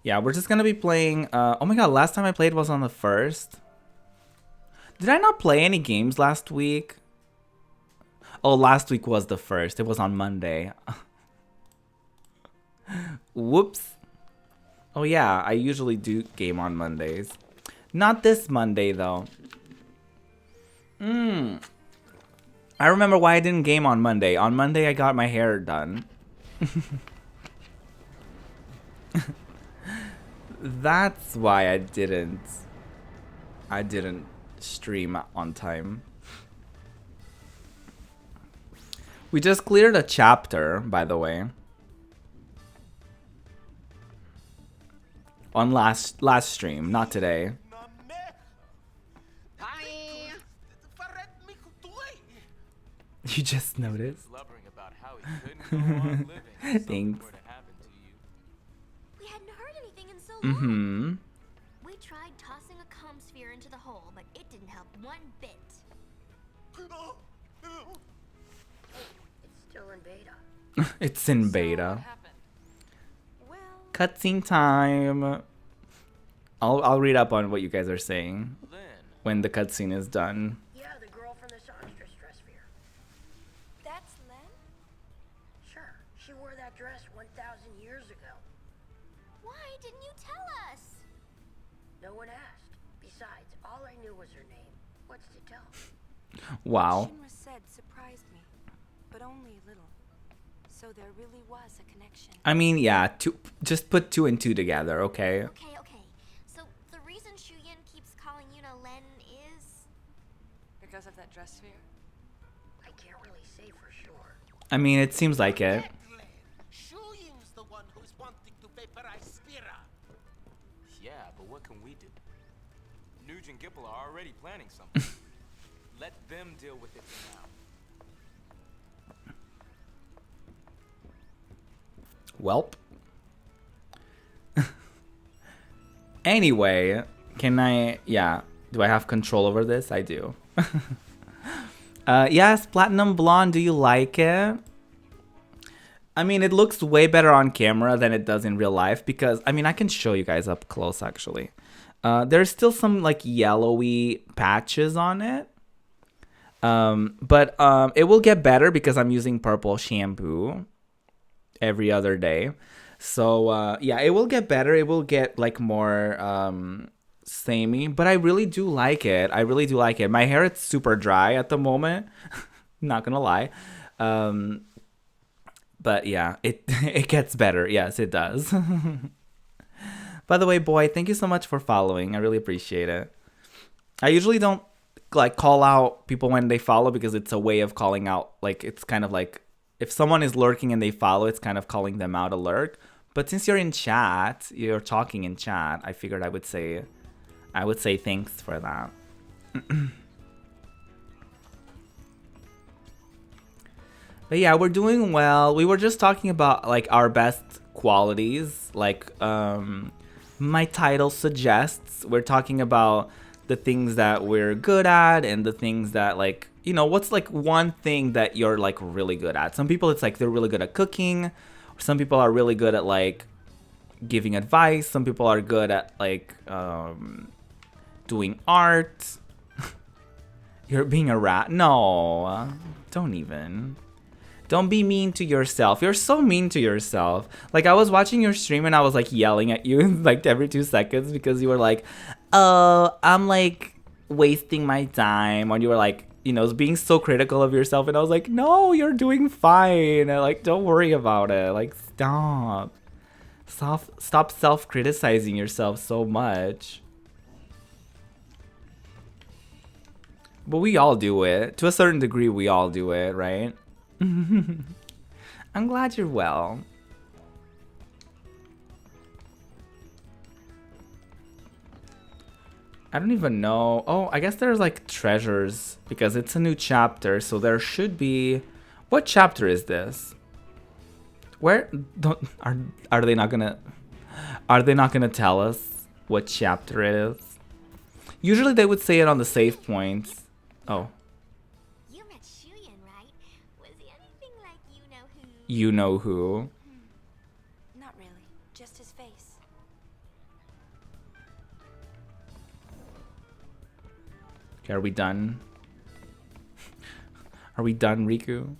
Yeah, we're just gonna be playing. Oh my god, last time I played was on the 1st. Did I not play any games last week? Oh, last week was the 1st. It was on Monday. Whoops. Oh yeah, I usually do game on Mondays. Not this Monday though. I remember why I didn't game on Monday. On Monday I got my hair done. That's why I didn't stream on time. We just cleared a chapter, by the way. On last stream, not today. You just noticed. Thanks. We hadn't heard anything in so long. Mm-hmm. We tried tossing a comm sphere into the hole, but it didn't help one bit. It's still in beta. It's in beta. Well, Cutscene time. I'll read up on what you guys are saying when the cutscene is done. yeah, the girl from the songstress dress sphere. That's Len? Sure. She wore that dress 1,000 years ago. Why didn't you tell us? No one asked. Besides, all I knew was her name. What's to tell? Wow. Shinra said surprised me, but only a little. So there really was a connection. I mean, yeah, just put 2 and 2 together, okay? Okay. So the reason Shuyin keeps calling Yuna Len is... Because of that dress sphere? I can't really say for sure. I mean, it seems like it. Shuyin's the one who's wanting to vaporize Spira. Yeah, but what can we do? Nuge and Gipple are already planning something. Let them deal with it for now. Welp. Anyway, can I... Yeah. Do I have control over this? I do. Yes, Platinum Blonde, do you like it? I mean, it looks way better on camera than it does in real life because, I mean, I can show you guys up close, actually. There's still some, like, yellowy patches on it. But it will get better because I'm using purple shampoo every other day. So, yeah, it will get better. It will get, like, more samey. But I really do like it. I really do like it. My hair is super dry at the moment. Not gonna lie. But, yeah, it gets better. Yes, it does. By the way, boy, thank you so much for following. I really appreciate it. I usually don't, like, call out people when they follow because it's a way of calling out. Like, it's kind of like, if someone is lurking and they follow, it's kind of calling them out a lurk. But since you're in chat, you're talking in chat, I figured I would say thanks for that. But yeah, we're doing well. We were just talking about, like, our best qualities. Like, my title suggests. We're talking about the things that we're good at and the things that, like, you know, what's, like, one thing that you're, like, really good at. Some people, it's like they're really good at cooking. Some people are really good at, like, giving advice. Some people are good at, like, doing art. You're being a rat. No, don't even. Don't be mean to yourself. You're so mean to yourself. Like, I was watching your stream and I was, like, yelling at you, like, every 2 seconds because you were like, oh, I'm, like, wasting my time. Or you were, like, you know, being so critical of yourself. And I was like, no, you're doing fine. And, like, don't worry about it. Like, stop. Stop self-criticizing yourself so much. But we all do it. To a certain degree, we all do it, right? I'm glad you're well. I don't even know. Oh, I guess there's, like, treasures because it's a new chapter, so there should be... What chapter is this? Where are they not gonna tell us what chapter it is? Usually they would say it on the save points. Oh. You met Shuyin, right? Was he anything like you know who? You know who? Not really, just his face. Okay, are we done? Are we done, Riku?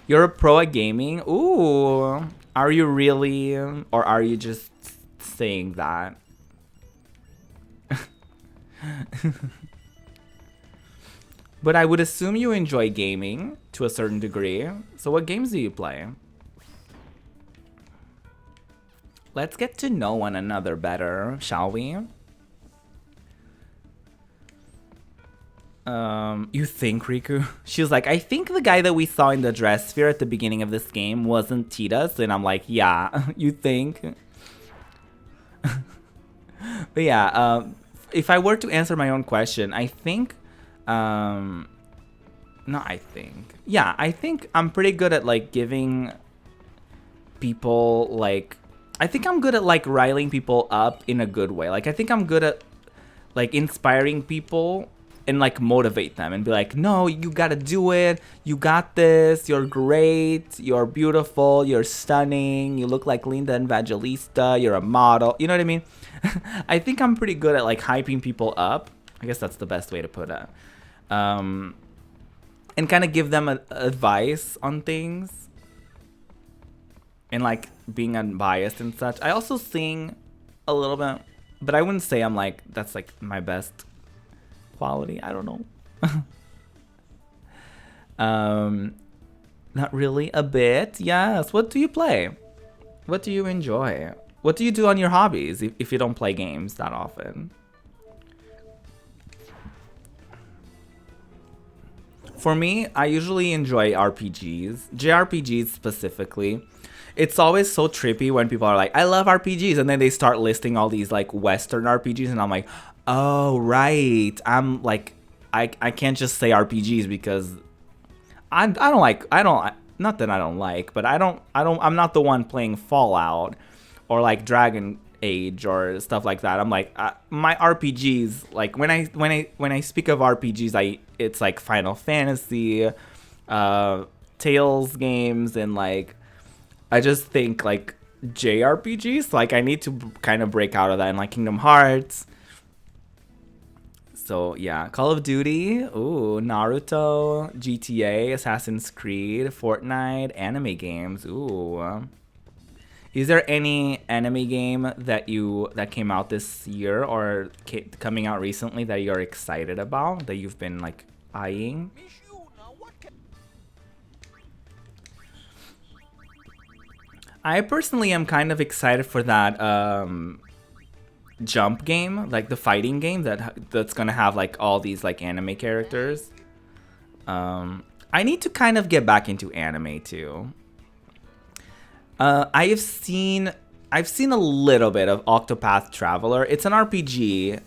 You're a pro at gaming? Ooh. Are you really? Or are you just saying that? But I would assume you enjoy gaming to a certain degree. So what games do you play? Let's get to know one another better, shall we? You think, Riku? She was like, I think the guy that we saw in the dress sphere at the beginning of this game wasn't Titus. And I'm like, yeah, you think? But yeah, if I were to answer my own question, I think, I think I'm pretty good at like giving people like, I think I'm good at like riling people up in a good way. Like I think I'm good at like inspiring people and like motivate them and be like, no, you gotta do it. You got this. You're great. You're beautiful. You're stunning. You look like Linda Evangelista. You're a model. You know what I mean? I think I'm pretty good at like hyping people up. I guess that's the best way to put it. And kind of give them advice on things. And like being unbiased and such. I also sing a little bit, but I wouldn't say I'm like, that's like my best quality. I don't know. Not really. A bit. Yes. What do you play? What do you enjoy? What do you do on your hobbies if you don't play games that often? For me, I usually enjoy RPGs. JRPGs specifically. It's always so trippy when people are like, I love RPGs, and then they start listing all these like Western RPGs, and I'm like, oh right. I'm like, I can't just say RPGs because I'm not that I don't like, but I'm not the one playing Fallout or like Dragon Age or stuff like that. I'm like, my RPGs, like when I speak of RPGs, it's like Final Fantasy, Tales games, and like I just think like JRPGs. Like I need to kind of break out of that, and like Kingdom Hearts. So yeah, Call of Duty, ooh, Naruto, GTA, Assassin's Creed, Fortnite, anime games, ooh. Is there any anime game that came out this year or coming out recently that you're excited about, that you've been like eyeing? I personally am kind of excited for that Jump game, like the fighting game that's gonna have like all these like anime characters. I need to kind of get back into anime too. I've seen a little bit of Octopath Traveler. It's an RPG.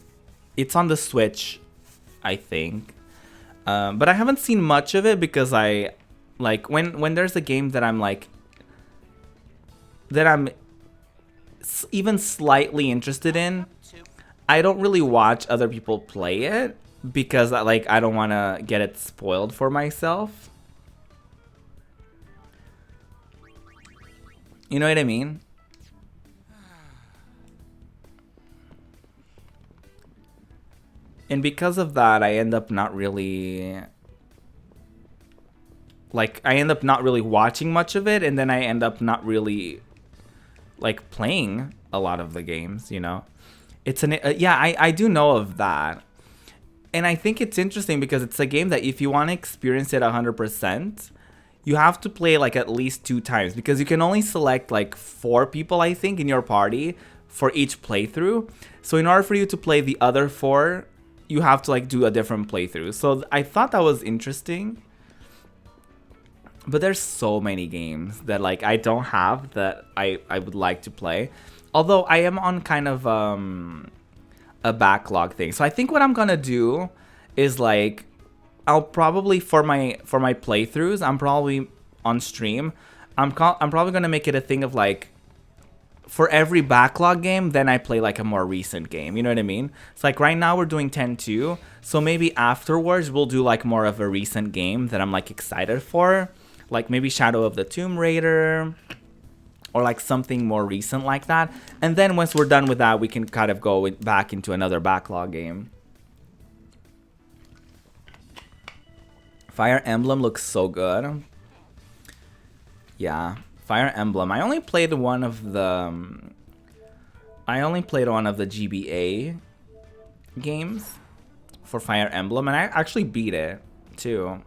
It's on the Switch, I think. But I haven't seen much of it because I like when there's a game that I'm like that I'm even slightly interested in, I don't really watch other people play it because I don't want to get it spoiled for myself. You know what I mean? And because of that, I end up not really watching much of it, and then I end up not really like playing a lot of the games, you know. It's I do know of that. And I think it's interesting because it's a game that if you want to experience it 100%, you have to play like at least 2 times because you can only select like 4 people, I think, in your party for each playthrough. So in order for you to play the other 4, you have to like do a different playthrough. So I thought that was interesting. But there's so many games that like I don't have that I would like to play. Although I am on kind of a backlog thing. So I think what I'm gonna do is like I'll probably for my playthroughs, I'm probably on stream. I'm probably gonna make it a thing of like for every backlog game, then I play like a more recent game. You know what I mean? It's like right now we're doing 10-2. So maybe afterwards we'll do like more of a recent game that I'm like excited for. Like maybe Shadow of the Tomb Raider or like something more recent like that. And then once we're done with that, we can kind of go back into another backlog game. Fire Emblem looks so good. Yeah, Fire Emblem. I only played one of the GBA games for Fire Emblem, and I actually beat it too.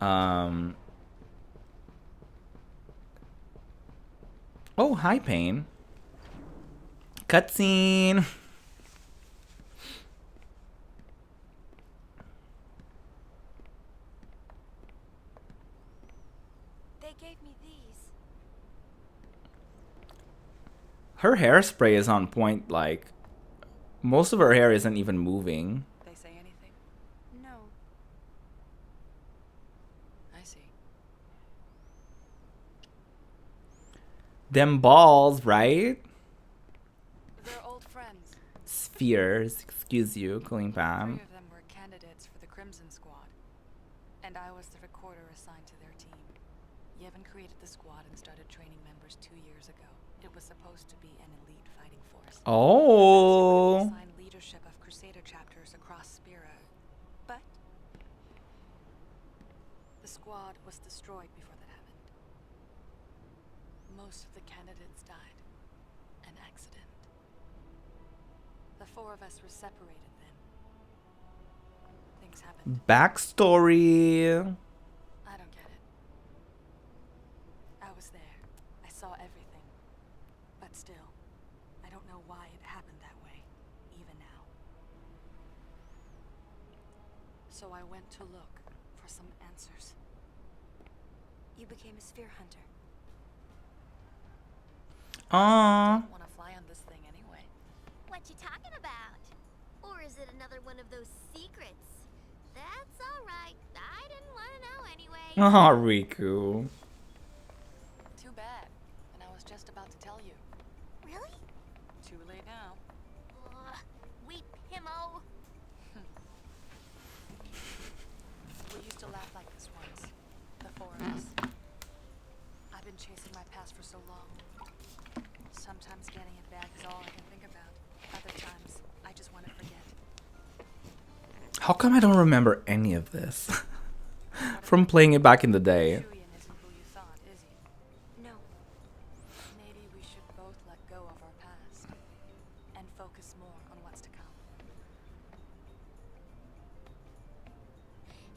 Oh, hi, Pain. Cutscene. They gave me these. Her hairspray is on point, like, most of her hair isn't even moving. They say anything? No. I see. Them balls, right? They're old friends. Spheres, excuse you, Cooling 3 Pam. of them were candidates for the Crimson Squad, and I was the recorder assigned to their team. Yevon created the squad and started training members 2 years ago. It was supposed to be an elite fighting force. Oh. Assigned leadership of Crusader chapters across Spira, but the squad was destroyed before that happened. Most of the candidates died. An accident. The 4 of us were separated then. Things happened. Backstory. I don't get it. I was there. I saw everything. But still, I don't know why it happened that way, even now. So I went to look for some answers. You became a sphere hunter. Aww. I don't want to fly on this thing anyway. What you talking about? Or is it another one of those secrets? That's alright. I didn't want to know anyway. Oh, Riku. Too bad. And I was just about to tell you. Really? Too late now. Weep, Himmo. We used to laugh like this once. The 4 of us. I've been chasing my past for so long. Sometimes getting it back is all I can think about. Other times, I just want to forget. How come I don't remember any of this? From playing it back in the day. Shuyan isn't who you thought, is he? No. Maybe we should both let go of our past and focus more on what's to come.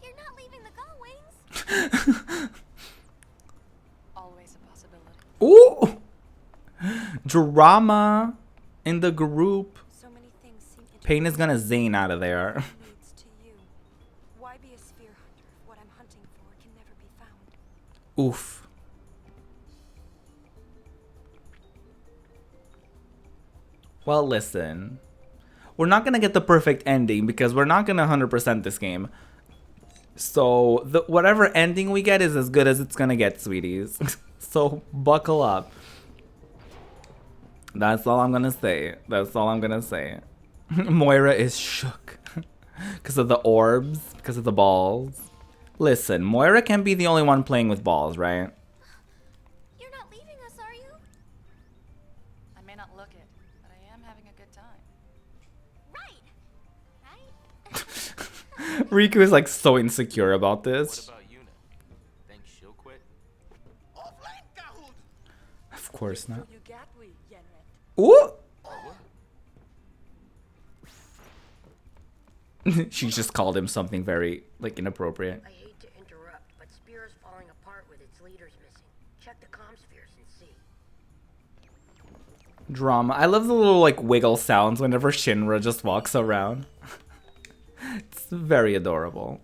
You're not leaving the Gull Wings. Always a possibility. Ooh! Drama in the group. So many things seem Pain is gonna zane out of there. leads to you. Why be a sphere hunter if what I'm hunting for can never be found? Oof. Well, listen. We're not gonna get the perfect ending because we're not gonna 100% this game. So, whatever ending we get is as good as it's gonna get, sweeties. So, buckle up. That's all I'm gonna say. That's all I'm gonna say. Moira is shook. Because of the orbs, because of the balls. Listen, Moira can't be the only one playing with balls, right? You're not leaving us, are you? I may not look it, but I am having a good time. Right. Riku is like so insecure about What this. about Yuna? Think she'll quit? Offline, Kahoot! Of course not. You got we, Yenret. Ooh! She just called him something very, like, inappropriate. I hate to interrupt, but Spear's falling apart with its leaders missing. Check the comm spheres and see. Drama. I love the little, like, wiggle sounds whenever Shinra just walks around. It's very adorable.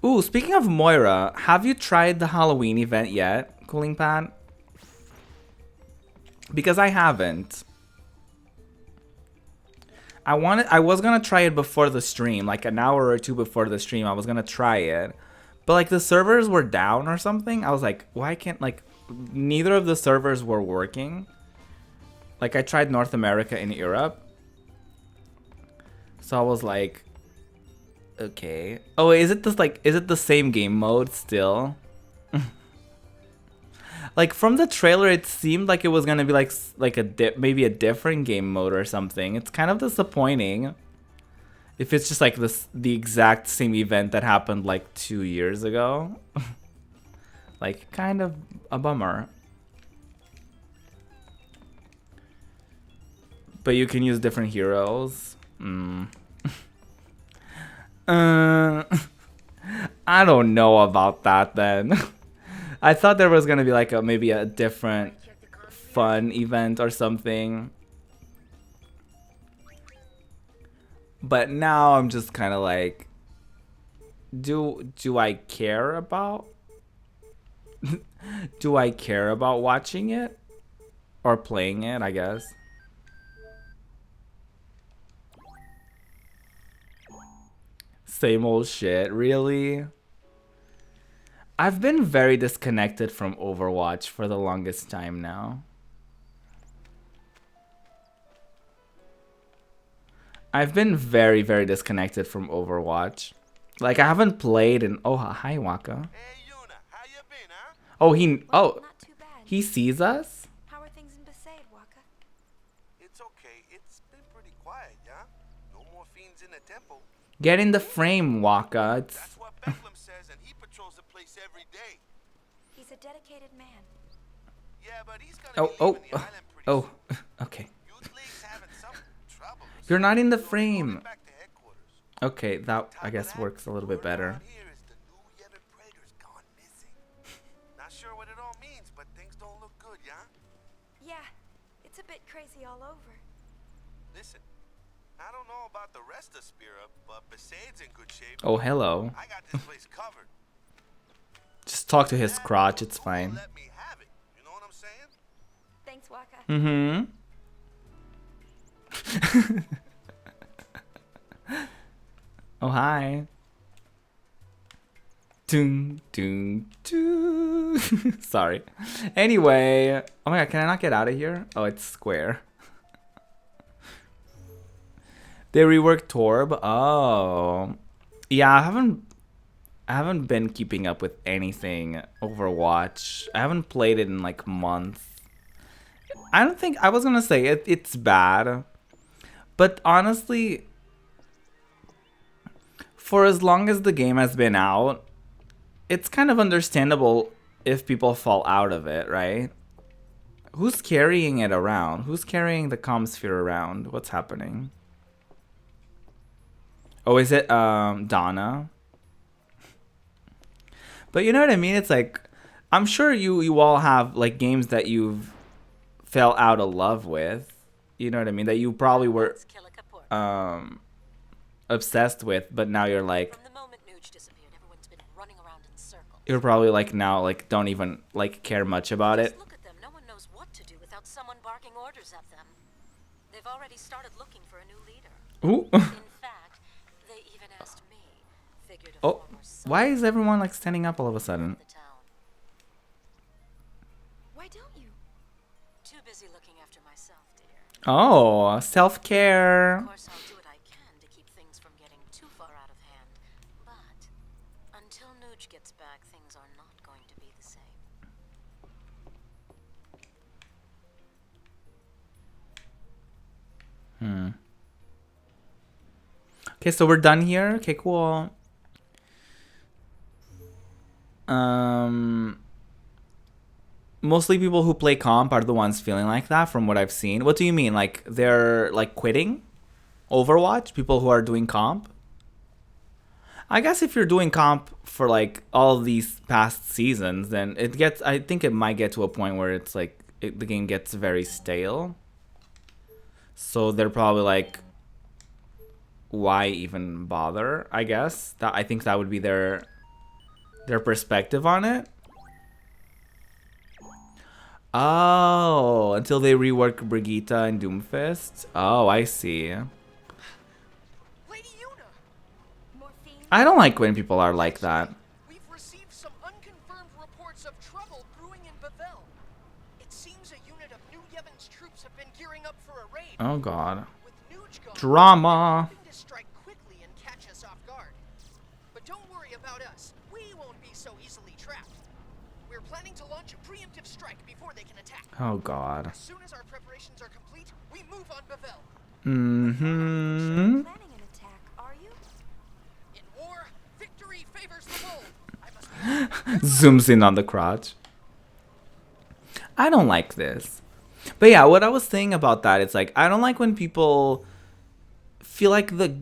Ooh, speaking of Moira, have you tried the Halloween event yet, Cooling Pad? Because I haven't. I was gonna try it before the stream, like an hour or two before the stream. I was gonna try it, but like the servers were down or something. I was like, why can't, like, neither of the servers were working. Like, I tried North America and Europe, so I was like, okay. Oh, is it this, like, is it the same game mode still? Like, from the trailer, it seemed like it was gonna be like maybe a different game mode or something. It's kind of disappointing. If it's just like the exact same event that happened like 2 years ago, like kind of a bummer. But you can use different heroes. I don't know about that then. I thought there was gonna be like maybe a different fun event or something. But now I'm just kind of like, do I care about do I care about watching it or playing it, I guess. Same old shit, really? I've been very disconnected from Overwatch for the longest time now. I've been very, very disconnected from Overwatch. Like, I haven't played in... Oh, hi, Waka. Hey, Yuna, how you been, huh? Oh, he... Oh, Not too bad. he sees us? How are things in Besaid, Waka? It's okay. It's been pretty quiet, yeah? No more fiends in the temple. Get in the frame, Waka. It's... That's what Becklem says, and he patrols the place every day. He's a dedicated man. Yeah, but he's gonna Oh, be oh, leaving the island pretty oh, soon. okay. Youth League's having some trouble. You're not in the So he's frame. going back to headquarters. Okay, that, I Top guess, of that, works a little bit word better. around here is the new Yevon Praetor's gone missing. Not sure what it all means, but things don't look good, yeah? Yeah, it's a bit crazy all over. Listen, I don't know about the rest of Spira, but Besaid's in good shape. Oh, hello. I got this place covered. Just talk to his crotch, it's Who fine. let me have it? You know what I'm saying? Thanks, Waka. Mm-hmm. Oh, hi. Doom, doom, doom. Sorry. Anyway. Oh my god, can I not get out of here? Oh, it's square. They reworked Torb. Oh. Yeah, I haven't been keeping up with anything Overwatch. I haven't played it in like months. I don't think I was gonna say it's bad. But honestly, for as long as the game has been out, it's kind of understandable if people fall out of it, right? Who's carrying it around? Who's carrying the comm sphere around? What's happening? Oh, is it Donna? But you know what I mean? It's like, I'm sure you all have like games that you've fell out of love with. You know what I mean? That you probably were obsessed with, but now you're like, From the moment Nuge disappeared, everyone's been running around in circles. you're probably like now like don't even like care much about it. Just look at them. No one knows what to do without someone barking orders at them. They've already started looking for a new leader. Ooh. In fact, they even asked me. Figured a Oh, former son why is everyone like standing up all of a sudden? of the town. Why don't you? Too busy looking after myself, dear. Oh, self-care. Of course, I'll do what I can to keep things from getting too far out of hand. But until Nuge gets back, things are not going to be the same. Okay, so we're done here. Okay, cool. Mostly people who play comp are the ones feeling like that from what I've seen. What do you mean? Like they're like quitting Overwatch? People who are doing comp? I guess if you're doing comp for like all these past seasons, then it gets, I think it might get to a point where it's like the game gets very stale. So they're probably like, why even bother? I guess that, I think that would be their perspective on it. Oh, until they rework Brigitte and Doomfist. Oh, I see. Lady Yuna, Morphine? I don't like when people are like that. we've received some unconfirmed reports of trouble brewing in Bavel. It seems a unit of New Yevon's troops have been gearing up for a raid. Oh god. With Nuge gone, Drama. hoping to strike quickly and catch us off guard. But don't worry about us. We won't be so easily trapped. We're planning to launch a preemptive strike before they can attack. Oh god. As soon as our preparations are complete, we move on Bavel. Mm-hmm. Planning an attack, are Zooms in on the crotch. I don't like this. But yeah, what I was saying about that is like I don't like when people feel like the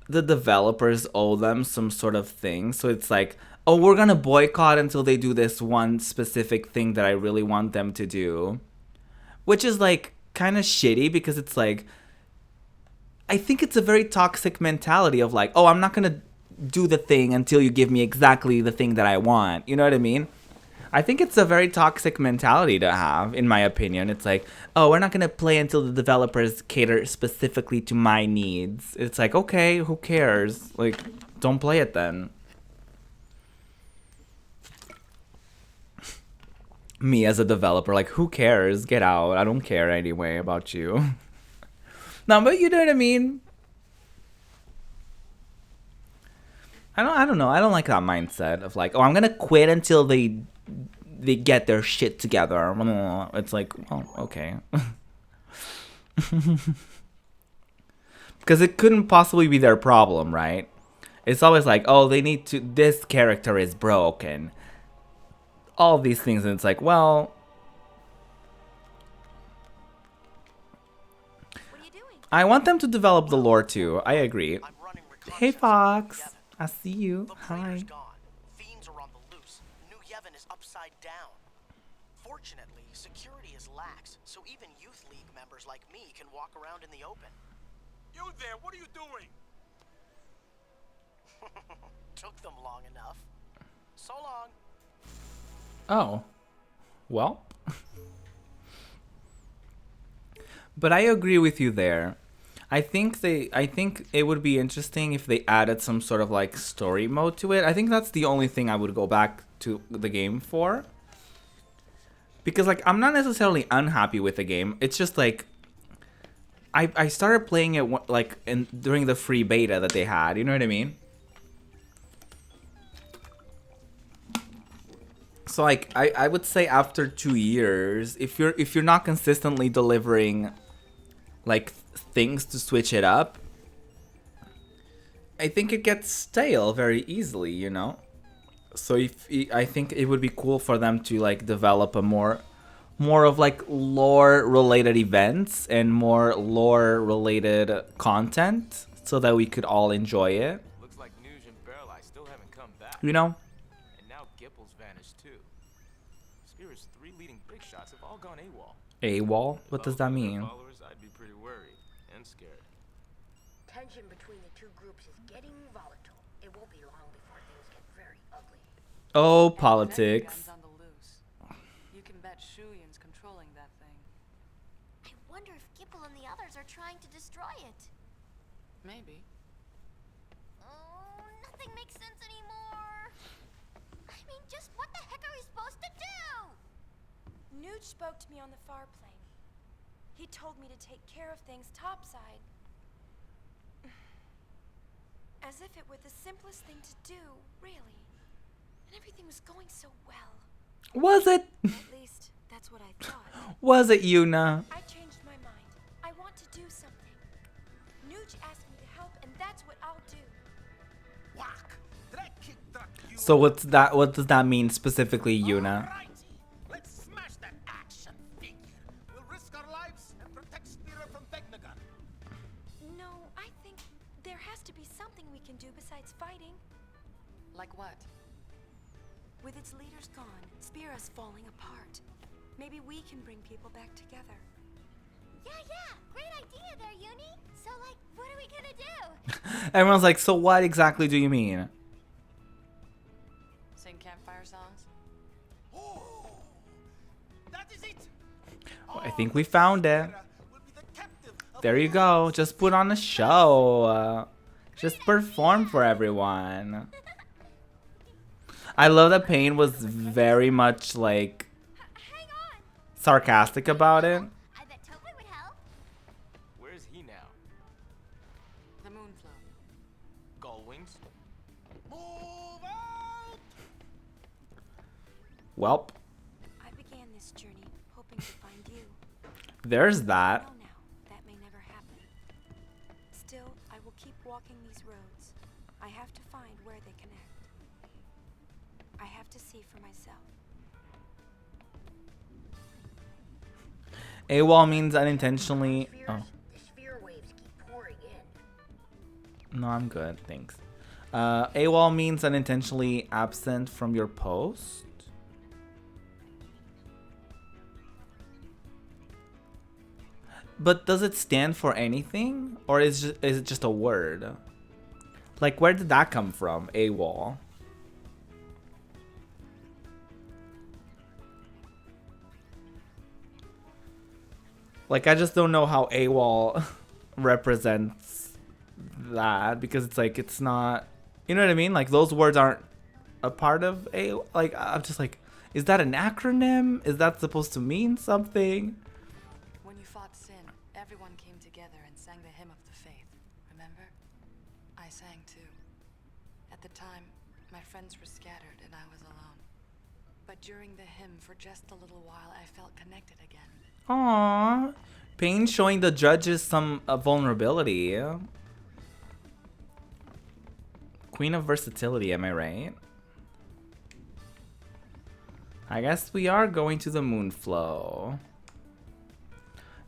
developers owe them some sort of thing. So it's like, oh, we're gonna boycott until they do this one specific thing that I really want them to do. Which is like kind of shitty because it's like I think it's a very toxic mentality of like, oh, I'm not gonna do the thing until you give me exactly the thing that I want. You know what I mean? I think it's a very toxic mentality to have, in my opinion. It's like, oh, we're not going to play until the developers cater specifically to my needs. It's like, okay, who cares? Like, don't play it then. Me as a developer, like, who cares? Get out. I don't care anyway about you. No, but you know what I mean? I don't know. I don't like that mindset of like, oh, I'm going to quit until they get their shit together. It's like, oh, okay. Because it couldn't possibly be their problem, right? It's always like, oh, they need to, this character is broken. All these things, and it's like, well... What are you doing? I want them to develop the lore too. I agree. I'm running Hey, reconnaissance Fox. on New Yevon. I see you. The Hi. praetor's gone. Fiends are on the loose. New Yevon is upside down. Fortunately, security is lax, so even Youth League members like me can walk around in the open. You there, what are you doing? Took them long enough. So long. Oh. Well. But I agree with you there. I think it would be interesting if they added some sort of like story mode to it. I think that's the only thing I would go back to the game for. Because like I'm not necessarily unhappy with the game. It's just like I started playing it like during the free beta that they had. You know what I mean? So like I would say after 2 years, if you're not consistently delivering like things to switch it up, I think it gets stale very easily, you know? So I think it would be cool for them to like develop a more of like lore related events and more lore related content so that we could all enjoy it, Looks like Nuge and Barreleye still haven't come back. you know? And now Gipple's vanished too. Spear's 3 leading big shots have all gone AWOL. AWOL? What does that If I were their mean? Followers, I'd be pretty worried and scared. Tension between the two groups is getting volatile. It won't be long before things get very ugly. Oh, And politics. Guns on the loose. You can bet Shuyin's controlling that thing. I wonder if Gipple and the others are trying to destroy it. Maybe. Oh, nothing makes sense anymore. I mean, just what the heck are we supposed to do? Nuge spoke to me on the far plane. He told me to take care of things topside. As if it were the simplest thing to do, really. And everything was going so well. Was it? At least, that's what I thought. Was it, Yuna? I changed my mind. I want to do something. Nuge asked me to help, and that's what I'll do. So what's that? What does that mean specifically, Yuna? Let's smash that action figure. We'll risk our lives and protect Spira from Vegnagar. No, I think there has to be something we can do besides fighting. Like what? With its leaders gone, Spira's falling apart. Maybe we can bring people back together. Yeah, great idea there, Uni. So, like, what are we gonna do? Everyone's like, so what exactly do you mean? Sing campfire songs? Oh, that is it. I think we found it. Spira will be the captive of There you go. Just put on a show. Just perform for everyone. I love that Payne was very much like Hang on. sarcastic about it. I bet Topper would help. Where's he now? The Moonflow. Gull wings? Move out. Welp, I began this journey hoping to find you. there's I that. know now that may never happen. Still, I will keep walking these roads. I have to find where they connect. I have to see for myself. AWOL means unintentionally. Oh. The sphere waves keep pouring in. No, I'm good, thanks. AWOL means unintentionally absent from your post. But does it stand for anything? Or is it just a word? Like, where did that come from, AWOL? Like, I just don't know how AWOL represents that, because it's like, it's not, you know what I mean? Like, those words aren't a part of AWOL. Like, I'm just like, is that an acronym? Is that supposed to mean something? When you fought sin, everyone came together and sang the hymn of the faith. Remember? I sang too. At the time, my friends were scattered and I was alone. But during the hymn, for just a little while, I felt connected again. Aww. Pain showing the judges some vulnerability. Queen of versatility, am I right? I guess we are going to the Moonflow.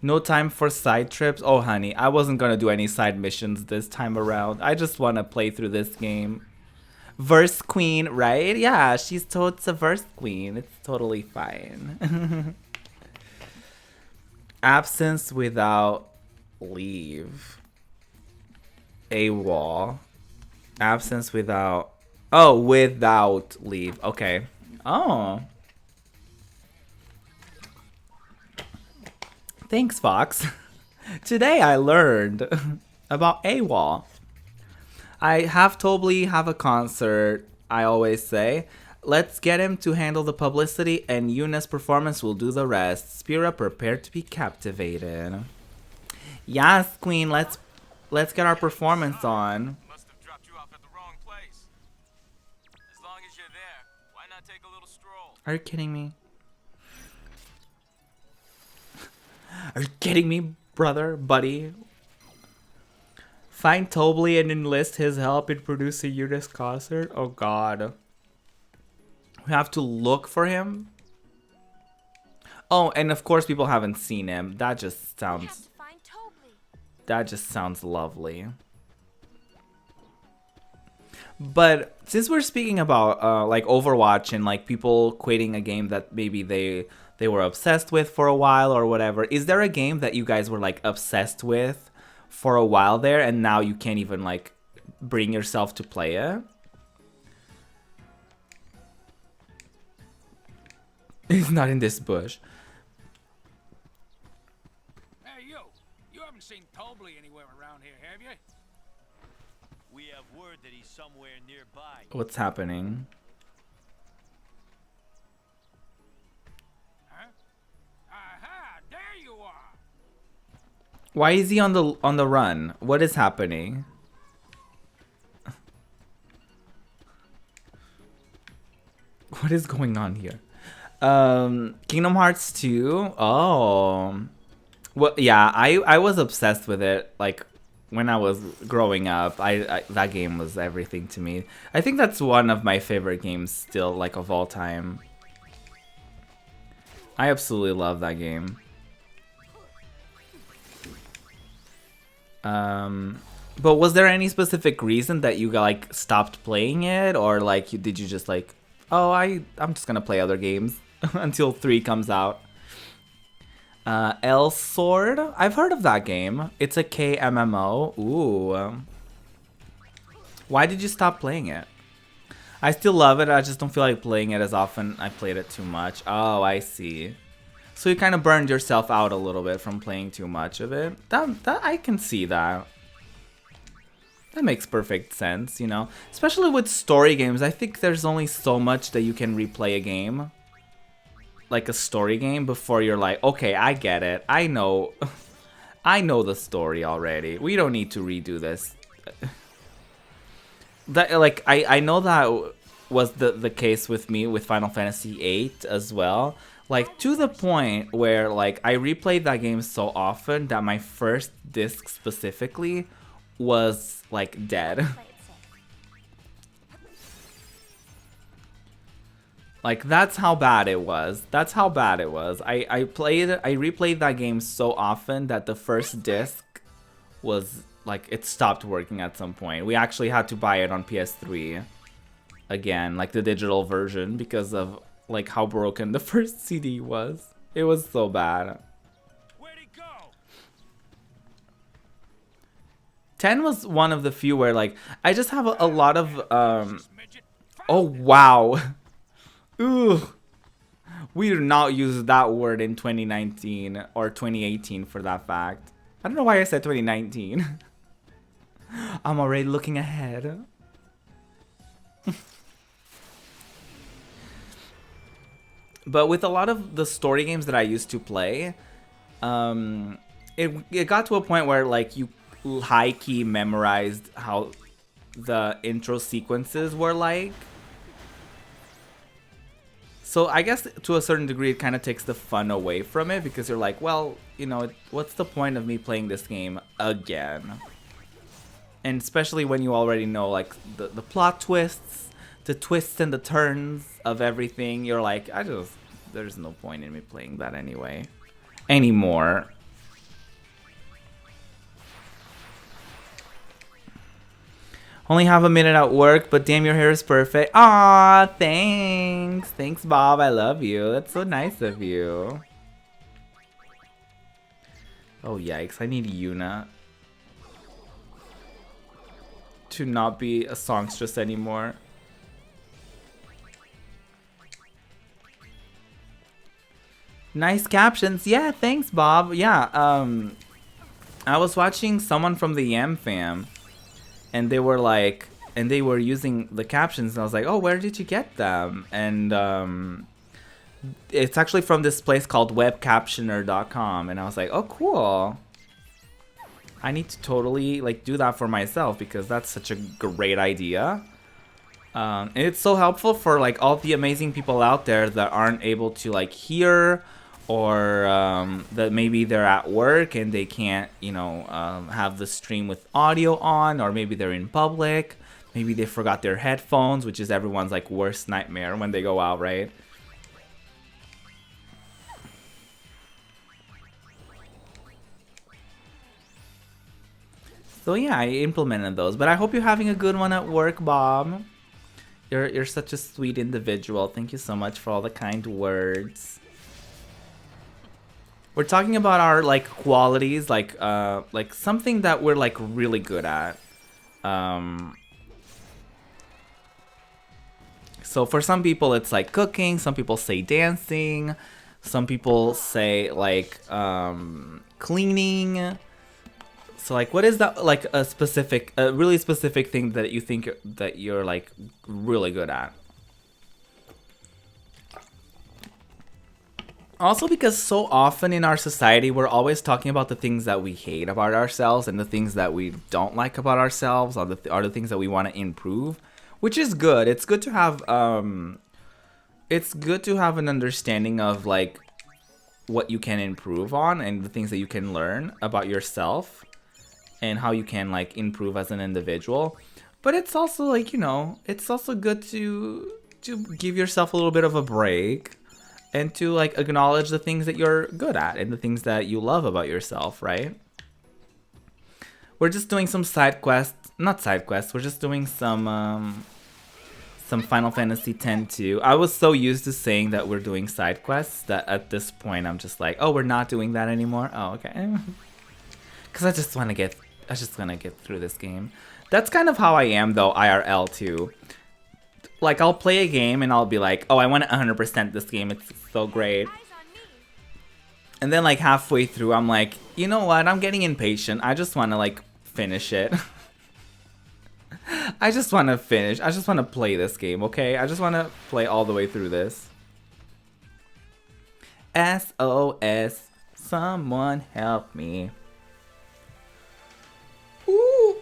No time for side trips. Oh, honey, I wasn't gonna do any side missions this time around. I just want to play through this game. Verse queen, right? Yeah, she's a verse queen. It's totally fine. Absence without leave. AWOL. Absence without... Oh, without leave. Okay. Oh. Thanks, Fox. Today I learned about AWOL. I totally have a concert, I always say. Let's get him to handle the publicity and Yuna's performance will do the rest. Spira, prepare to be captivated. Yes, Queen, let's get our performance on. Must have dropped you off at the wrong place. As long as you're there, why not take a little stroll? Are you kidding me? Are you kidding me, brother, buddy? Find Tobley and enlist his help in producing Yuna's concert? Oh god. We have to look for him? Oh, and of course people haven't seen him. That just sounds... That just sounds lovely. But since we're speaking about like Overwatch and like people quitting a game that maybe they were obsessed with for a while or whatever, is there a game that you guys were like obsessed with for a while there and now you can't even like bring yourself to play it? It's not in this bush. Hey, you haven't seen Tobley anywhere around here, have you? We have word that he's somewhere nearby. What's happening? Huh? Aha, there you are. Why is he on the run? What is happening? What is going on here? Kingdom Hearts 2. Oh. Well, yeah, I was obsessed with it like when I was growing up. I that game was everything to me. I think that's one of my favorite games still, like, of all time. I absolutely love that game. But was there any specific reason that you like stopped playing it, or like did you just like, oh, I'm just gonna play other games until 3 comes out? L Sword, I've heard of that game. It's a KMMO. Ooh. Why did you stop playing it? I still love it. I just don't feel like playing it as often. I played it too much. Oh, I see. So you kind of burned yourself out a little bit from playing too much of it. That I can see that. That makes perfect sense, you know? Especially with story games. I think there's only so much that you can replay a game. Like a story game before you're like, okay, I get it. I know. I know the story already. We don't need to redo this. That, like, I know that was the case with me with Final Fantasy VIII as well. Like, to the point where, like, I replayed that game so often that my first disc specifically was, like, dead. Like, that's how bad it was. That's how bad it was. I replayed that game so often that the first disc was, like, it stopped working at some point. We actually had to buy it on PS3 again, like the digital version, because of, like, how broken the first CD was. It was so bad. Where'd he go? 10 was one of the few where, like, I just have a lot of, oh, wow. Ooh. We do not use that word in 2019 or 2018 for that fact. I don't know why I said 2019. I'm already looking ahead. But with a lot of the story games that I used to play, it got to a point where, like, you high-key memorized how the intro sequences were like. So I guess to a certain degree it kind of takes the fun away from it, because you're like, well, you know, what's the point of me playing this game again? And especially when you already know, like, the plot twists, the twists and the turns of everything, you're like, there's no point in me playing that anymore. Only have a minute at work, but damn, your hair is perfect. Aw, thanks. Thanks, Bob. I love you. That's so nice of you. Oh, yikes. I need Yuna to not be a songstress anymore. Nice captions. Yeah, thanks, Bob. Yeah, I was watching someone from the Yam fam, and they were like, and they were using the captions, and I was like, oh, where did you get them? And it's actually from this place called webcaptioner.com, and I was like, oh, cool. I need to totally, like, do that for myself, because that's such a great idea. And it's so helpful for, like, all the amazing people out there that aren't able to, like, hear, or that maybe they're at work and they can't, you know, have the stream with audio on, or maybe they're in public, maybe they forgot their headphones, which is everyone's, like, worst nightmare when they go out, right? So yeah, I implemented those, but I hope you're having a good one at work, Bob. You're such a sweet individual. Thank you so much for all the kind words. We're talking about our, like, qualities, like something that we're, like, really good at. So for some people it's like cooking, some people say dancing, some people say, like, cleaning. So, like, what is that, like, a really specific thing that you think that you're, like, really good at? Also, because so often in our society, we're always talking about the things that we hate about ourselves, and the things that we don't like about ourselves are the things that we want to improve, which is good. It's good to have an understanding of, like, what you can improve on and the things that you can learn about yourself and how you can, like, improve as an individual. But it's also, like, you know, it's also good to give yourself a little bit of a break, and to, like, acknowledge the things that you're good at and the things that you love about yourself, right? We're just doing some side quests, not side quests, we're just doing some Final Fantasy X-2. I was so used to saying that we're doing side quests that at this point I'm just like, oh, we're not doing that anymore? Oh, okay. Because I just want to get through this game. That's kind of how I am, though, IRL, too. Like, I'll play a game and I'll be like, oh, I want to 100% this game, it's so great. And then, like, halfway through, I'm like, you know what, I'm getting impatient. I just want to, like, finish it. I just want to finish. I just want to play this game, okay? I just want to play all the way through this. SOS, someone help me. Ooh,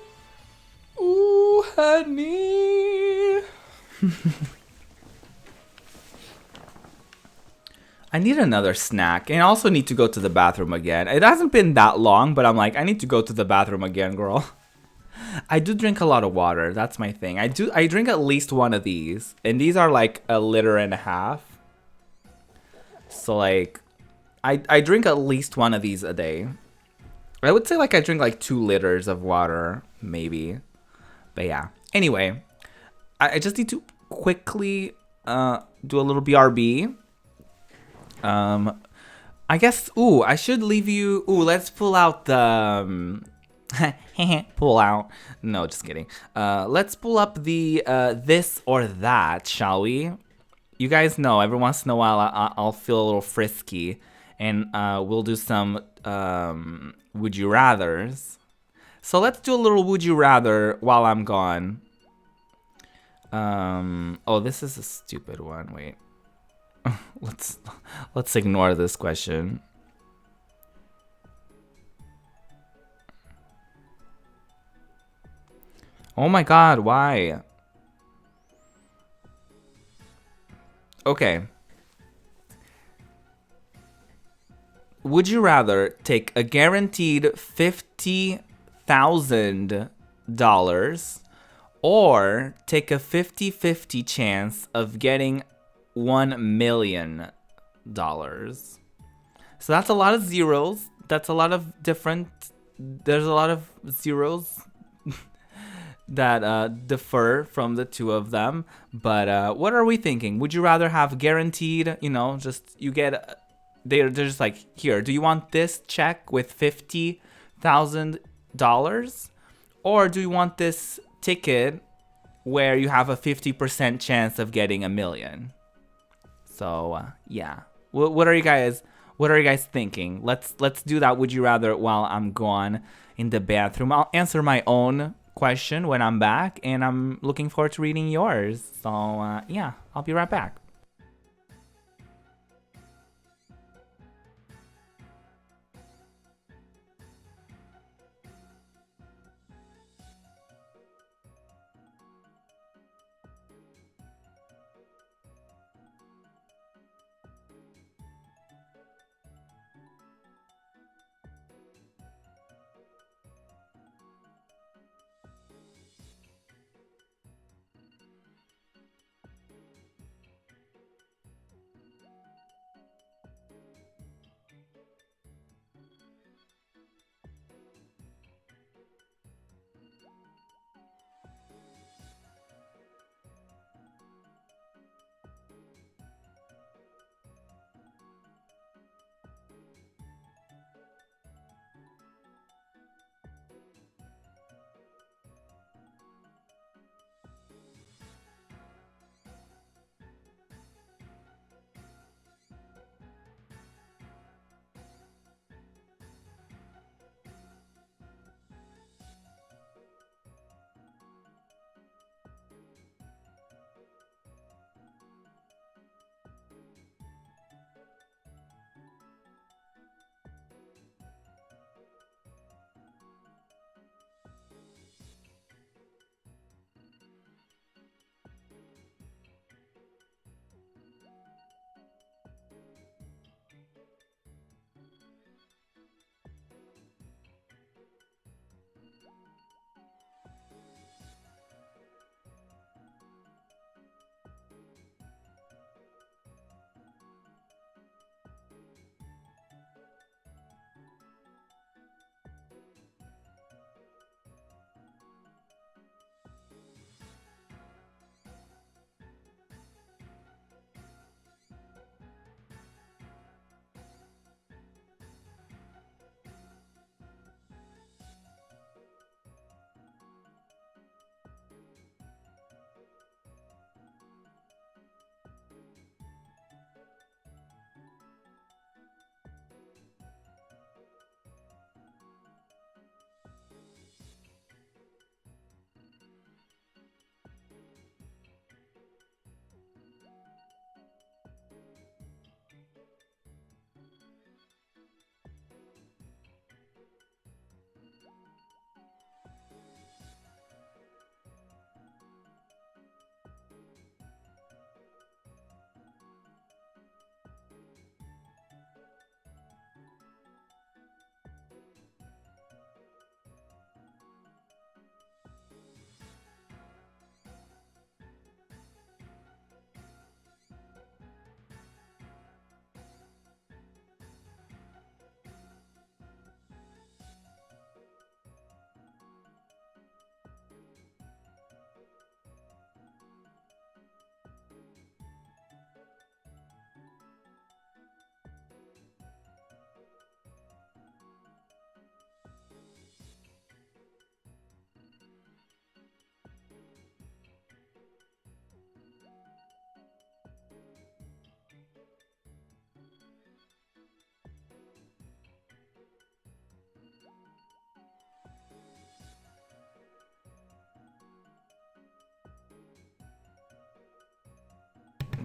ooh, honey. I need another snack, and I also need to go to the bathroom again. It hasn't been that long, but I'm like, I need to go to the bathroom again, girl. I do drink a lot of water. That's my thing. I drink at least one of these. And these are like 1.5 liters. So like I drink at least one of these a day. I would say like I drink like 2 liters of water, maybe. But yeah. Anyway, I just need to quickly do a little BRB. I guess, I should leave you, let's pull out the, pull out, no, just kidding. Let's pull up the, this or that, shall we? You guys know, every once in a while, I'll feel a little frisky, and, we'll do some, would you rathers. So let's do a little would you rather while I'm gone. Oh, this is a stupid one, wait. Let's ignore this question. Oh my god, why? Okay. Would you rather take a guaranteed $50,000 or take a 50-50 chance of getting $1 million? So that's a lot of zeros. That's a lot of different. There's a lot of zeros that differ from the two of them. But what are we thinking? Would you rather have guaranteed? Just you get. They're just like, here. Do you want this check with $50,000, or do you want this ticket where you have a 50% chance of getting $1 million? So yeah, what are you guys thinking? Let's do that. Would you rather while I'm gone in the bathroom? I'll answer my own question when I'm back, and I'm looking forward to reading yours. So yeah, I'll be right back.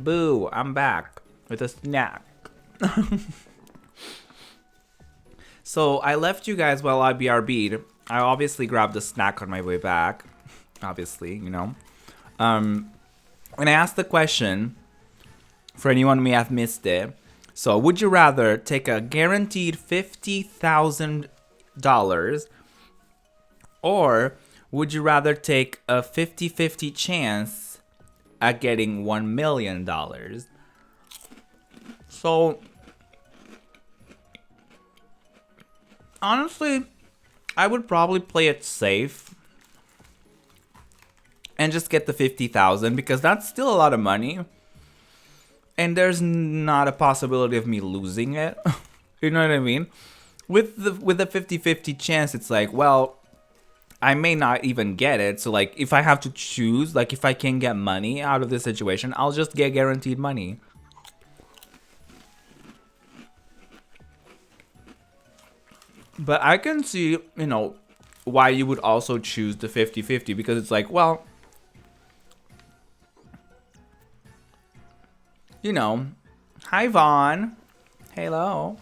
Boo, I'm back with a snack. So I left you guys while I BRB'd. I obviously grabbed a snack on my way back. Obviously, you know. And I asked the question, for anyone who may have missed it. So, would you rather take a guaranteed $50,000, or would you rather take a 50-50 chance at getting $1 million? So, honestly, I would probably play it safe and just get the 50,000 because that's still a lot of money. And there's not a possibility of me losing it. You know what I mean? With the 50-50 chance, it's like, well, I may not even get it. So like if I have to choose, like if I can get money out of this situation, I'll just get guaranteed money. But I can see, you know, why you would also choose the 50-50 because it's like, well, you know, hi Vaughn. Hello.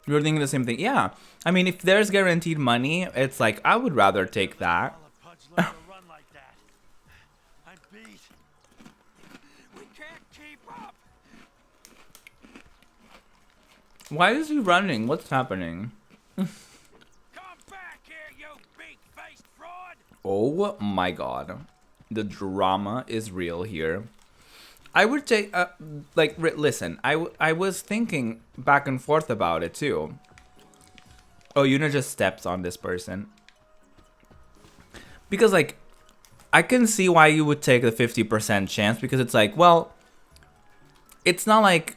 You're thinking the same thing. Yeah. I mean, if there's guaranteed money, it's like, I would rather take that. We can't keep up. Why is he running? What's happening? Come back here, you big-faced fraud. Oh my god. The drama is real here. I would take, listen, I was thinking back and forth about it too. Oh, Yuna just steps on this person. Because, like, I can see why you would take the 50% chance because it's like, well, it's not like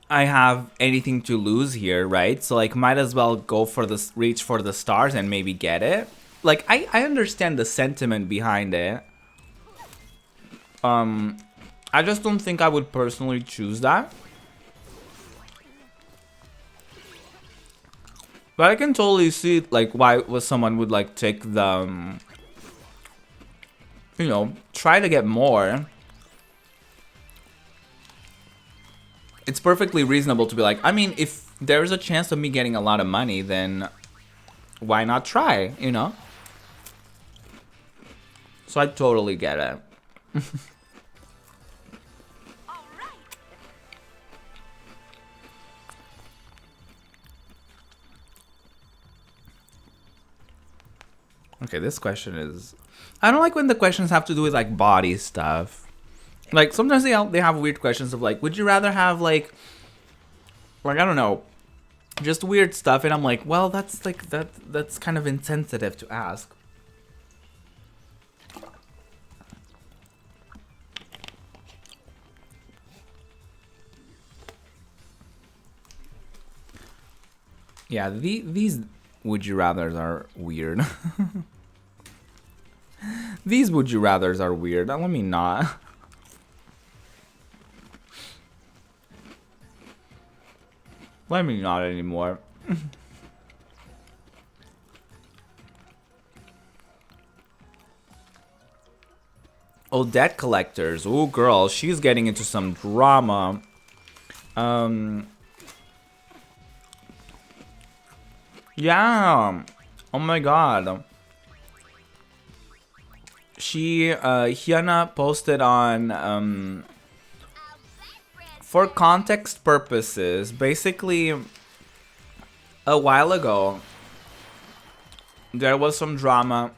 I have anything to lose here, right? So, like, might as well go for this, reach for the stars and maybe get it. Like, I understand the sentiment behind it. I just don't think I would personally choose that. But I can totally see, like, why someone would, like, take the, you know, try to get more. It's perfectly reasonable to be like, I mean, if there's a chance of me getting a lot of money, then why not try, you know? So I totally get it. Okay, this question is... I don't like when the questions have to do with, like, body stuff. Like, sometimes they have weird questions of, like, would you rather have, like, I don't know, just weird stuff. And I'm like, well, that's, like, that's kind of insensitive to ask. Yeah, these would you rathers are weird. These would you rathers are weird. Let me not. Let me not anymore. Oh, debt collectors. Oh, girl, she's getting into some drama. Yeah. Oh my god. She, Hyuna posted on, for context purposes, basically, a while ago, there was some drama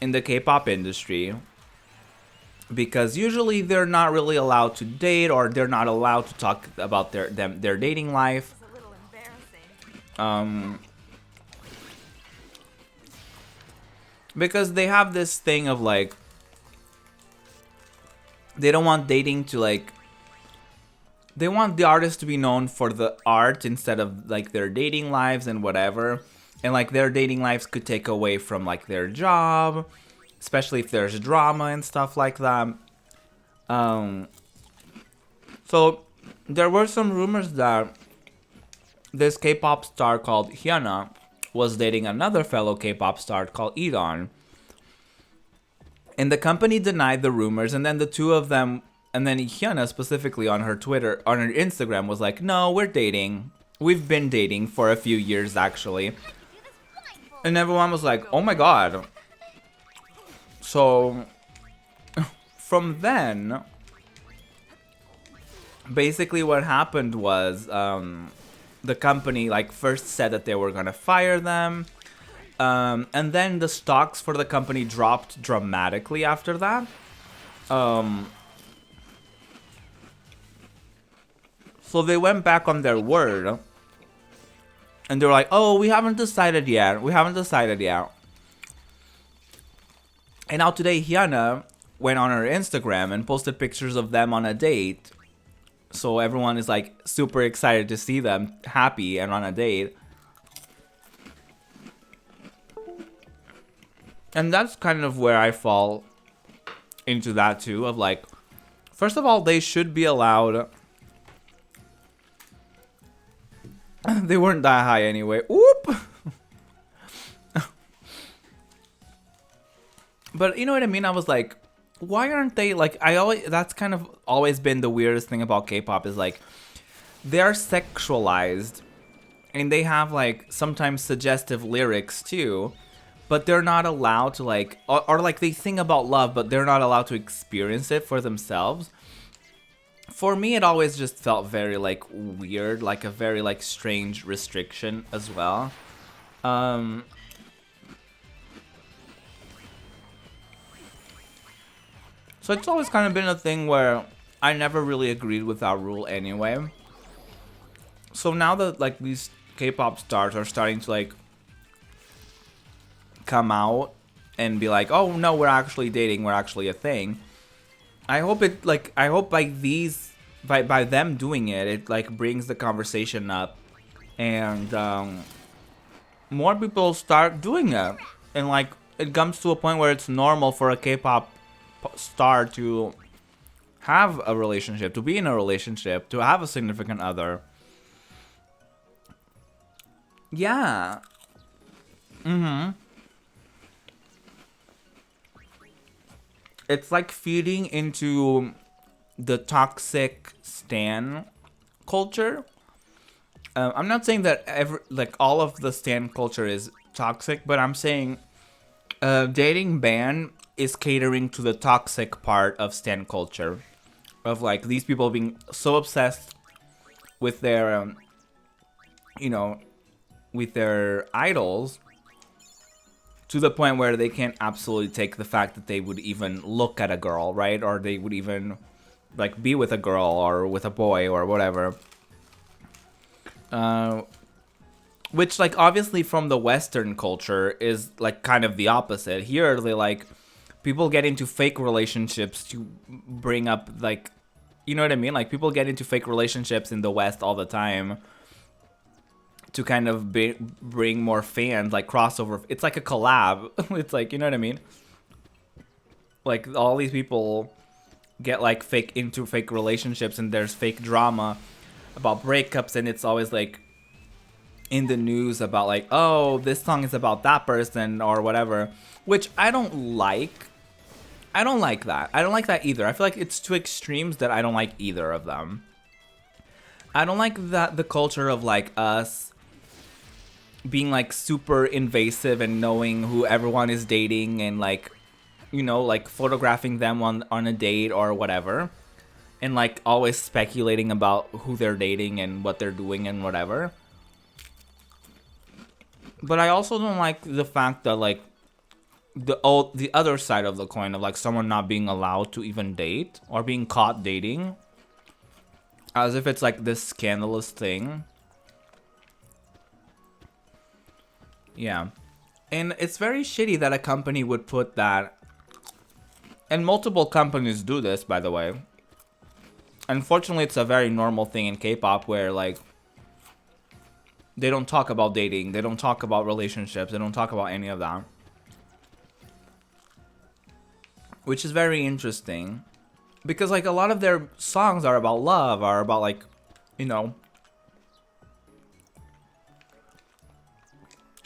in the K-pop industry because usually they're not really allowed to date or they're not allowed to talk about their dating life. Because they have this thing of like, they don't want dating to like, they want the artist to be known for the art instead of like their dating lives and whatever. And like their dating lives could take away from like their job, especially if there's drama and stuff like that. So there were some rumors that this K-pop star called Hyuna was dating another fellow K-pop star called Edon. And the company denied the rumors, and then the two of them, and then Hyuna specifically on her Twitter, on her Instagram was like, no, we're dating. We've been dating for a few years, actually. And everyone was like, oh my god. So, from then, basically what happened was, the company like first said that they were gonna fire them. And then the stocks for the company dropped dramatically after that. So they went back on their word. And they were like, oh, we haven't decided yet. We haven't decided yet. And now today, Hyuna went on her Instagram and posted pictures of them on a date. So everyone is like super excited to see them happy and on a date. And that's kind of where I fall into that too, of like, first of all, they should be allowed. They weren't that high anyway. Oop! But you know what I mean? I was like, why aren't they like, that's kind of always been the weirdest thing about K-pop is like, they're sexualized and they have like sometimes suggestive lyrics too, but they're not allowed to like, or like they sing about love, but they're not allowed to experience it for themselves. For me, it always just felt very like weird, like a very like strange restriction as well. So it's always kind of been a thing where I never really agreed with that rule anyway. So now that like these K-pop stars are starting to like come out and be like, oh no, we're actually dating, we're actually a thing. I hope by them doing it, it like brings the conversation up and more people start doing it. And like it comes to a point where it's normal for a K-pop star to have a relationship, to be in a relationship, to have a significant other. Yeah. It's like feeding into the toxic stan culture. I'm not saying that all of the stan culture is toxic, but I'm saying dating ban is catering to the toxic part of stan culture, of like these people being so obsessed with their with their idols to the point where they can't absolutely take the fact that they would even look at a girl, right? Or they would even like be with a girl or with a boy or whatever. Which like obviously from the Western culture is like kind of the opposite. Here they like people get into fake relationships to bring up like, you know what I mean? Like people get into fake relationships in the West all the time to kind of bring more fans, like crossover. It's like a collab. It's like, you know what I mean? Like all these people get like into fake relationships and there's fake drama about breakups and it's always like in the news about like, oh, this song is about that person or whatever, which I don't like. I don't like that. I don't like that either. I feel like it's two extremes that I don't like either of them. I don't like that the culture of like us being like super invasive and knowing who everyone is dating and like, you know, like photographing them on a date or whatever. And like always speculating about who they're dating and what they're doing and whatever. But I also don't like the fact that like the other side of the coin of like someone not being allowed to even date or being caught dating as if it's like this scandalous thing. Yeah. And it's very shitty that a company would put that, and multiple companies do this, by the way. Unfortunately, it's a very normal thing in K-pop where like they don't talk about dating, they don't talk about relationships, they don't talk about any of that. Which is very interesting. Because like a lot of their songs are about love, are about like, you know.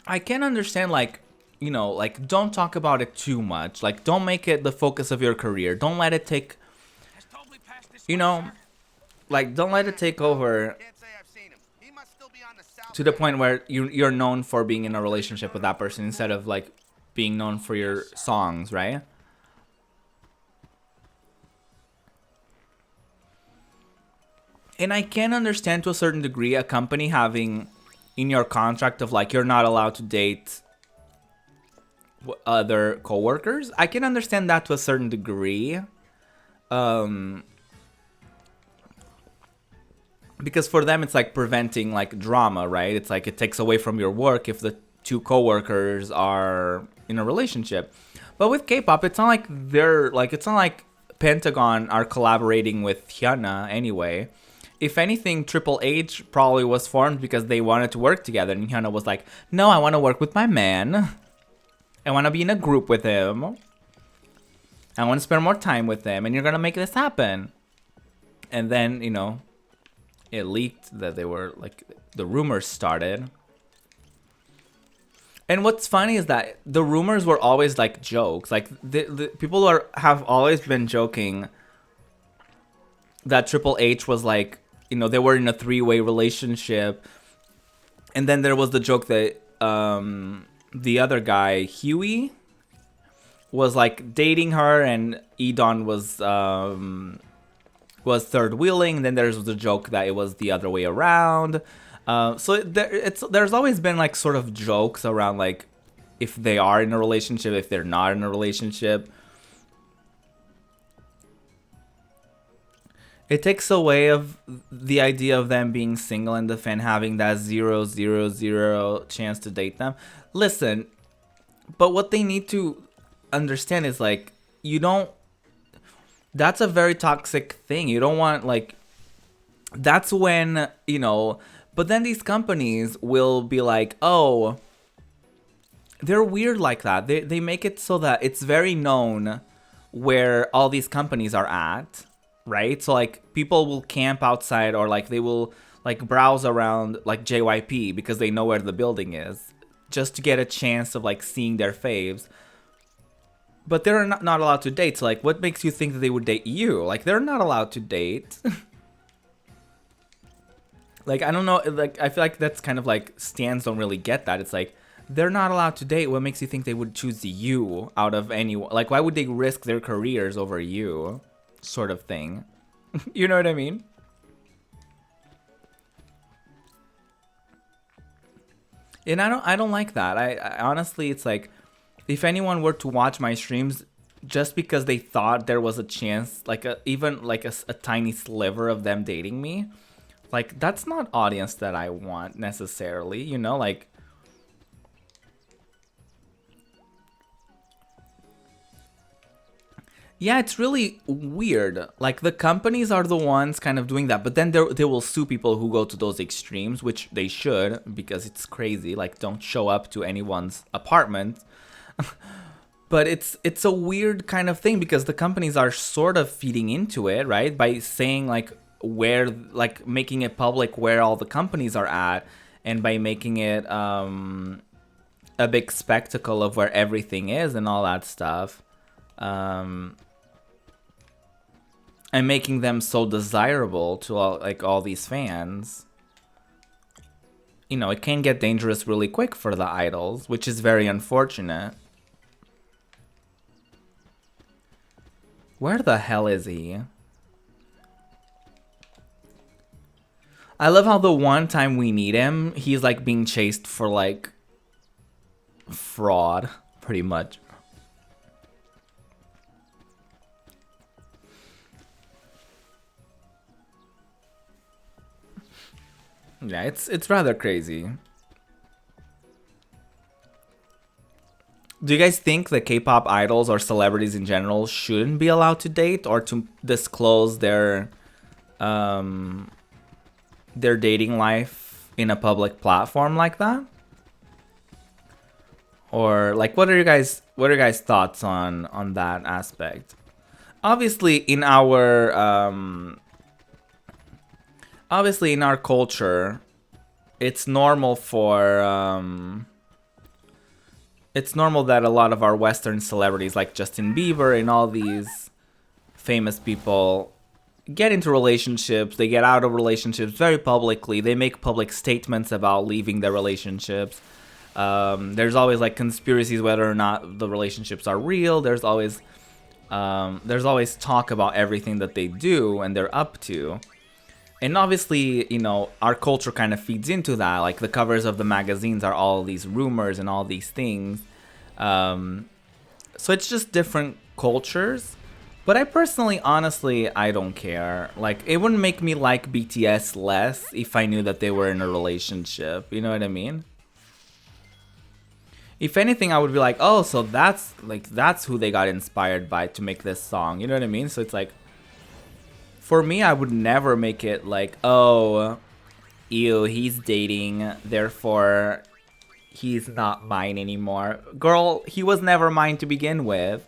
I can understand like you know, like, don't talk about it too much. Like, don't make it the focus of your career. Don't let it take, Has Toby passed this you way, know, sir? like, don't let it take over Can't say I've seen him. He must still be on the south to the side. point where you're known for being in a relationship with that person instead of, like, being known for your songs, right? And I can understand to a certain degree a company having in your contract of, like, you're not allowed to date other coworkers. I can understand that to a certain degree. Because for them it's like preventing like drama, right? It's like it takes away from your work if the two coworkers are in a relationship. But with K-pop, it's not like it's not like Pentagon are collaborating with Hyuna anyway. If anything, Triple H probably was formed because they wanted to work together, and Hyuna was like, "No, I want to work with my man. I want to be in a group with him. I want to spend more time with him, and you're gonna make this happen." And then, you know, it leaked that they were like, the rumors started. And what's funny is that the rumors were always like jokes. Like the people have always been joking that Triple H was like, you know, they were in a 3-way relationship. And then there was the joke that the other guy, Huey, was like dating her, and Edon was third wheeling. Then there's the joke that it was the other way around. So there's always been like sort of jokes around like if they are in a relationship, if they're not in a relationship. It takes away of the idea of them being single and the fan having that 0.000 chance to date them. Listen, but what they need to understand is like, you don't, that's a very toxic thing. You don't want, like, that's when, you know, but then these companies will be like, oh, they're weird like that. They make it so that it's very known where all these companies are at, right? So like people will camp outside, or like they will like browse around like JYP because they know where the building is, just to get a chance of like seeing their faves. But they're not allowed to date. So like, what makes you think that they would date you? Like, they're not allowed to date. Like, I don't know. Like, I feel like that's kind of like, stans don't really get that. It's like, they're not allowed to date. What makes you think they would choose you out of anyone? Like, why would they risk their careers over you? Sort of thing. You know what I mean? And I don't like that. I honestly, it's like, if anyone were to watch my streams just because they thought there was a chance, like even like a tiny sliver of them dating me, like, that's not audience that I want necessarily, you know, like, yeah, it's really weird. Like, the companies are the ones kind of doing that, but then they will sue people who go to those extremes, which they should, because it's crazy. Like, don't show up to anyone's apartment. But it's a weird kind of thing, because the companies are sort of feeding into it, right? By saying like where, like making it public where all the companies are at, and by making it a big spectacle of where everything is and all that stuff. And making them so desirable to all these fans. You know, it can get dangerous really quick for the idols, which is very unfortunate. Where the hell is he? I love how the one time we need him, he's like being chased for like fraud, pretty much. Yeah, it's rather crazy. Do you guys think that K-pop idols or celebrities in general shouldn't be allowed to date or to disclose their dating life in a public platform like that? Or like, what are your guys' thoughts on that aspect? Obviously in our culture, it's normal for it's normal that a lot of our Western celebrities like Justin Bieber and all these famous people get into relationships, they get out of relationships very publicly, they make public statements about leaving their relationships. There's always like conspiracies whether or not the relationships are real. There's always talk about everything that they do and they're up to. And obviously, you know, our culture kind of feeds into that. Like the covers of the magazines are all these rumors and all these things. So it's just different cultures. But I personally, honestly, I don't care. Like, it wouldn't make me like BTS less if I knew that they were in a relationship. You know what I mean? If anything, I would be like, oh, so that's who they got inspired by to make this song. You know what I mean? So it's like, for me, I would never make it like, oh, ew, he's dating, therefore he's not mine anymore. Girl, he was never mine to begin with.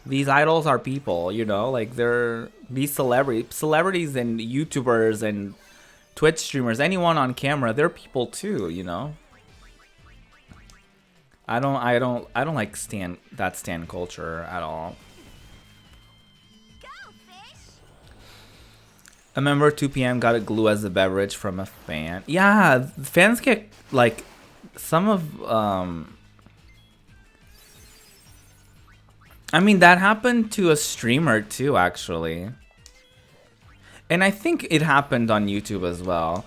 These idols are people, you know, like they're these celebrities and YouTubers and Twitch streamers, anyone on camera, they're people too, you know. I don't like stan culture at all. I remember 2 p.m. got a glue as a beverage from a fan. Yeah, fans get like some of I mean, that happened to a streamer too, actually. And I think it happened on YouTube as well,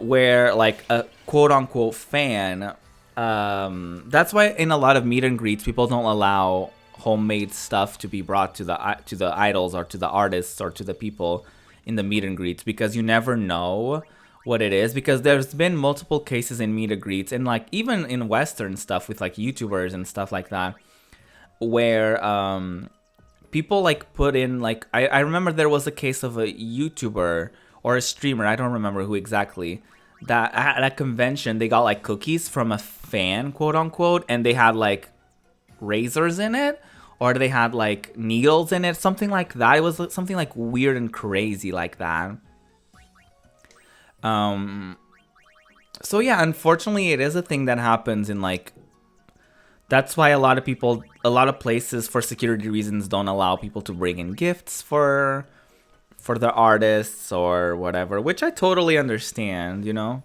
where like a quote-unquote fan. That's why in a lot of meet and greets, people don't allow homemade stuff to be brought to the idols or to the artists or to the people in the meet and greets, because you never know what it is. Because there's been multiple cases in meet and greets, and like even in Western stuff with like YouTubers and stuff like that, where people like put in like I remember there was a case of a YouTuber or a streamer, I don't remember who exactly, that at a convention they got like cookies from a fan, quote unquote, and they had like razors in it, or they had like needles in it, something like that. It was something like weird and crazy like that. So yeah, unfortunately it is a thing that happens in like, that's why a lot of places for security reasons don't allow people to bring in gifts for the artists or whatever, which I totally understand, you know?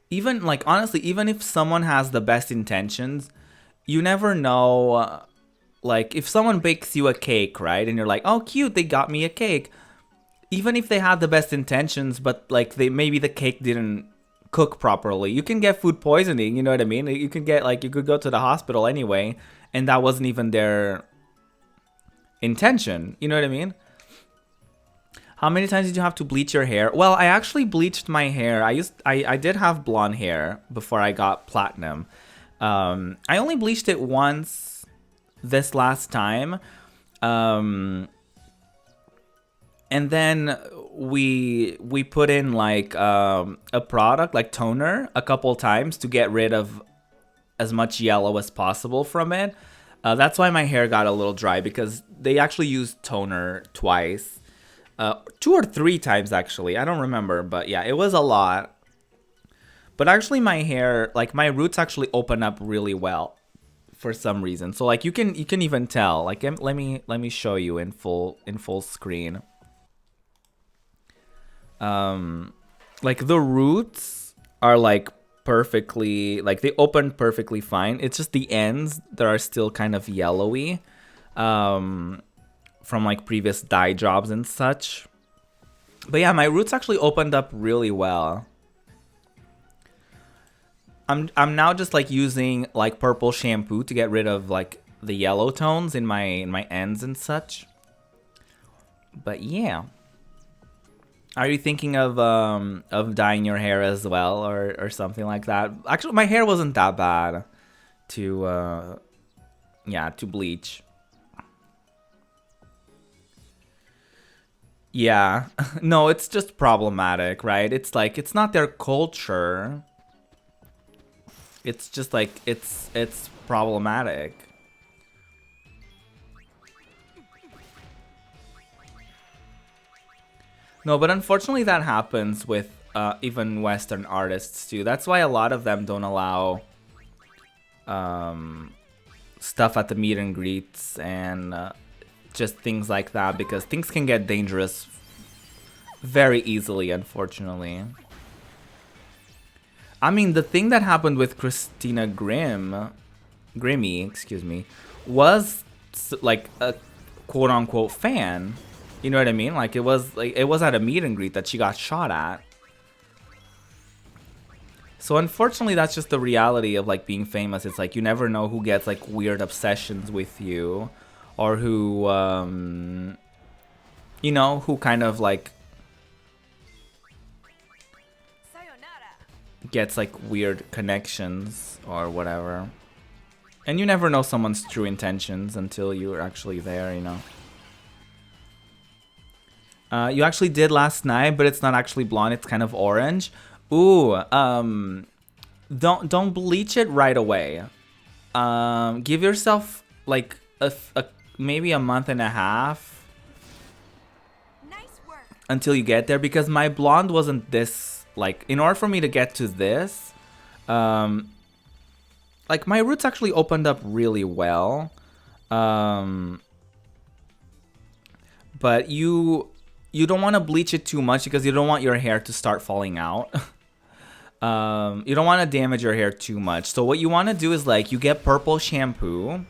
Even, like, honestly, even if someone has the best intentions, you never know, like, if someone bakes you a cake, right? And you're like, oh, cute, they got me a cake. Even if they had the best intentions, but, like, maybe the cake didn't cook properly, you can get food poisoning, you know what I mean? You can get, like, you could go to the hospital anyway, and that wasn't even their intention, you know what I mean? How many times did you have to bleach your hair? Well, I actually bleached my hair. I did have blonde hair before I got platinum. I only bleached it once this last time. And then we put in like a product like toner a couple times to get rid of as much yellow as possible from it. That's why my hair got a little dry, because they actually used toner twice. 2 or 3 times actually, I don't remember, but yeah, it was a lot. But actually my hair, like my roots actually open up really well for some reason. So like you can even tell. Like let me show you in full screen. Like the roots are like perfectly, like they open perfectly fine. It's just the ends that are still kind of yellowy. From like previous dye jobs and such. But yeah, my roots actually opened up really well. I'm now just like using like purple shampoo to get rid of like the yellow tones in my ends and such. But yeah. Are you thinking of dyeing your hair as well, or something like that? Actually, my hair wasn't that bad to bleach. Yeah, no, it's just problematic, right? It's like, it's not their culture. It's just like, it's problematic. No, but unfortunately that happens with even Western artists too. That's why a lot of them don't allow stuff at the meet and greets and just things like that, because things can get dangerous very easily, unfortunately. I mean, the thing that happened with Christina Grimmie, excuse me, was like a quote-unquote fan. You know what I mean? Like it was at a meet and greet that she got shot at. So unfortunately, that's just the reality of like being famous. It's like you never know who gets like weird obsessions with you, or who you know, who kind of like gets like weird connections or whatever. And you never know someone's true intentions until you're actually there, you know. You actually did last night, but it's not actually blonde, it's kind of orange. Ooh, don't bleach it right away. Give yourself like maybe a month and a half. Nice work. Until you get there, because my blonde wasn't this, like, in order for me to get to this, like my roots actually opened up really well. But you don't want to bleach it too much because you don't want your hair to start falling out. You don't want to damage your hair too much. So what you want to do is like you get purple shampoo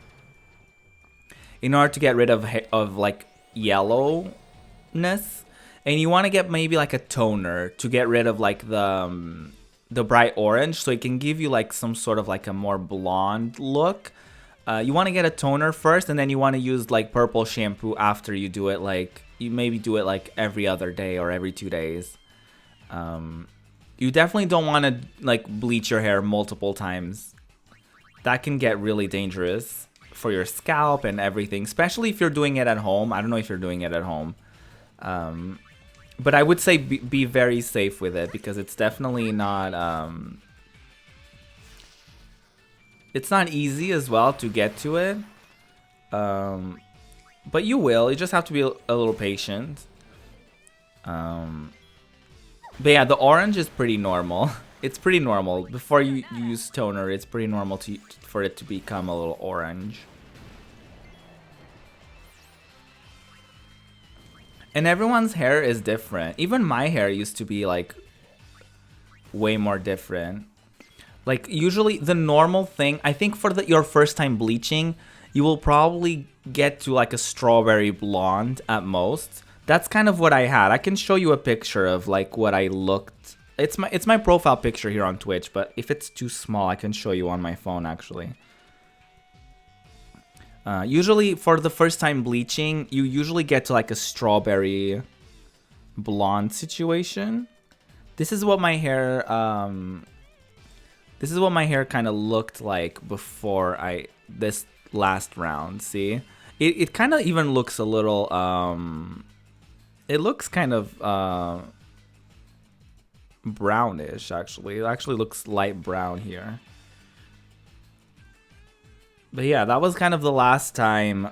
in order to get rid of like yellowness, and you want to get maybe like a toner to get rid of like the bright orange, so it can give you like some sort of like a more blonde look. You want to get a toner first, and then you want to use like purple shampoo after you do it. Like you maybe do it like every other day or every 2 days. You definitely don't want to like bleach your hair multiple times. That can get really dangerous for your scalp and everything, especially if you're doing it at home. I don't know if you're doing it at home. But I would say be very safe with it, because it's definitely not it's not easy as well to get to it. But you will. You just have to be a little patient. But yeah, the orange is pretty normal. It's pretty normal. Before you use toner, it's pretty normal for it to become a little orange. And everyone's hair is different. Even my hair used to be like way more different. Like usually the normal thing, I think for your first time bleaching, you will probably get to like a strawberry blonde at most. That's kind of what I had. I can show you a picture of like what I looked. It's my profile picture here on Twitch, but if it's too small, I can show you on my phone actually. Usually for the first time bleaching, you usually get to like a strawberry blonde situation. This is what my hair kind of looked like before this last round. See, it kind of even looks a little it looks kind of brownish actually. It actually looks light brown here. But yeah, that was kind of the last time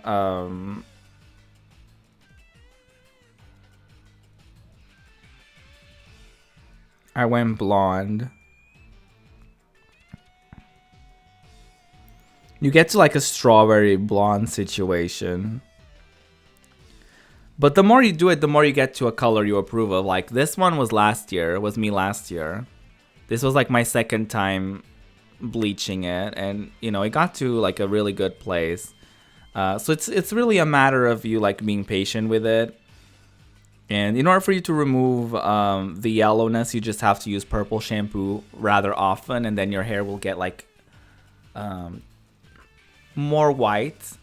I went blonde. You get to like a strawberry blonde situation. But the more you do it, the more you get to a color you approve of. Like this one was last year, was me last year. This was like my second time bleaching it, and you know, it got to like a really good place. So it's really a matter of you like being patient with it. And in order for you to remove the yellowness, you just have to use purple shampoo rather often, and then your hair will get like more white.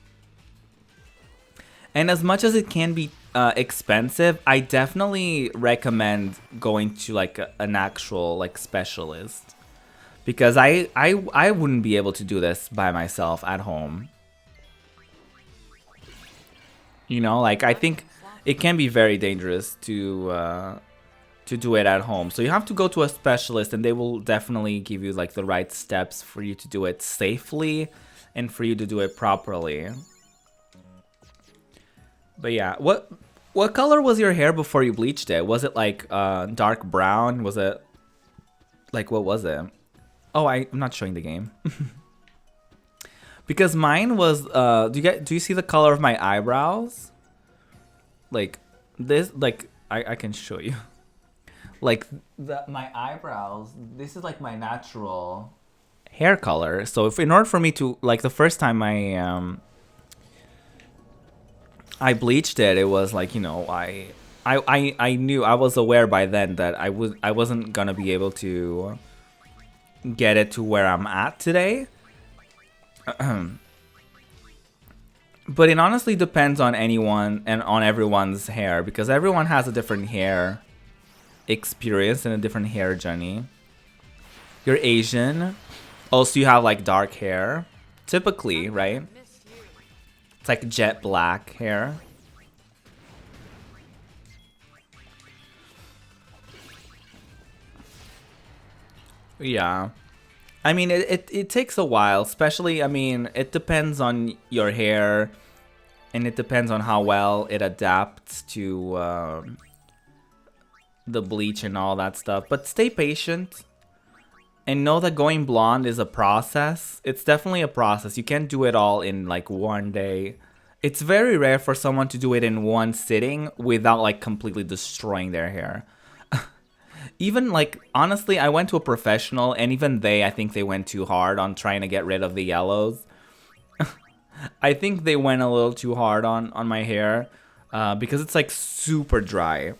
And as much as it can be expensive, I definitely recommend going to like an actual like specialist, because I wouldn't be able to do this by myself at home. You know, like I think it can be very dangerous to do it at home. So you have to go to a specialist, and they will definitely give you like the right steps for you to do it safely and for you to do it properly. But yeah, What color was your hair before you bleached it? Was it like dark brown? Was it like, what was it? Oh, I'm not showing the game. Because mine was do you see the color of my eyebrows? Like this, like I can show you. Like my eyebrows, this is like my natural hair color. So if in order for me to, like, the first time I bleached it, it was like, you know, I knew, I was aware by then that I wasn't gonna be able to get it to where I'm at today. But it honestly depends on anyone and on everyone's hair, because everyone has a different hair experience and a different hair journey. You're Asian, also you have like dark hair, typically, right? It's like jet black hair. Yeah. I mean, it takes a while, especially, I mean, it depends on your hair, and it depends on how well it adapts to the bleach and all that stuff. But stay patient, and know that going blonde is a process. It's definitely a process. You can't do it all in like one day. It's very rare for someone to do it in one sitting without like completely destroying their hair. Even like, honestly, I went to a professional, and even I think they went too hard on trying to get rid of the yellows. I think they went a little too hard on my hair because it's like super dry.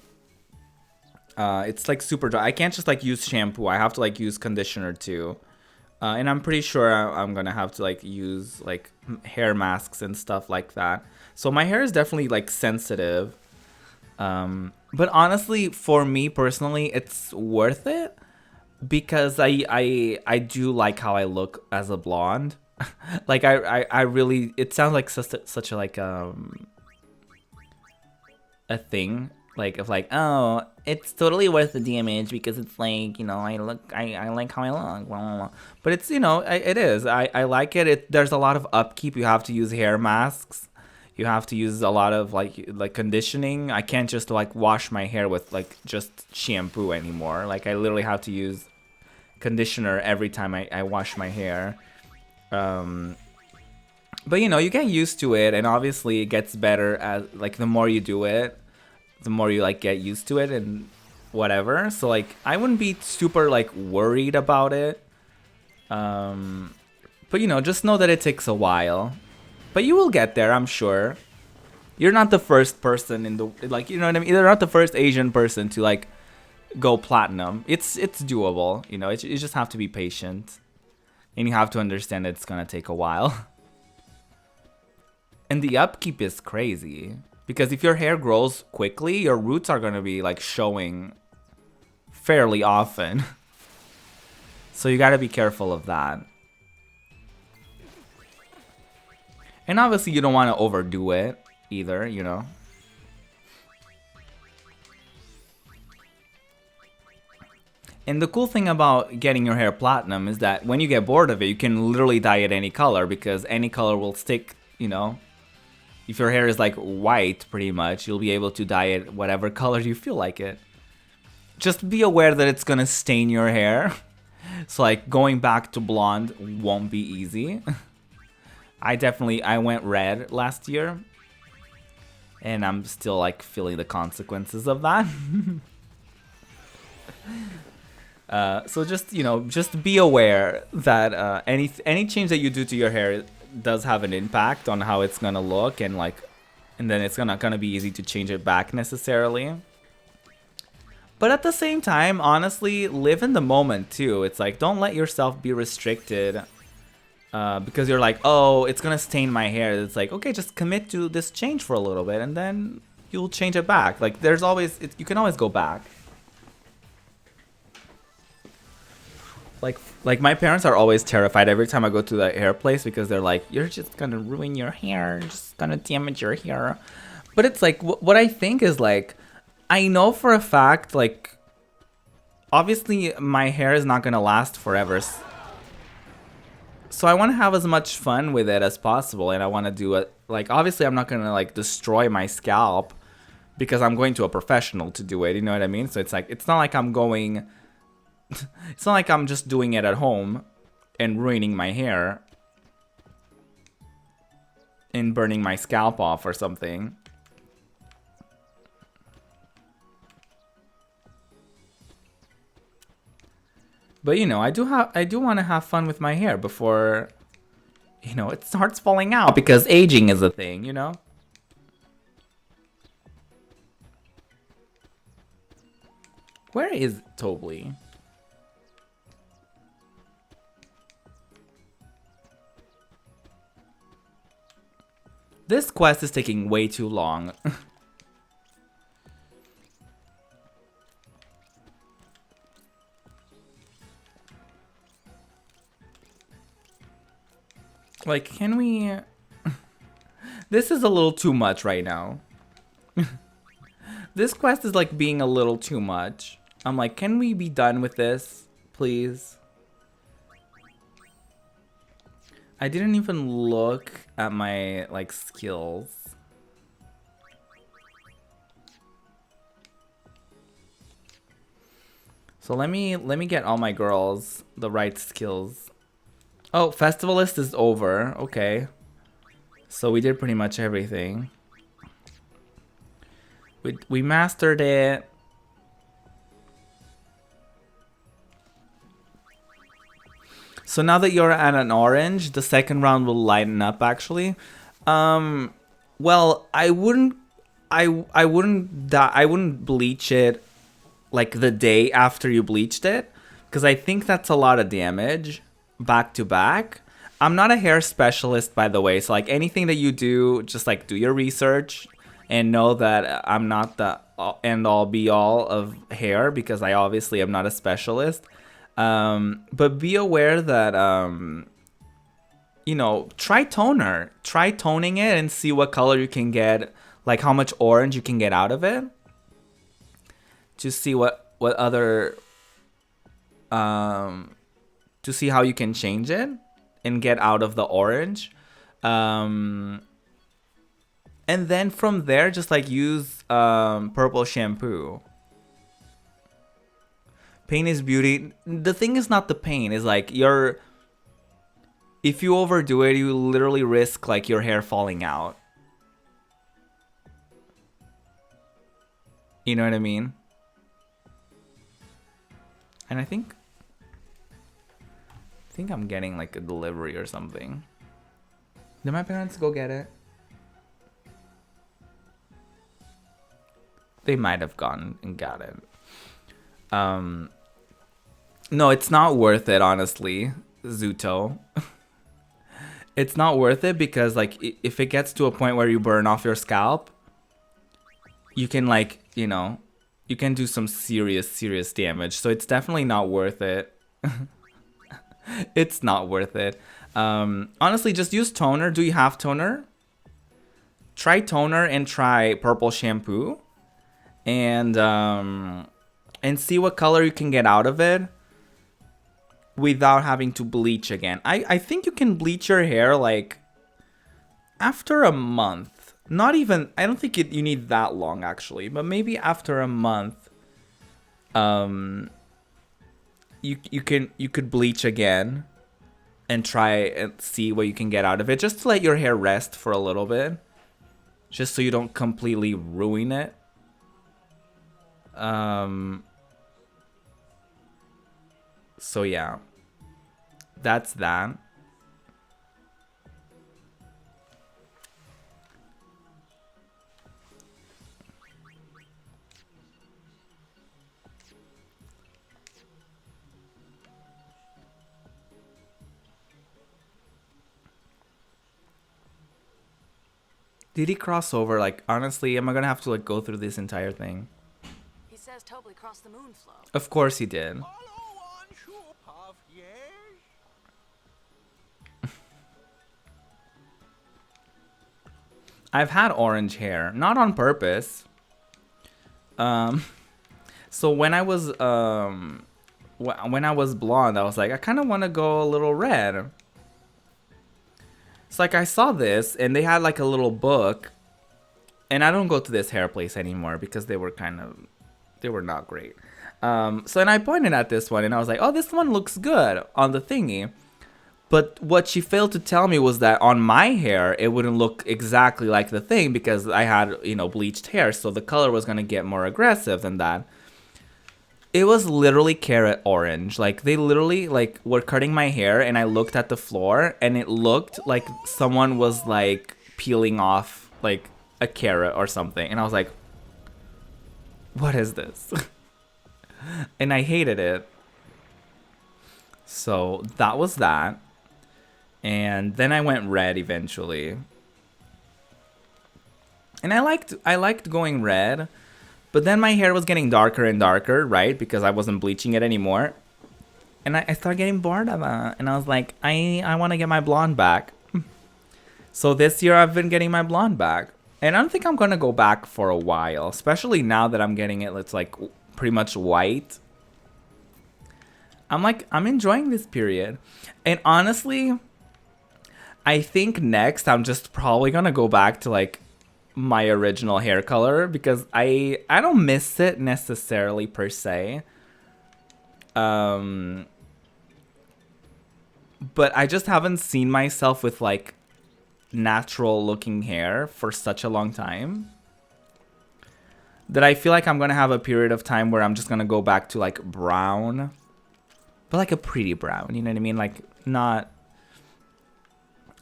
It's like super dry. I can't just like use shampoo. I have to like use conditioner too. And I'm pretty sure I'm gonna have to like use like hair masks and stuff like that. So my hair is definitely like sensitive. But honestly, for me personally, it's worth it because I do like how I look as a blonde. Like I really, it sounds like such a like a thing, like of like, oh, it's totally worth the damage because it's like, you know, I like how I look, blah, blah, blah. But it's, you know, it is, I like it. There's a lot of upkeep. You have to use hair masks. You have to use a lot of like conditioning. I can't just like wash my hair with like just shampoo anymore. Like I literally have to use conditioner every time I wash my hair. But you know, you get used to it, and obviously it gets better as like the more you do it, the more you like get used to it and whatever. So like I wouldn't be super like worried about it. But you know, just know that it takes a while. But you will get there, I'm sure. You're not the first person in the, like, you know what I mean? You're not the first Asian person to like go platinum. It's doable, you know. You just have to be patient, and you have to understand that it's gonna take a while. And the upkeep is crazy because if your hair grows quickly, your roots are gonna be like showing fairly often. So you gotta be careful of that. And obviously you don't want to overdo it either, you know. And the cool thing about getting your hair platinum is that when you get bored of it, you can literally dye it any color because any color will stick, you know. If your hair is like white, pretty much, you'll be able to dye it whatever color you feel like it. Just be aware that it's gonna stain your hair. So like going back to blonde won't be easy. I went red last year, and I'm still like feeling the consequences of that. So just, you know, just be aware that any change that you do to your hair does have an impact on how it's gonna look, and then it's not gonna be easy to change it back necessarily. But at the same time, honestly, live in the moment too. It's like, don't let yourself be restricted because you're like, oh, it's gonna stain my hair. It's like, okay, just commit to this change for a little bit, and then you'll change it back. Like, there's always, you can always go back. Like my parents are always terrified every time I go to the hair place because they're like, you're just gonna ruin your hair, you're just gonna damage your hair. But it's like, what I think is like, I know for a fact, like, obviously my hair is not gonna last forever. So I want to have as much fun with it as possible, and I want to do it, like, obviously I'm not gonna like destroy my scalp because I'm going to a professional to do it, you know what I mean? So it's like, it's not like I'm going, it's not like I'm just doing it at home and ruining my hair and burning my scalp off or something. But you know, I do want to have fun with my hair before, you know, it starts falling out, because aging is a thing, you know? Where is Tobly? This quest is taking way too long. Like, can we... This is a little too much right now. This quest is like being a little too much. I'm like, can we be done with this, please? I didn't even look at my like skills. So let me get all my girls the right skills. Oh, Festivalist is over. Okay. So we did pretty much everything. We mastered it. So now that you're at an orange, the second round will lighten up actually. Well, I wouldn't bleach it like the day after you bleached it, because I think that's a lot of damage back to back. I'm not a hair specialist, by the way, so like anything that you do, just like do your research and know that I'm not the end all be all of hair, because I obviously am not a specialist. But be aware that you know, try toner. Try toning it and see what color you can get, like how much orange you can get out of it. To see what other to see how you can change it and get out of the orange. And then from there, just like use purple shampoo. Pain is beauty. The thing is not the pain, is like if you overdo it, you literally risk like your hair falling out. You know what I mean? And I think I'm getting like a delivery or something. Did my parents go get it? They might have gone and got it. No, it's not worth it, honestly, Zuto. It's not worth it because like if it gets to a point where you burn off your scalp, you can like, you know, you can do some serious damage. So it's definitely not worth it. It's not worth it. Honestly, just use toner. Do you have toner? Try toner and try purple shampoo. And see what color you can get out of it without having to bleach again. I think you can bleach your hair like after a month. Not even, I don't think you need that long actually, but maybe after a month, you could bleach again and try and see what you can get out of it, just to let your hair rest for a little bit, just so you don't completely ruin it. So yeah, that's that. Did he cross over? Like, honestly, am I gonna have to like go through this entire thing? He says Tobley crossed the moon flow. Of course he did. I've had orange hair, not on purpose. So when I was blonde, I was like, I kind of want to go a little red. It's like I saw this and they had like a little book And I don't go to this hair place anymore because they were not great. So and I pointed at this one and I was like, oh, this one looks good on the thingy. But what she failed to tell me was that on my hair, it wouldn't look exactly like the thing because I had, you know, bleached hair. So the color was going to get more aggressive than that. It was literally carrot orange. Like, they literally, like, were cutting my hair and I looked at the floor and it looked like someone was, like, peeling off, like, a carrot or something. And I was like, what is this? And I hated it. So that was that. And then I went red eventually. And I liked going red, but then my hair was getting darker and darker, right? Because I wasn't bleaching it anymore. And I started getting bored of it. And I was like, I want to get my blonde back. So this year I've been getting my blonde back. And I don't think I'm going to go back for a while, especially now that I'm getting it. It's like pretty much white. I'm enjoying this period. And honestly, I think next I'm just probably gonna go back to like my original hair color because I don't miss it necessarily per se. But I just haven't seen myself with like natural looking hair for such a long time that I feel like I'm gonna have a period of time where I'm just gonna go back to like brown, but like a pretty brown, you know what I mean? Like not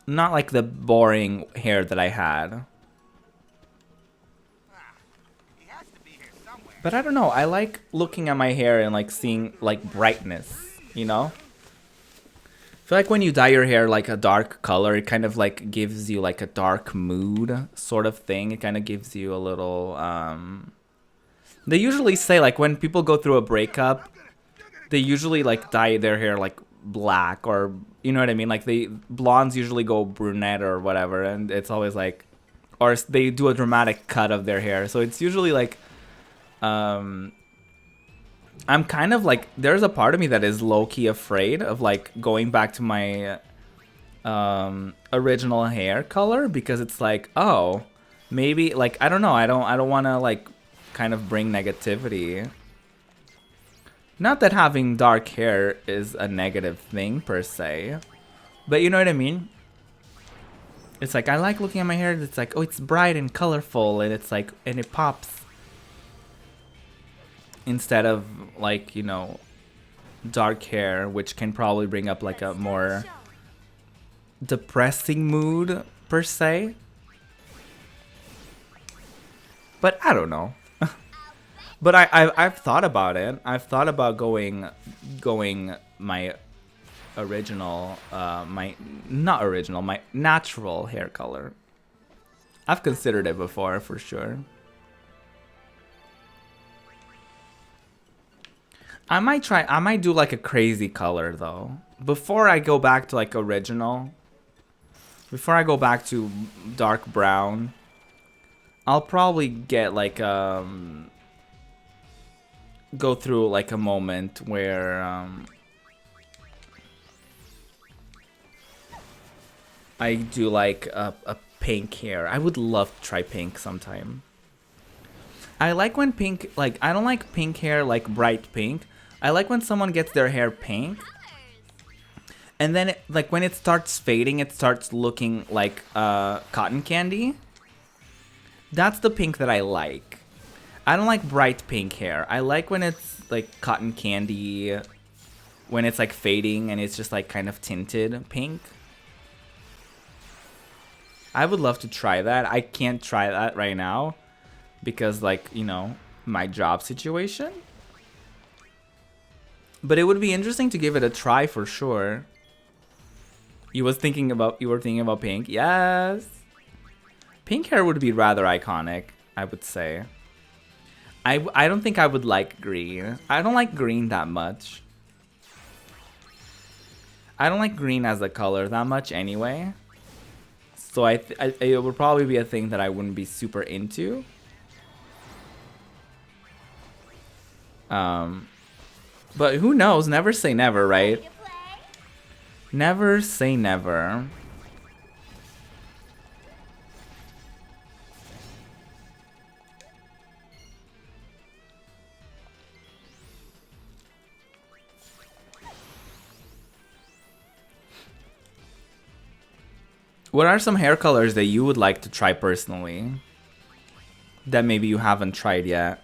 like the boring hair that I had. But I don't know, I like looking at my hair and like seeing like brightness, you know? I feel like when you dye your hair like a dark color, it kind of like gives you like a dark mood sort of thing. It kind of gives you a little, they usually say like when people go through a breakup, they usually like dye their hair like black or, you know what I mean? Like blondes usually go brunette or whatever. And it's always like, or they do a dramatic cut of their hair. So it's usually like, I'm kind of like, there's a part of me that is low-key afraid of like going back to my original hair color because it's like, oh, maybe like, I don't know, I don't want to like kind of bring negativity. Not that having dark hair is a negative thing per se, but you know what I mean? It's like, I like looking at my hair, it's like, oh, it's bright and colorful and it's like, and it pops. Instead of like, you know, dark hair, which can probably bring up like a more depressing mood per se. But I don't know. But I've thought about it. I've thought about going my original, my natural hair color. I've considered it before for sure. I might do like a crazy color though. Before I go back to like original, before I go back to dark brown, I'll probably get like go through like a moment where I do like a pink hair. I would love to try pink sometime. I like when pink, like I don't like pink hair like bright pink. I like when someone gets their hair pink and then like when it starts fading, it starts looking like cotton candy. That's the pink that I like. I don't like bright pink hair. I like when it's like cotton candy, when it's like fading and it's just like kind of tinted pink. I would love to try that. I can't try that right now because like, you know, my job situation. But it would be interesting to give it a try for sure. You were thinking about pink? Yes. Pink hair would be rather iconic, I would say. I don't think I would like green. I don't like green that much. I don't like green as a color that much anyway. So it would probably be a thing that I wouldn't be super into. But who knows? Never say never, right? Never say never. What are some hair colors that you would like to try personally? That maybe you haven't tried yet?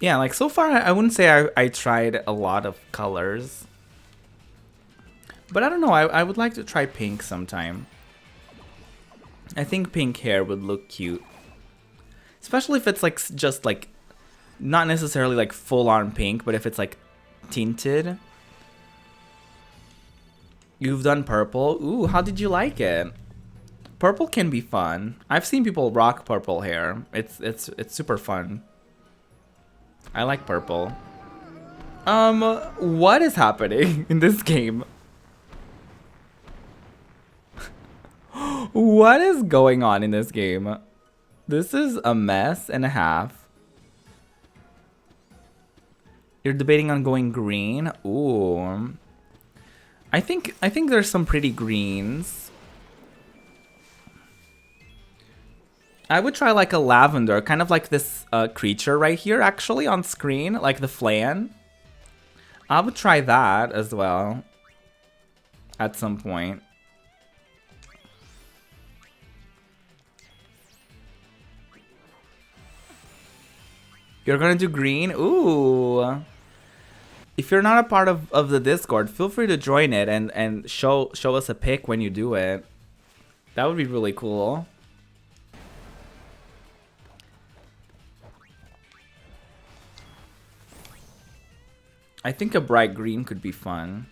Yeah, like so far I wouldn't say I tried a lot of colors. But I don't know, I would like to try pink sometime. I think pink hair would look cute. Especially if it's like just like, not necessarily like full on pink, but if it's like tinted. You've done purple? Ooh, how did you like it? Purple can be fun. I've seen people rock purple hair. It's super fun. I like purple. What is happening in this game? What is going on in this game? This is a mess and a half. You're debating on going green? Ooh. I think there's some pretty greens. I would try like a lavender, kind of like this creature right here actually on screen, like the flan. I would try that as well at some point. You're gonna do green? Ooh. If you're not a part of the Discord, feel free to join it and show us a pic when you do it. That would be really cool. I think a bright green could be fun.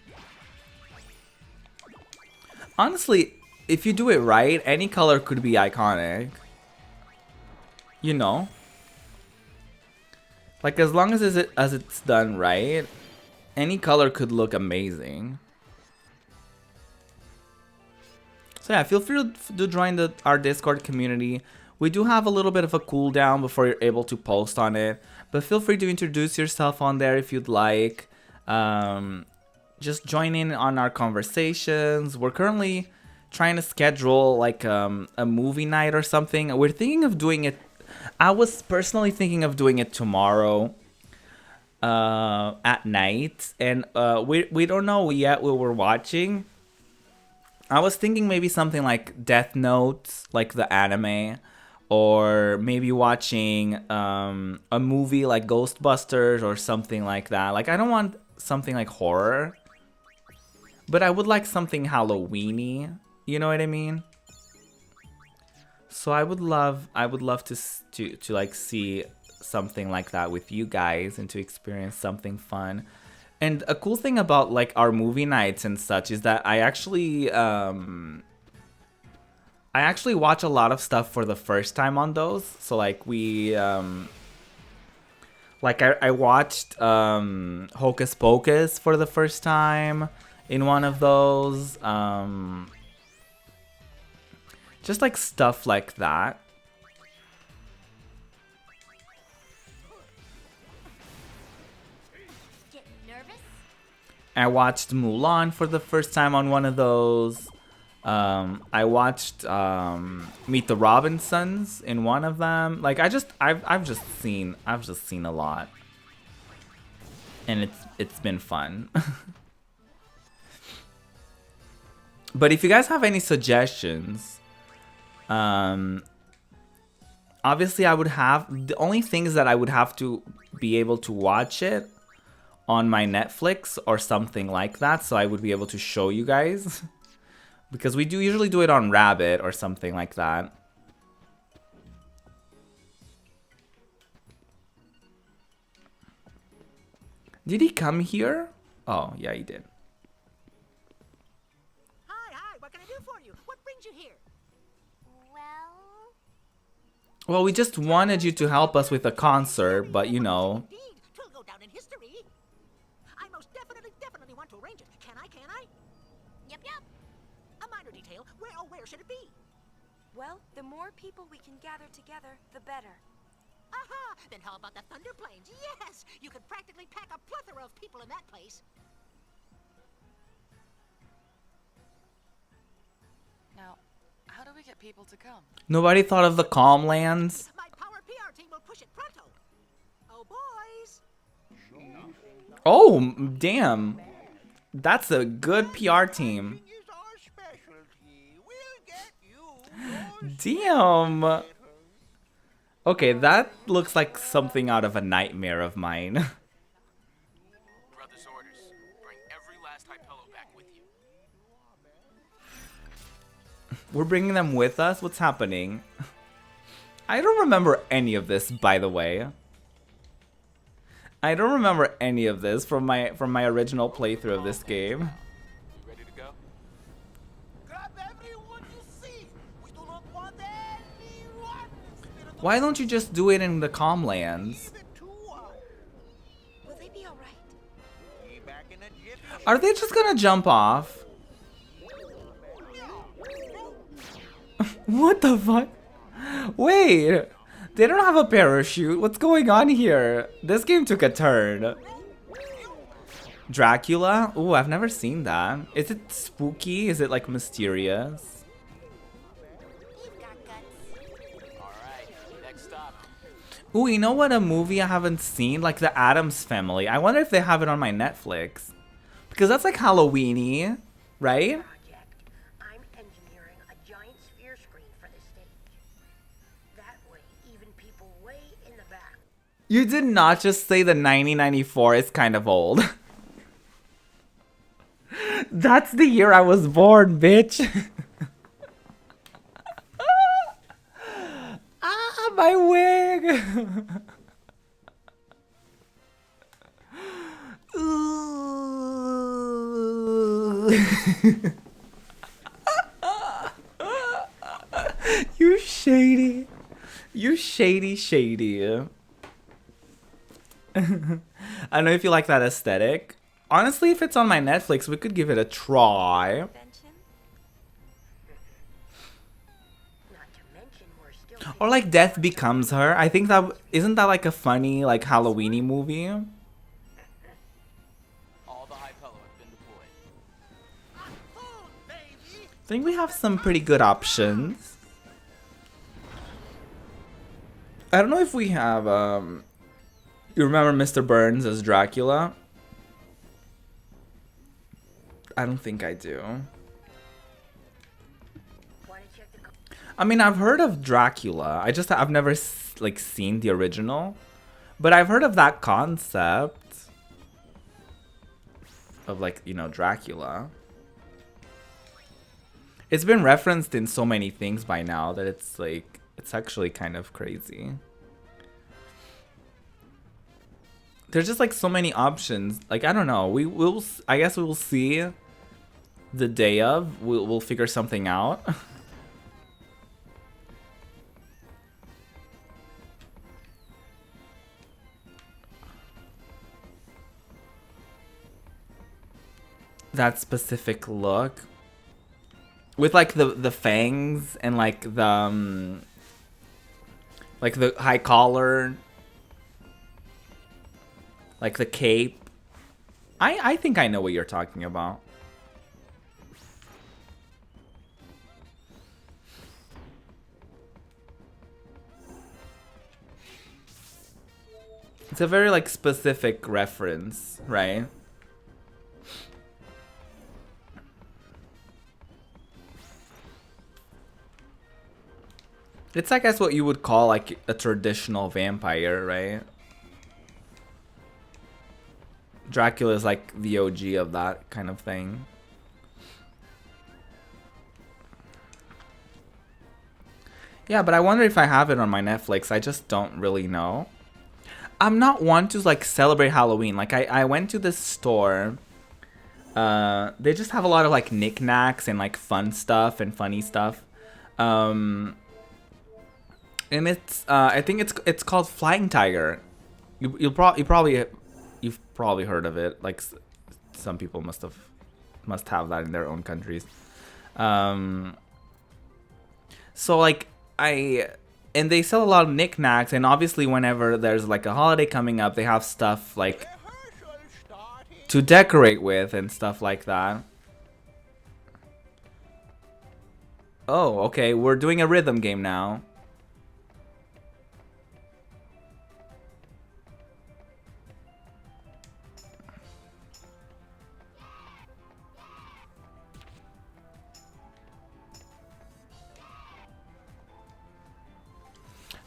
Honestly, if you do it right, any color could be iconic. You know? Like as long as it's done right, any color could look amazing. So yeah, feel free to join our Discord community. We do have a little bit of a cooldown before you're able to post on it, but feel free to introduce yourself on there if you'd like. Just join in on our conversations. We're currently trying to schedule like a movie night or something. We're thinking of doing it. I was personally thinking of doing it tomorrow at night, and we don't know yet what we're watching. I was thinking maybe something like Death Note, like the anime, or maybe watching a movie like Ghostbusters or something like that. Like I don't want something like horror, but I would like something Halloween-y, you know what I mean? So I would love to like see something like that with you guys and to experience something fun. And a cool thing about like our movie nights and such is that I actually watch a lot of stuff for the first time on those. So like we like I watched Hocus Pocus for the first time in one of those. Just like stuff like that. Get nervous? I watched Mulan for the first time on one of those. I watched Meet the Robinsons in one of them. Like I've just seen a lot, and it's been fun. But if you guys have any suggestions, obviously I would have the only things that I would have to be able to watch it on my Netflix or something like that, so I would be able to show you guys. Because we do usually do it on Rabbit or something like that. Did he come here? Oh, yeah, he did. Hi, what can I do for you? What brings you here? Well, Well, we just wanted you to help us with a concert, but you know. Indeed, 'twill go down in history. I most definitely want to arrange it. Can I? yep. A minor detail. Where should it be? Well, the more people we can gather together, the better. Aha! Then how about the Thunder Plains? Yes! You could practically pack a plethora of people in that place. Now, how do we get people to come? Nobody thought of the Calm Lands? My power PR team will push it pronto. Hello, boys. Oh, damn. That's a good PR team. Is our specialty. We'll get you. Damn. Okay, that looks like something out of a nightmare of mine. Brother's orders. Bring every last Hypello back with you. We're bringing them with us? What's happening? I don't remember any of this, by the way. I don't remember any of this from my original playthrough of this game. You ready to go? Grab everyone you see. We do not want anyone. Why don't you just do it in the calm lands? Leave it to us. Will they be alright? Be back in a jiffy. Are they just gonna jump off? What the fuck? Wait, they don't have a parachute. What's going on here? This game took a turn. Dracula? Ooh, I've never seen that. Is it spooky? Is it like mysterious? Alright, next stop. Ooh, you know what a movie I haven't seen? Like The Addams Family. I wonder if they have it on my Netflix. Because that's like Halloween-y, right? Project. I'm engineering a giant sphere screen for the stage. That way, even people way in the back. You did not just say the 1994 is kind of old. That's the year I was born, bitch. Ah, my wig. You shady. You shady. I don't know if you like that aesthetic. Honestly, if it's on my Netflix, we could give it a try. Invention? Not to mention we're still. Or like Death Becomes Her. I think that isn't that like a funny like Halloween-y movie? I All the Hypello have been deployed. Food, baby. think we have some pretty good options. I don't know if we have you remember Mr. Burns as Dracula? I don't think I do. Want to check the. I mean, I've heard of Dracula. I've never like seen the original, but I've heard of that concept of like, you know, Dracula. It's been referenced in so many things by now that it's like it's actually kind of crazy. There's just like so many options. Like I don't know. I guess we will see the day of. We'll figure something out. That specific look with like the fangs and like the high collar, like the cape. I think I know what you're talking about. It's a very like specific reference, right? It's I guess what you would call like a traditional vampire, right? Dracula is like the OG of that kind of thing. Yeah, but I wonder if I have it on my Netflix. I just don't really know. I'm not one to like celebrate Halloween. Like I went to this store. They just have a lot of like knickknacks and like fun stuff and funny stuff. And it's I think it's called Flying Tiger. You've probably heard of it. Like some people must have that in their own countries. So like and they sell a lot of knickknacks, and obviously whenever there's like a holiday coming up, they have stuff like to decorate with and stuff like that. Oh, okay, we're doing a rhythm game now.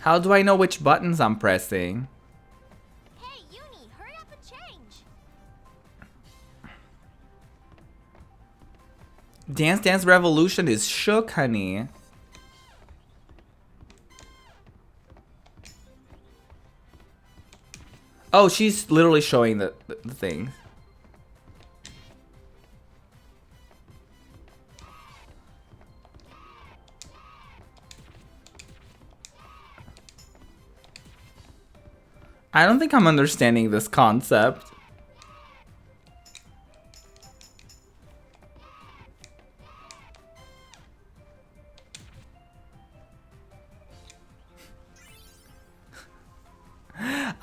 How do I know which buttons I'm pressing? Hey, Uni, hurry up and change. Dance Dance Revolution is shook, honey. Oh, she's literally showing the thing. I don't think I'm understanding this concept.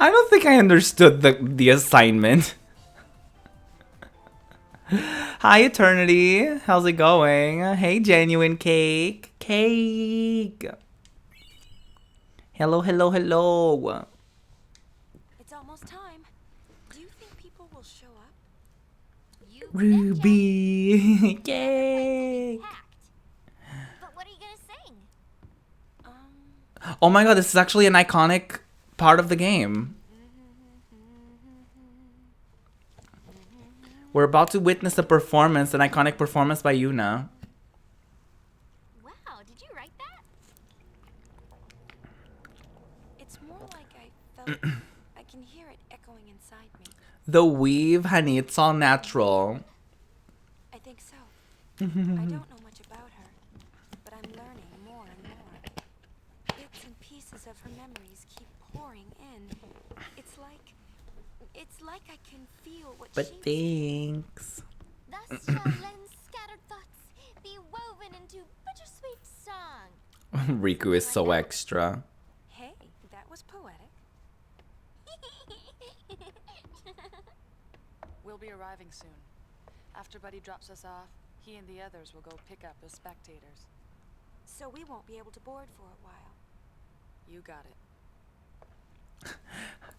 I don't think I understood the assignment. Hi, Eternity. How's it going? Hey, Genuine Cake. Cake. Hello, hello, hello. It's almost time. Do you think people will show up? You Ruby. Cake. But what are you gonna sing? Oh my god, this is actually an iconic part of the game. We're about to witness a performance, an iconic performance by Yuna. Wow, did you write that? It's more like I felt I can hear it echoing inside me. The weave, honey, it's all natural. I think so. I don't know much about her, but I'm learning more and more. Bits and pieces of her memories keep pouring in. It's like I can feel what But she thanks. Thus shall Len's scattered thoughts be woven into bittersweet song. Riku is so extra. Hey, that was poetic. We'll be arriving soon. After Buddy drops us off, he and the others will go pick up as spectators. So we won't be able to board for a while. You got it.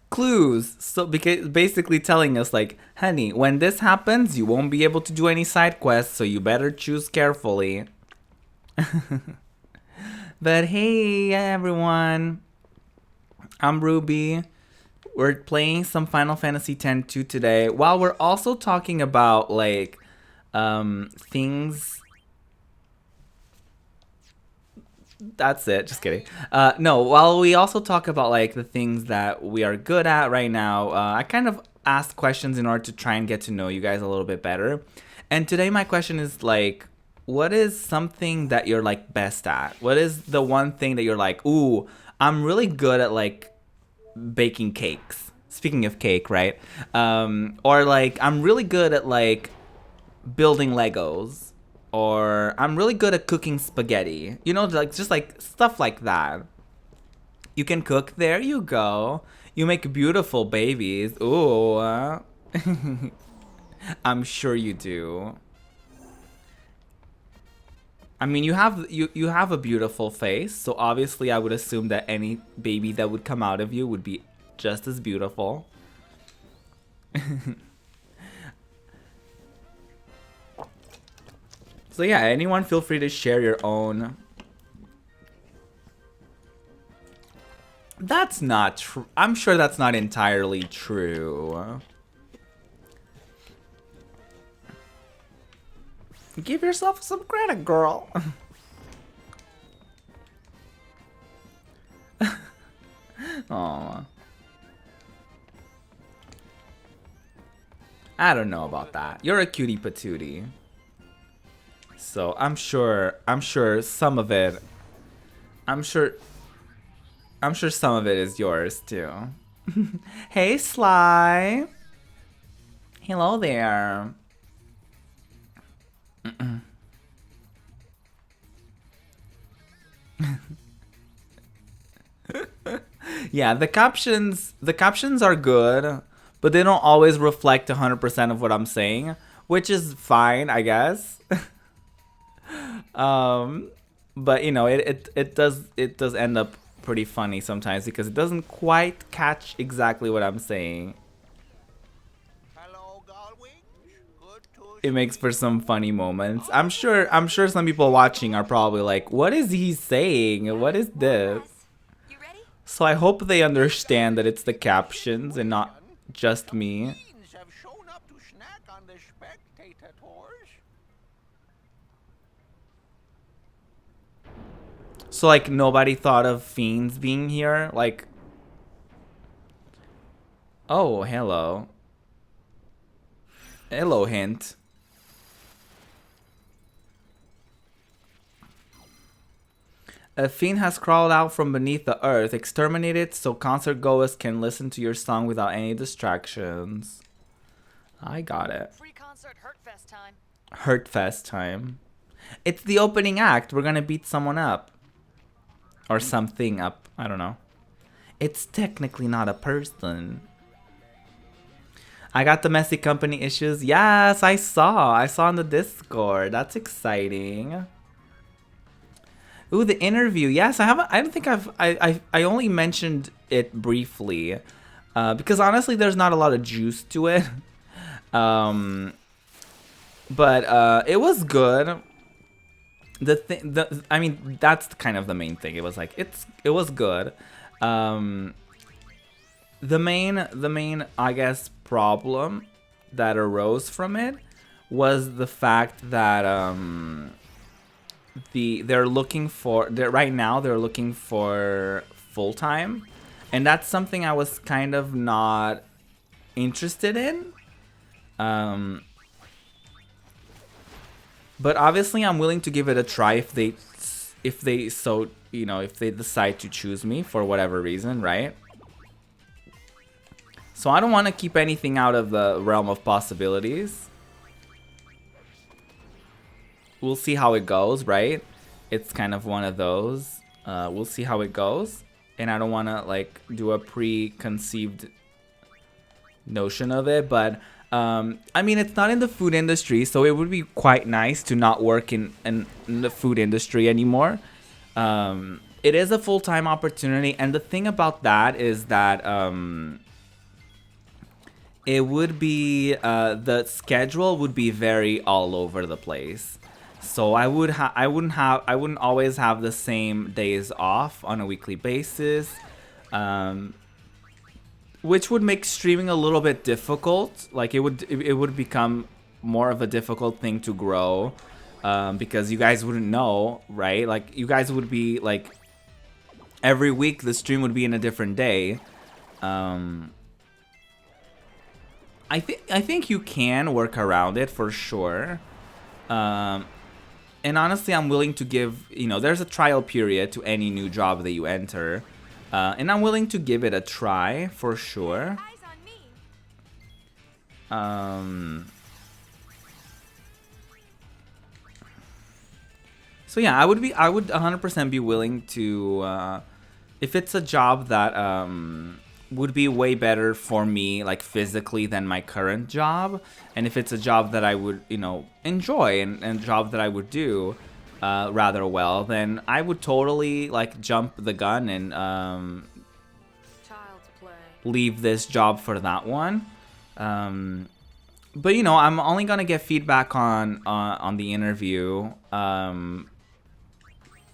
Clues. So because basically telling us like, honey, when this happens, you won't be able to do any side quests, so you better choose carefully. But hey everyone, I'm Ruby. We're playing some Final Fantasy X-2 today, while we're also talking about like things. That's it. Just kidding. No, while we also talk about like the things that we are good at right now, I kind of asked questions in order to try and get to know you guys a little bit better. And today my question is like, what is something that you're like best at? What is the one thing that you're like, ooh, I'm really good at like baking cakes. Speaking of cake, right? Or like I'm really good at like building Legos. Or I'm really good at cooking spaghetti. You know, like just like stuff like that. You can cook. There you go. You make beautiful babies. Ooh. I'm sure you do. I mean, you have a beautiful face, so obviously I would assume that any baby that would come out of you would be just as beautiful. So yeah, anyone feel free to share your own. That's not true. I'm sure that's not entirely true. Give yourself some credit, girl. Aw. I don't know about that. You're a cutie patootie. So I'm sure some of it, I'm sure some of it is yours too. Hey Sly. Hello there. Yeah, the captions are good, but they don't always reflect 100% of what I'm saying, which is fine, I guess. But you know, it does end up pretty funny sometimes because it doesn't quite catch exactly what I'm saying. Hello, Galwing. Good to It makes for some funny moments. I'm sure some people watching are probably like, what is he saying? What is this? You ready? So I hope they understand that it's the captions and not just me. Fiends have shown up to snack on the spectators. So like nobody thought of fiends being here? Like, oh, hello. Hello, hint. A fiend has crawled out from beneath the earth. Exterminate it so concert goers can listen to your song without any distractions. I got it. Free concert Hurtfest time. Hurtfest time. It's the opening act. We're gonna beat someone up. Or something up. I don't know. It's technically not a person. I got domestic company issues. Yes, I saw. I saw on the Discord. That's exciting. Ooh, the interview. Yes, I haven't. I don't think I only mentioned it briefly, because honestly, there's not a lot of juice to it. But it was good. I mean, that's kind of the main thing. It was like it was good. The main I guess problem that arose from it was the fact that they're looking for right now they're looking for full-time, and that's something I was kind of not interested in. But obviously I'm willing to give it a try if they so, you know, if they decide to choose me for whatever reason, right? So I don't want to keep anything out of the realm of possibilities. We'll see how it goes, right? It's kind of one of those. We'll see how it goes. And I don't want to, like, do a preconceived notion of it. But, I mean, it's not in the food industry, so it would be quite nice to not work in the food industry anymore. It is a full-time opportunity. And the thing about that is that it would be, the schedule would be very all over the place. So I wouldn't always have the same days off on a weekly basis, which would make streaming a little bit difficult. Like it would become more of a difficult thing to grow, because you guys wouldn't know, right? Like you guys would be like every week the stream would be in a different day. I think you can work around it for sure. And honestly, I'm willing to give, you know, there's a trial period to any new job that you enter. And I'm willing to give it a try for sure. So yeah, I would 100% be willing to, if it's a job that would be way better for me, like physically, than my current job, and if it's a job that I would, you know, enjoy and a job that I would do rather well, then I would totally like jump the gun and Child's play. leave this job for that one. But you know, I'm only gonna get feedback on the interview a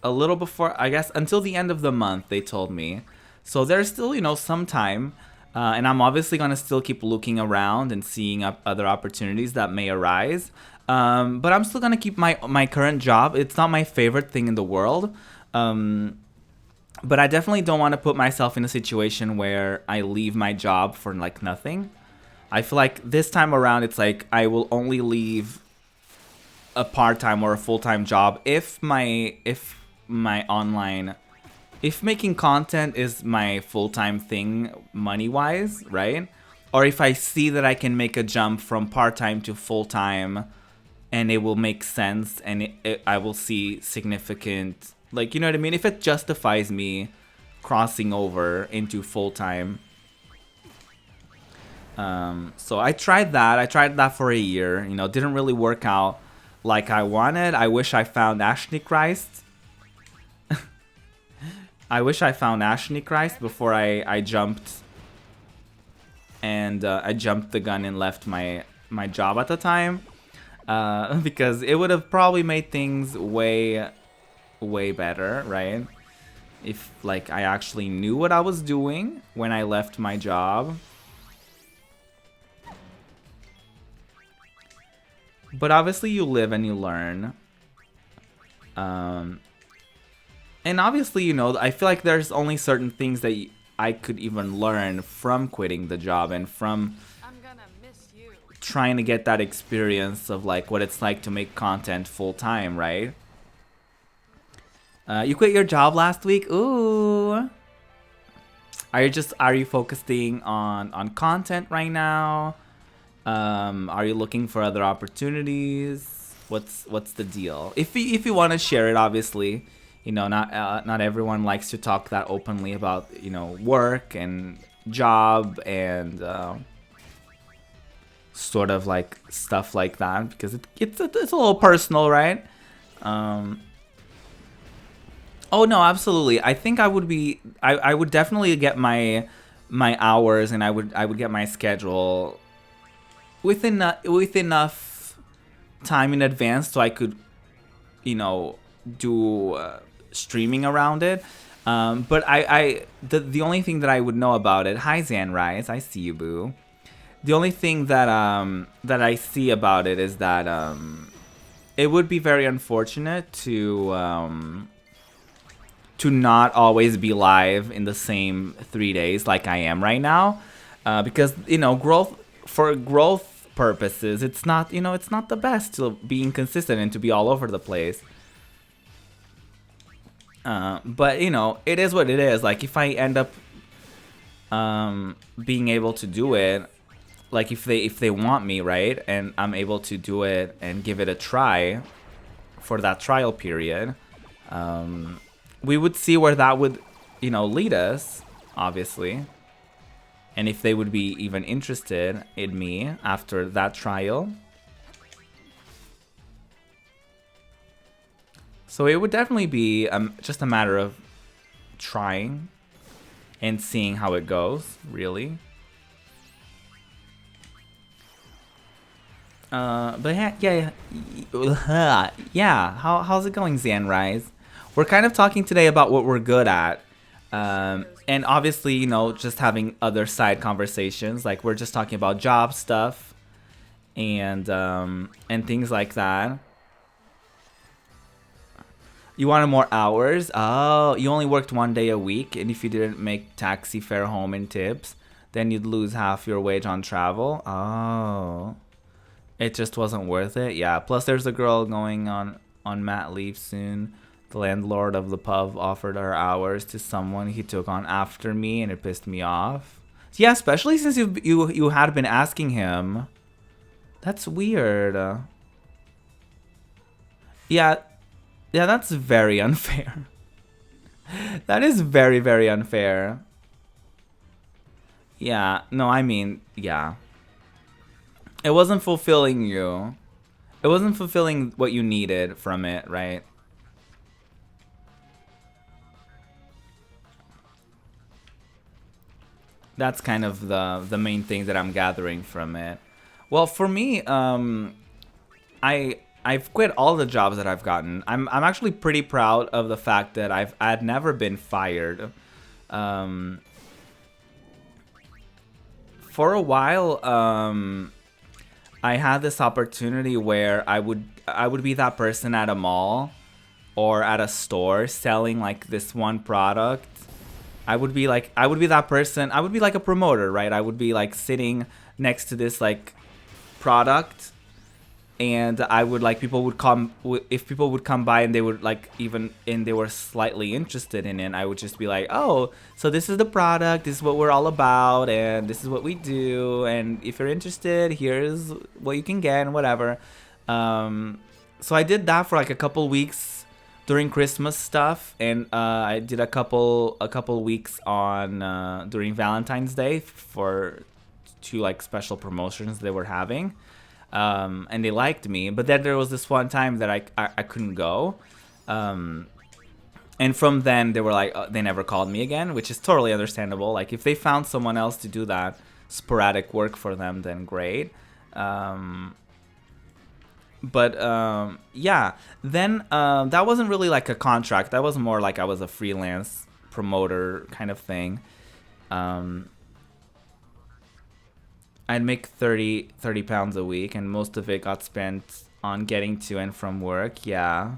little before, I guess, until the end of the month, they told me. So there's still, you know, some time, and I'm obviously gonna still keep looking around and seeing other opportunities that may arise. But I'm still gonna keep my current job. It's not my favorite thing in the world, but I definitely don't want to put myself in a situation where I leave my job for like nothing. I feel like this time around, it's like I will only leave a part-time or a full-time job if making content is my full-time thing money-wise, right? Or if I see that I can make a jump from part-time to full-time and it will make sense and I will see significant, like, you know what I mean? If it justifies me crossing over into full-time. So I tried that for a year, you know, didn't really work out like I wanted. I wish I found Ashley Christ. I wish I found Ashley Christ before I jumped, and I jumped the gun and left my job at the time, because it would have probably made things way better, right? if like I actually knew what I was doing when I left my job. But obviously you live and you learn. And obviously, you know, I feel like there's only certain things that I could even learn from quitting the job and from trying to get that experience of like what it's like to make content full time, right? You quit your job last week? Ooh. Are you focusing on content right now? Are you looking for other opportunities? What's the deal? If you want to share it, obviously, you know, not everyone likes to talk that openly about, you know, work and job and sort of like stuff like that, because it's a little personal, right? Oh no, absolutely. I think I would definitely get my hours, and I would get my schedule with enough time in advance so I could, you know, do streaming around it. But the only thing that I would know about it. Hi Zanrise, I see you, boo. The only thing that I see about it is that it would be very unfortunate to not always be live in the same 3 days like I am right now, because, you know, growth purposes, it's not, you know, it's not the best to be inconsistent and to be all over the place. But, you know, it is what it is. Like, if I end up being able to do it, like if they want me, right, and I'm able to do it and give it a try for that trial period, we would see where that would, you know, lead us, obviously. And if they would be even interested in me after that trial. So it would definitely be just a matter of trying and seeing how it goes, really. But yeah. How's it going, Zanrise? We're kind of talking today about what we're good at. And obviously, you know, just having other side conversations. Like, we're just talking about job stuff and things like that. You wanted more hours? Oh, you only worked 1 day a week, and if you didn't make taxi fare home and tips, then you'd lose half your wage on travel? Oh. It just wasn't worth it? Yeah, plus there's a girl going on mat leave soon. The landlord of the pub offered her hours to someone he took on after me, and it pissed me off. Yeah, especially since you had been asking him. That's weird. Yeah, that's very unfair. That is very, very unfair. Yeah, no, I mean, yeah. It wasn't fulfilling you. It wasn't fulfilling what you needed from it, right? That's kind of the main thing that I'm gathering from it. Well, for me, I've quit all the jobs that I've gotten. I'm actually pretty proud of the fact that I'd never been fired. For a while, I had this opportunity where I would be that person at a mall or at a store selling like this one product. I would be that person. I would be like a promoter, right? I would be like sitting next to this like product, and I would like, people would come, if people would come by and they would like they were slightly interested in it, I would just be like, oh, so this is the product, this is what we're all about, and this is what we do, and if you're interested, here's what you can get and whatever. So I did that for like a couple weeks during Christmas stuff, and I did a couple weeks on during Valentine's Day for 2 like special promotions they were having. And they liked me, but then there was this one time that I couldn't go, and from then they were like, they never called me again, which is totally understandable. Like, if they found someone else to do that sporadic work for them, then great. But yeah, then that wasn't really like a contract. That was more like I was a freelance promoter kind of thing. I'd make 30 pounds a week, and most of it got spent on getting to and from work. Yeah.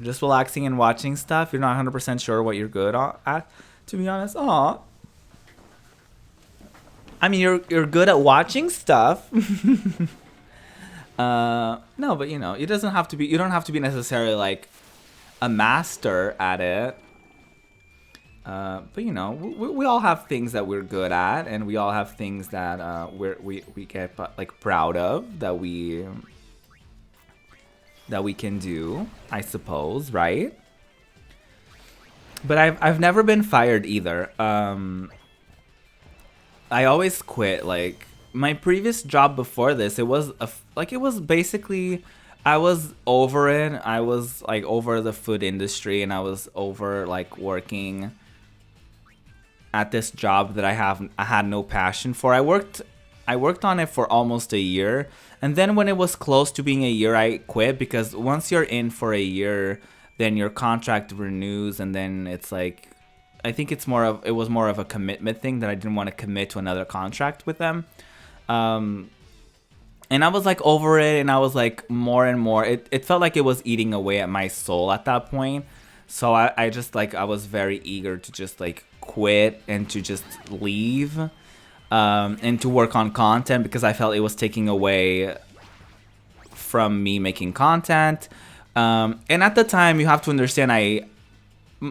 Just relaxing and watching stuff. You're not 100% sure what you're good at, to be honest. Aw. I mean, you're good at watching stuff. No, but you know, it doesn't have to be. You don't have to be necessarily like a master at it. But you know, we all have things that we're good at, and we all have things that we get like proud of that we can do, I suppose, right? But I've never been fired either. I always quit. Like my previous job before this, it was basically I was over it. I was like over the food industry, and I was over like working at this job that I had no passion for. I worked on it for almost a year, and then when it was close to being a year, I quit, because once you're in for a year, then your contract renews, and then it's like, I think it was more of a commitment thing that I didn't want to commit to another contract with them. And I was like over it, and I was like more and more, it felt like it was eating away at my soul at that point. So I just like, I was very eager to just like quit and to just leave, and to work on content, because I felt it was taking away from me making content. And at the time, you have to understand,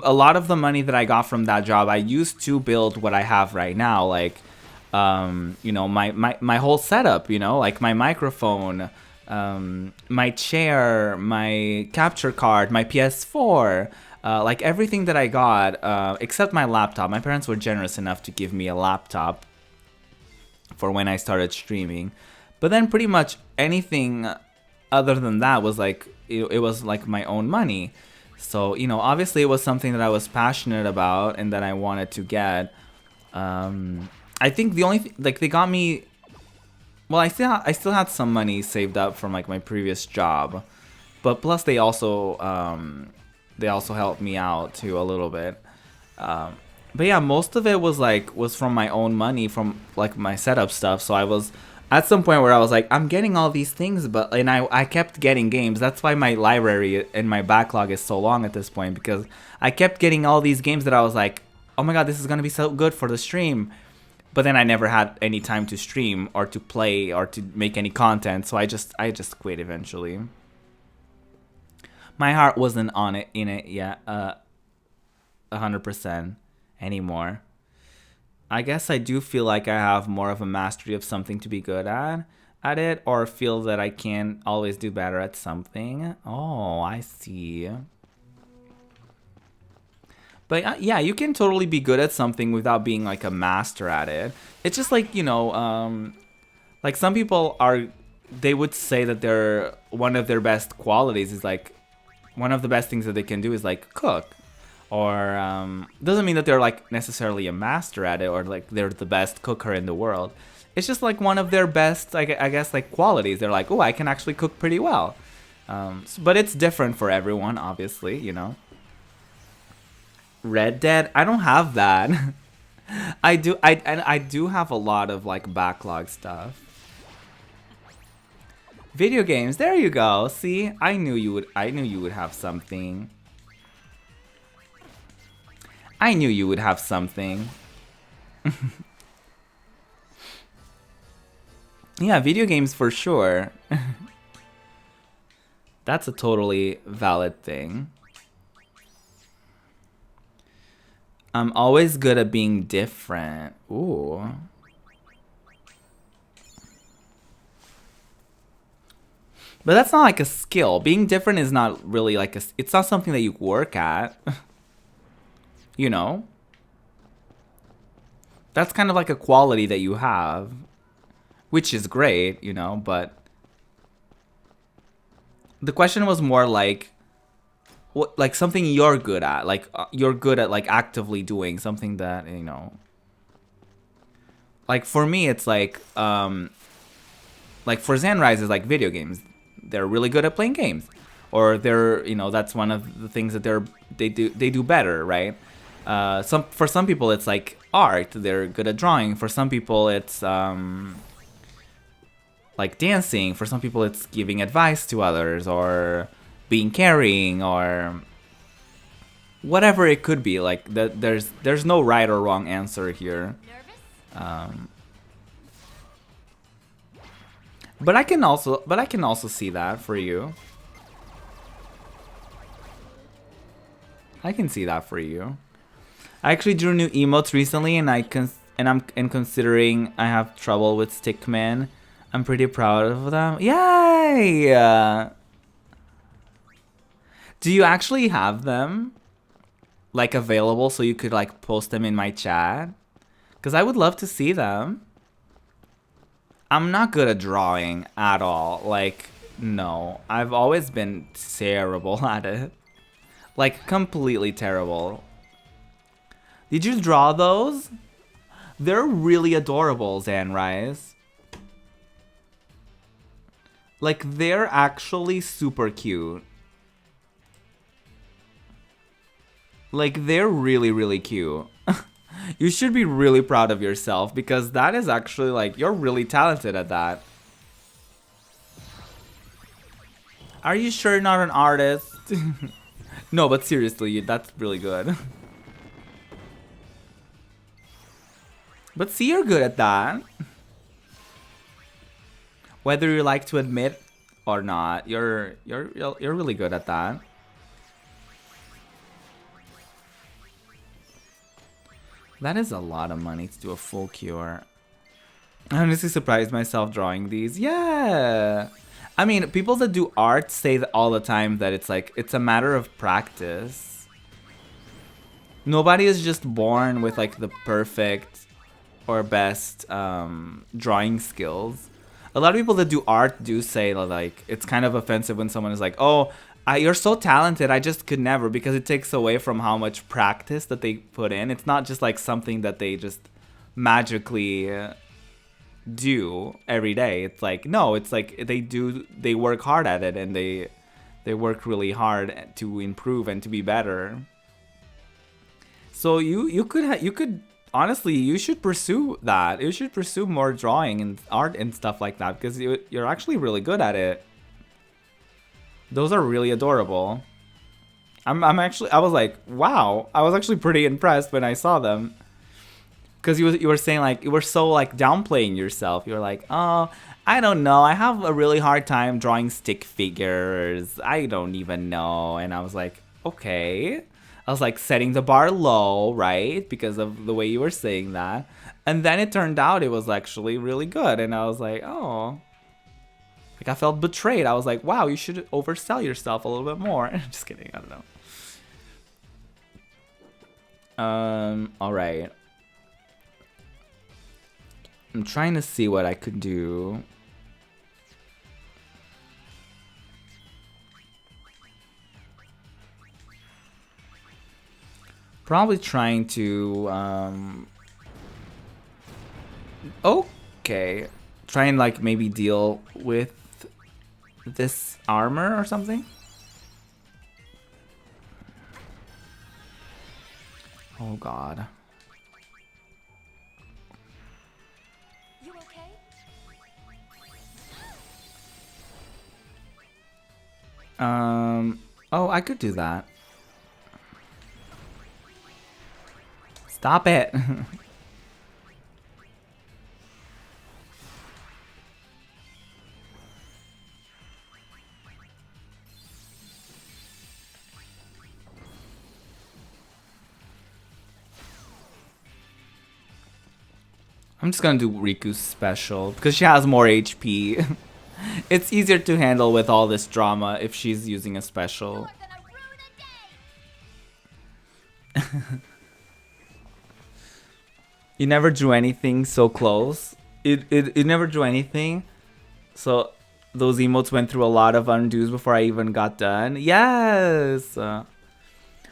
a lot of the money that I got from that job, I used to build what I have right now, like, you know, my whole setup, you know, like my microphone, my chair, my capture card, my PS4, like everything that I got, except my laptop. My parents were generous enough to give me a laptop for when I started streaming. But then pretty much anything other than that was like, it was like my own money. So, you know, obviously it was something that I was passionate about and that I wanted to get. I think the only like they got me, well, I still had some money saved up from like my previous job, but plus they also helped me out too a little bit. But yeah, most of it was from my own money, from like my setup stuff. So I was at some point where I was like, I'm getting all these things, and I kept getting games. That's why my library and my backlog is so long at this point, because I kept getting all these games that I was like, oh my god, this is gonna be so good for the stream. But then I never had any time to stream or to play or to make any content, so I just quit eventually. My heart wasn't in it yet, 100% anymore. I guess I do feel like I have more of a mastery of something to be good at it, or feel that I can always do better at something. Oh, I see. But yeah, you can totally be good at something without being like a master at it. It's just like, you know, like some people they would say that one of their best qualities is like, one of the best things that they can do is like cook. Or doesn't mean that they're like necessarily a master at it, or like they're the best cooker in the world. It's just like one of their best, I guess, like qualities. They're like, oh, I can actually cook pretty well. But it's different for everyone, obviously, you know. Red Dead, I don't have that. I do have a lot of like backlog stuff. Video games, there you go. See, I knew you would have something. I knew you would have something. Yeah, video games for sure. That's a totally valid thing. I'm always good at being different. Ooh. But that's not like a skill. Being different is not really like it's not something that you work at. You know? That's kind of like a quality that you have, which is great, you know, but the question was more like, what, like something you're good at, like you're good at like actively doing something that, you know, like for me, it's like for Zanrise is like video games. they're really good at playing games, or they're, you know, that's one of the things that they do better, right? For some people it's like art, they're good at drawing. For some people it's like dancing. For some people it's giving advice to others, or being caring, or whatever it could be. Like there's no right or wrong answer here. But I can also see that for you. I can see that for you. I actually drew new emotes recently, and I'm considering I have trouble with Stickman. I'm pretty proud of them. Yay! Do you actually have them like available so you could like post them in my chat? Because I would love to see them. I'm not good at drawing at all. Like, no. I've always been terrible at it. Like, completely terrible. Did you draw those? They're really adorable, Zanrise. Like, they're actually super cute. Like, they're really, really cute. You should be really proud of yourself, because that is actually, like, you're really talented at that. Are you sure you're not an artist? No, but seriously, that's really good. But see, you're good at that. Whether you like to admit or not, you're really good at that. That is a lot of money to do a full cure. I honestly surprised myself drawing these. Yeah. I mean, people that do art say that all the time that it's like, it's a matter of practice. Nobody is just born with like the perfect or best drawing skills. A lot of people that do art do say like, it's kind of offensive when someone is like, oh, you're so talented, I just could never, because it takes away from how much practice that they put in. It's not just like something that they just magically do every day. It's like, no, it's like they work hard at it, and they work really hard to improve and to be better. So you could honestly, you should pursue that. You should pursue more drawing and art and stuff like that, because you're actually really good at it. Those are really adorable. I was like, wow. I was actually pretty impressed when I saw them. Because you were saying like, you were so like downplaying yourself. You were like, oh, I don't know. I have a really hard time drawing stick figures. I don't even know. And I was like, okay. I was like setting the bar low, right? Because of the way you were saying that. And then it turned out it was actually really good. And I was like, oh. Like, I felt betrayed. I was like, wow, you should oversell yourself a little bit more. Just kidding, I don't know. Alright. I'm trying to see what I could do. Probably trying to, okay. Try and, like, maybe deal with this armor or something. Oh god. You okay? Oh, I could do that. Stop it. I'm just gonna do Riku's special because she has more HP. It's easier to handle with all this drama if she's using a special. You never drew anything so close. It never drew anything. So those emotes went through a lot of undos before I even got done. Yes.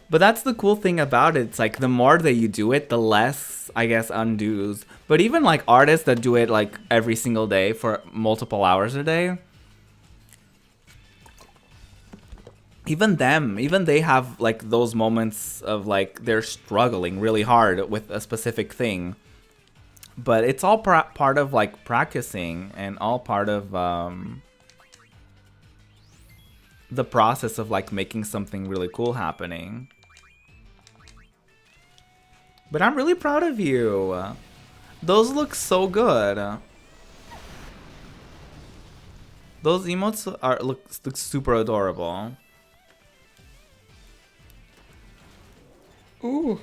But that's the cool thing about it. It's like the more that you do it, the less, I guess, undos. But even like artists that do it like every single day for multiple hours a day, even them, even they have like those moments of like they're struggling really hard with a specific thing, but it's all part of like practicing and all part of the process of like making something really cool happening. But I'm really proud of you. Those look so good. Those emotes look super adorable. Ooh.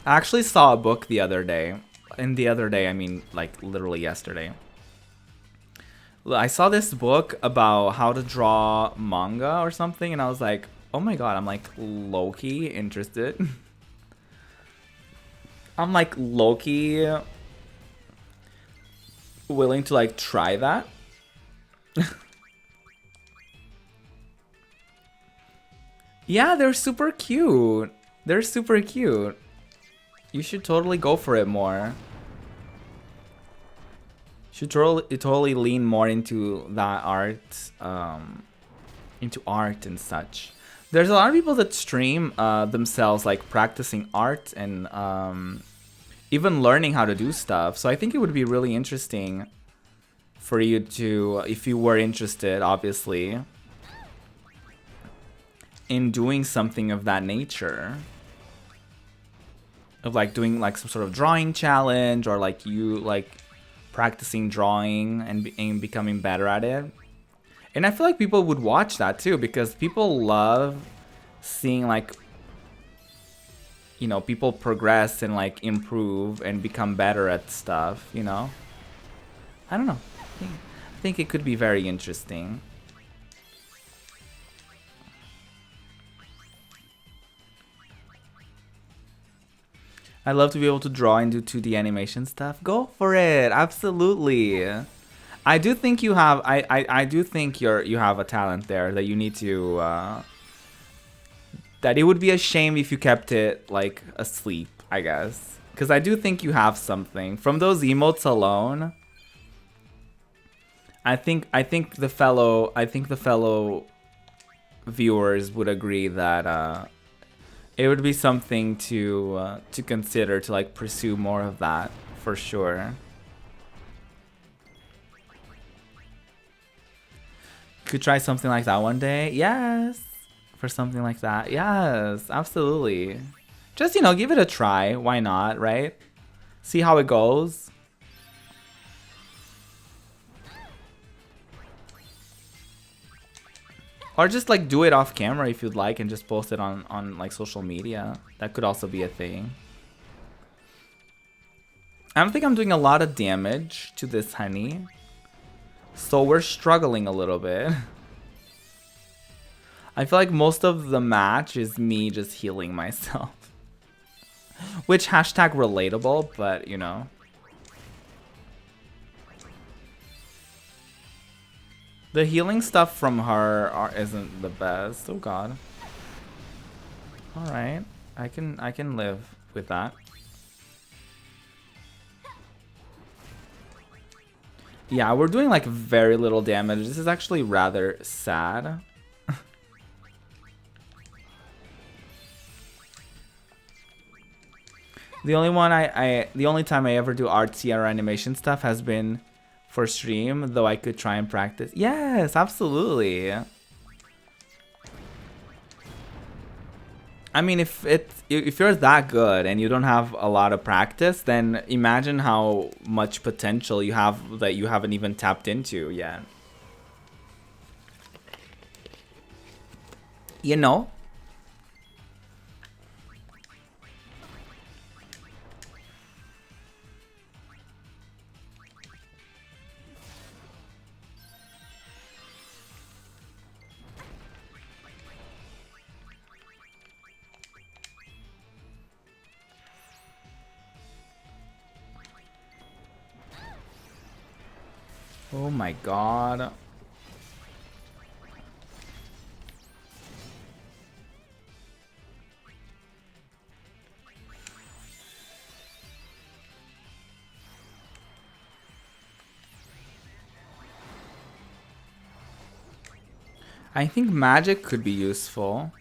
I actually saw a book the other day. And the other day, I mean like literally yesterday. I saw this book about how to draw manga or something, and I was like, oh my god, I'm like low-key interested. I'm like low-key willing to like try that. Yeah, they're super cute. They're super cute. You should totally go for it more. Should totally lean more into that art, into art and such. There's a lot of people that stream themselves like practicing art and even learning how to do stuff. So I think it would be really interesting for you to, if you were interested, obviously, in doing something of that nature. Of like doing like some sort of drawing challenge, or like you like practicing drawing and becoming better at it. And I feel like people would watch that too, because people love seeing like, you know, people progress and like improve and become better at stuff, you know? I don't know. I think it could be very interesting. I love to be able to draw and do 2D animation stuff. Go for it. Absolutely. I do think you have I do think you have a talent there that you need to that it would be a shame if you kept it like asleep, I guess. Cuz I do think you have something. From those emotes alone, I think the fellow viewers would agree that it would be something to consider, to like pursue more of that for sure. Could try something like that one day. Yes, for something like that. Yes, absolutely. Just, you know, give it a try. Why not, right? See how it goes. Or just like do it off camera if you'd like and just post it on like social media. That could also be a thing. I don't think I'm doing a lot of damage to this honey. So we're struggling a little bit. I feel like most of the match is me just healing myself. Which hashtag relatable, but you know. The healing stuff from her isn't the best. Oh god. Alright. I can live with that. Yeah, we're doing like very little damage. This is actually rather sad. The only time I ever do artsy or animation stuff has been for stream, though I could try and practice. Yes, absolutely. I mean, if you're that good and you don't have a lot of practice, then imagine how much potential you have that you haven't even tapped into yet. You know? Oh my god. I think magic could be useful.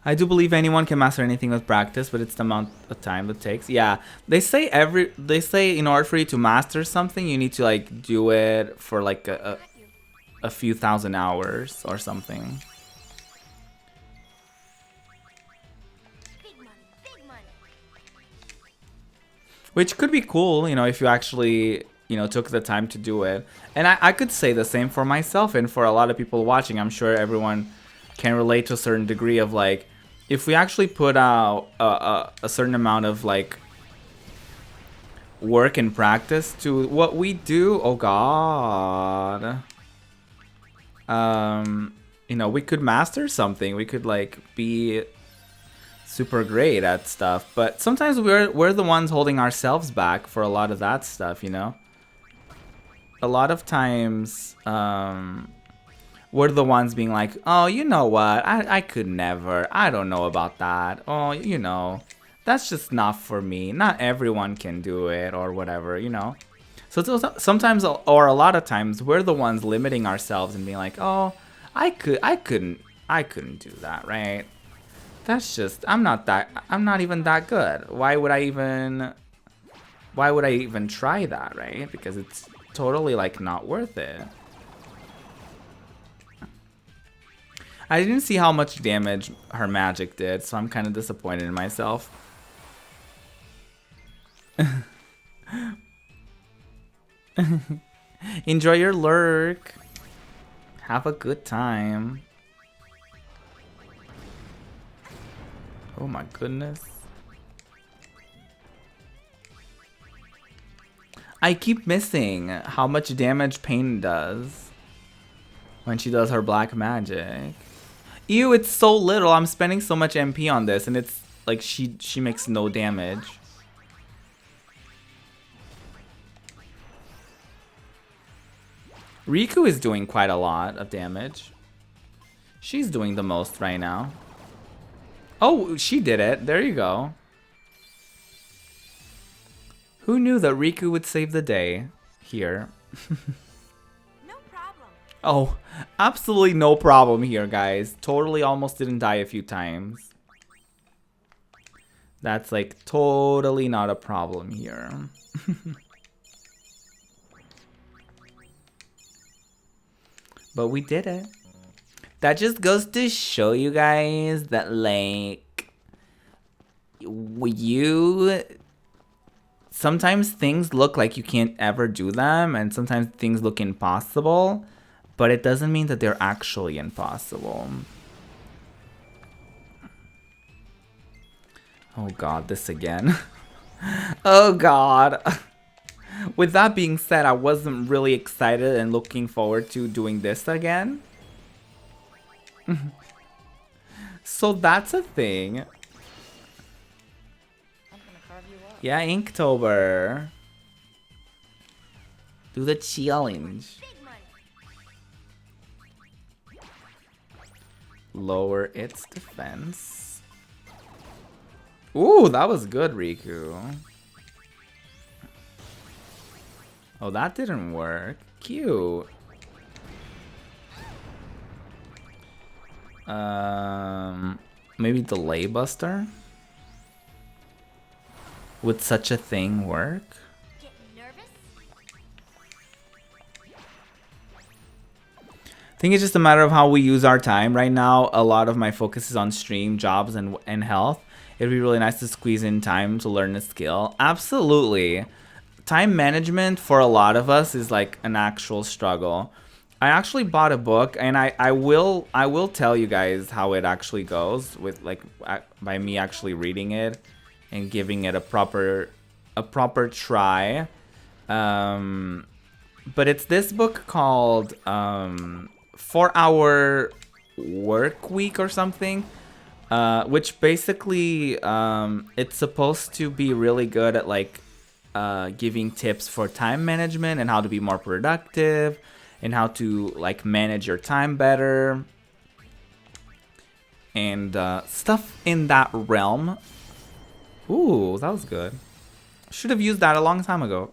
I do believe anyone can master anything with practice, but it's the amount of time it takes. Yeah, they say in order for you to master something, you need to like do it for like a few thousand hours or something. Big money, big money. Which could be cool, you know, if you actually, you know, took the time to do it. And I could say the same for myself and for a lot of people watching. I'm sure everyone can relate to a certain degree of like, if we actually put out a certain amount of like work and practice to what we do, oh god, you know, we could master something. We could like be super great at stuff. But sometimes we're the ones holding ourselves back for a lot of that stuff, you know. A lot of times, we're the ones being like, oh, you know what? I could never. I don't know about that. Oh, you know, that's just not for me. Not everyone can do it or whatever, you know. So sometimes, or a lot of times, we're the ones limiting ourselves and being like, oh, I couldn't do that, right? That's just, I'm not even that good. Why would I even try that, right? Because it's totally like not worth it. I didn't see how much damage her magic did, so I'm kind of disappointed in myself. Enjoy your lurk. Have a good time. Oh my goodness. I keep missing how much damage Pain does when she does her black magic. Ew, it's so little. I'm spending so much MP on this and it's like she makes no damage. Riku is doing quite a lot of damage. She's doing the most right now. Oh, she did it. There you go. Who knew that Riku would save the day here? No problem. Oh, absolutely no problem here, guys. Totally almost didn't die a few times. That's like totally not a problem here. But we did it. That just goes to show you guys that like sometimes things look like you can't ever do them and sometimes things look impossible, but it doesn't mean that they're actually impossible. Oh god, this again. Oh god. With that being said, I wasn't really excited and looking forward to doing this again. So that's a thing. Yeah, Inktober. Do the challenge. Lower its defense. Ooh, that was good, Riku. Oh, that didn't work. Cute. Maybe Delay Buster? Would such a thing work? Getting nervous? I think it's just a matter of how we use our time. Right now, a lot of my focus is on stream, jobs, and health. It'd be really nice to squeeze in time to learn a skill. Absolutely. Time management for a lot of us is like an actual struggle. I actually bought a book, and I will tell you guys how it actually goes with like by me actually reading it and giving it a proper try. But it's this book called 4-Hour Work Week or something, which basically it's supposed to be really good at like giving tips for time management and how to be more productive and how to like manage your time better and stuff in that realm. Ooh, that was good. Should have used that a long time ago.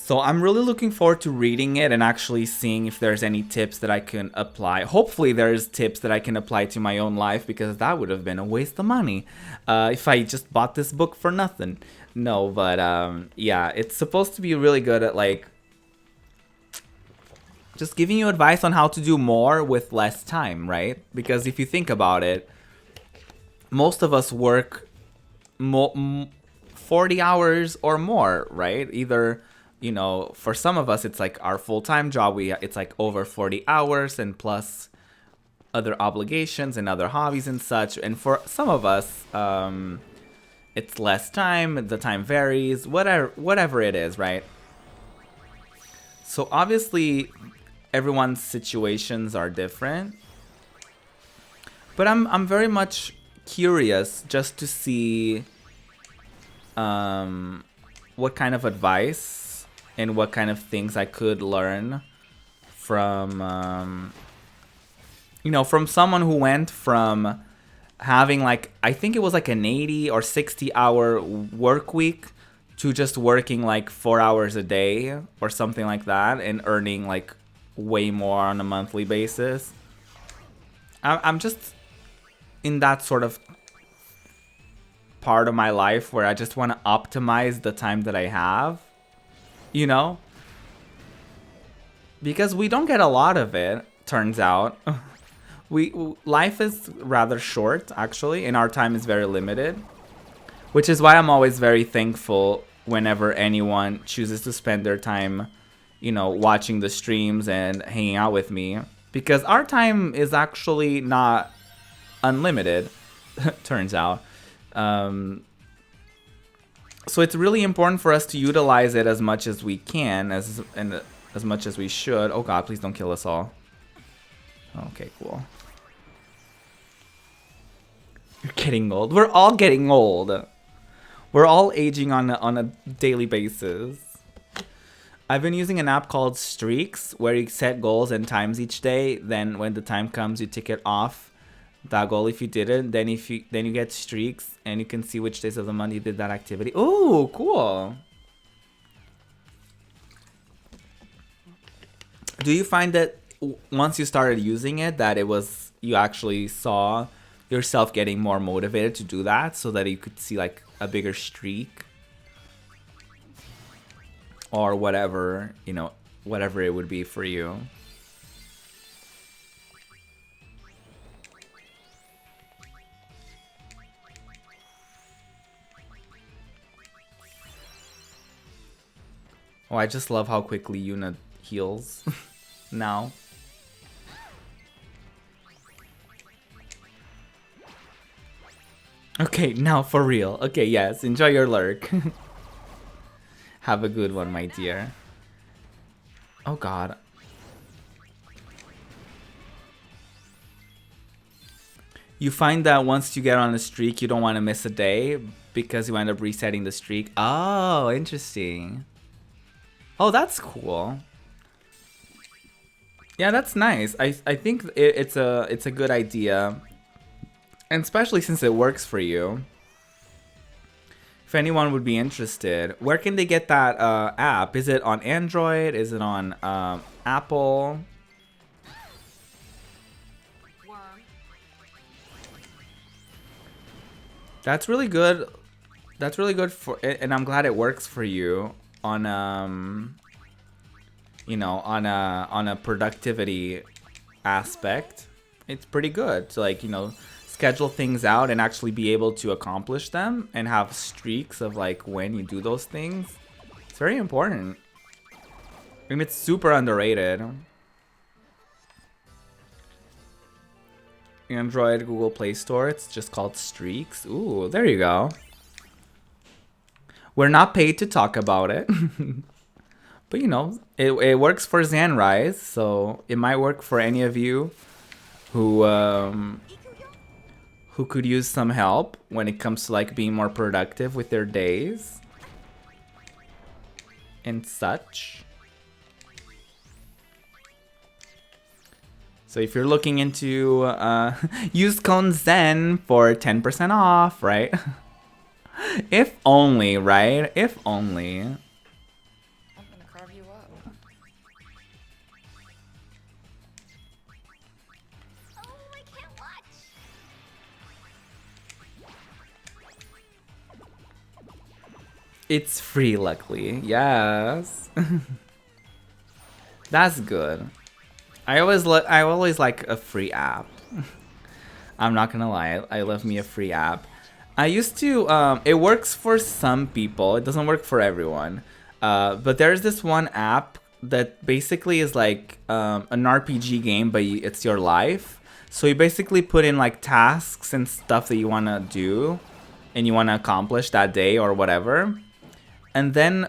So I'm really looking forward to reading it and actually seeing if there's any tips that I can apply. Hopefully there's tips that I can apply to my own life, because that would have been a waste of money if I just bought this book for nothing. No, but yeah, it's supposed to be really good at like just giving you advice on how to do more with less time, right? Because if you think about it, most of us work 40 hours or more, right? Either, you know, for some of us, it's like our full-time job. It's like over 40 hours and plus other obligations and other hobbies and such. And for some of us, it's less time. The time varies, whatever it is, right? So obviously, everyone's situations are different. But I'm very much curious just to see what kind of advice and what kind of things I could learn from, you know, from someone who went from having like, I think it was like an 80 or 60 hour work week to just working like 4 hours a day or something like that and earning like way more on a monthly basis. I'm just in that sort of part of my life where I just want to optimize the time that I have, you know, because we don't get a lot of it, turns out. Life is rather short, actually, and our time is very limited, which is why I'm always very thankful whenever anyone chooses to spend their time, you know, watching the streams and hanging out with me, because our time is actually not unlimited, turns out. So it's really important for us to utilize it as much as we can, as much as we should. Oh god, please don't kill us all. Okay, cool. You're getting old. We're all getting old. We're all aging on a daily basis. I've been using an app called Streaks, where you set goals and times each day. Then when the time comes, you tick it off that goal if you didn't. Then you get streaks, and you can see which days of the month you did that activity. Oh, cool. Do you find that once you started using it, that you actually saw yourself getting more motivated to do that, so that you could see like a bigger streak or whatever, you know, whatever it would be for you? Oh, I just love how quickly Yuna heals now. Okay, now for real. Okay, yes, enjoy your lurk. Have a good one, my dear. Oh god. You find that once you get on a streak, you don't want to miss a day because you end up resetting the streak. Oh, interesting. Oh, that's cool. Yeah, that's nice. I think it's a good idea, and especially since it works for you. If anyone would be interested, where can they get that app? Is it on Android? Is it on Apple? That's really good. That's really good for, and I'm glad it works for you on you know, on a productivity aspect. It's pretty good to, like, you know, schedule things out and actually be able to accomplish them and have streaks of like when you do those things. It's very important. And it's super underrated. Android, Google Play Store, it's just called Streaks. Ooh, there you go. We're not paid to talk about it. But you know, it works for Zanrise, so it might work for any of you who could use some help when it comes to like being more productive with their days and such. So if you're looking into use code Zen for 10% off, right? If only, right? If only. It's free, luckily. Yes. That's good. I always like a free app. I'm not gonna lie, I love me a free app. I used to, it works for some people, it doesn't work for everyone. But there's this one app that basically is like an RPG game, but it's your life. So you basically put in like tasks and stuff that you wanna do and you wanna accomplish that day or whatever. And then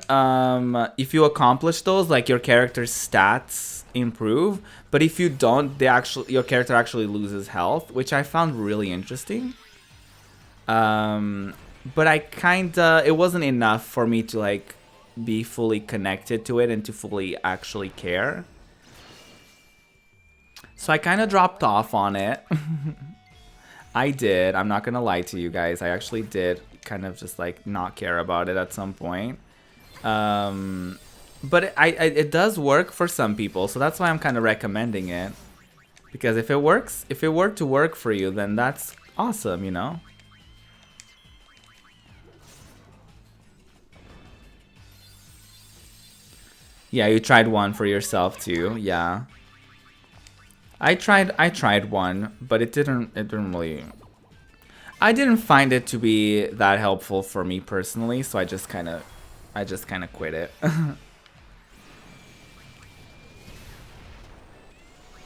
if you accomplish those, like your character's stats improve. But if you don't, your character actually loses health, which I found really interesting. But it wasn't enough for me to like be fully connected to it and to fully actually care. So I kind of dropped off on it. I did. I'm not gonna lie to you guys. I actually did kind of just like not care about it at some point. But it does work for some people, so that's why I'm kind of recommending it. Because if it works, if it were to work for you, then that's awesome, you know? Yeah, you tried one for yourself too. Yeah. I tried one, but it didn't really, I didn't find it to be that helpful for me personally, so I just kind of quit it.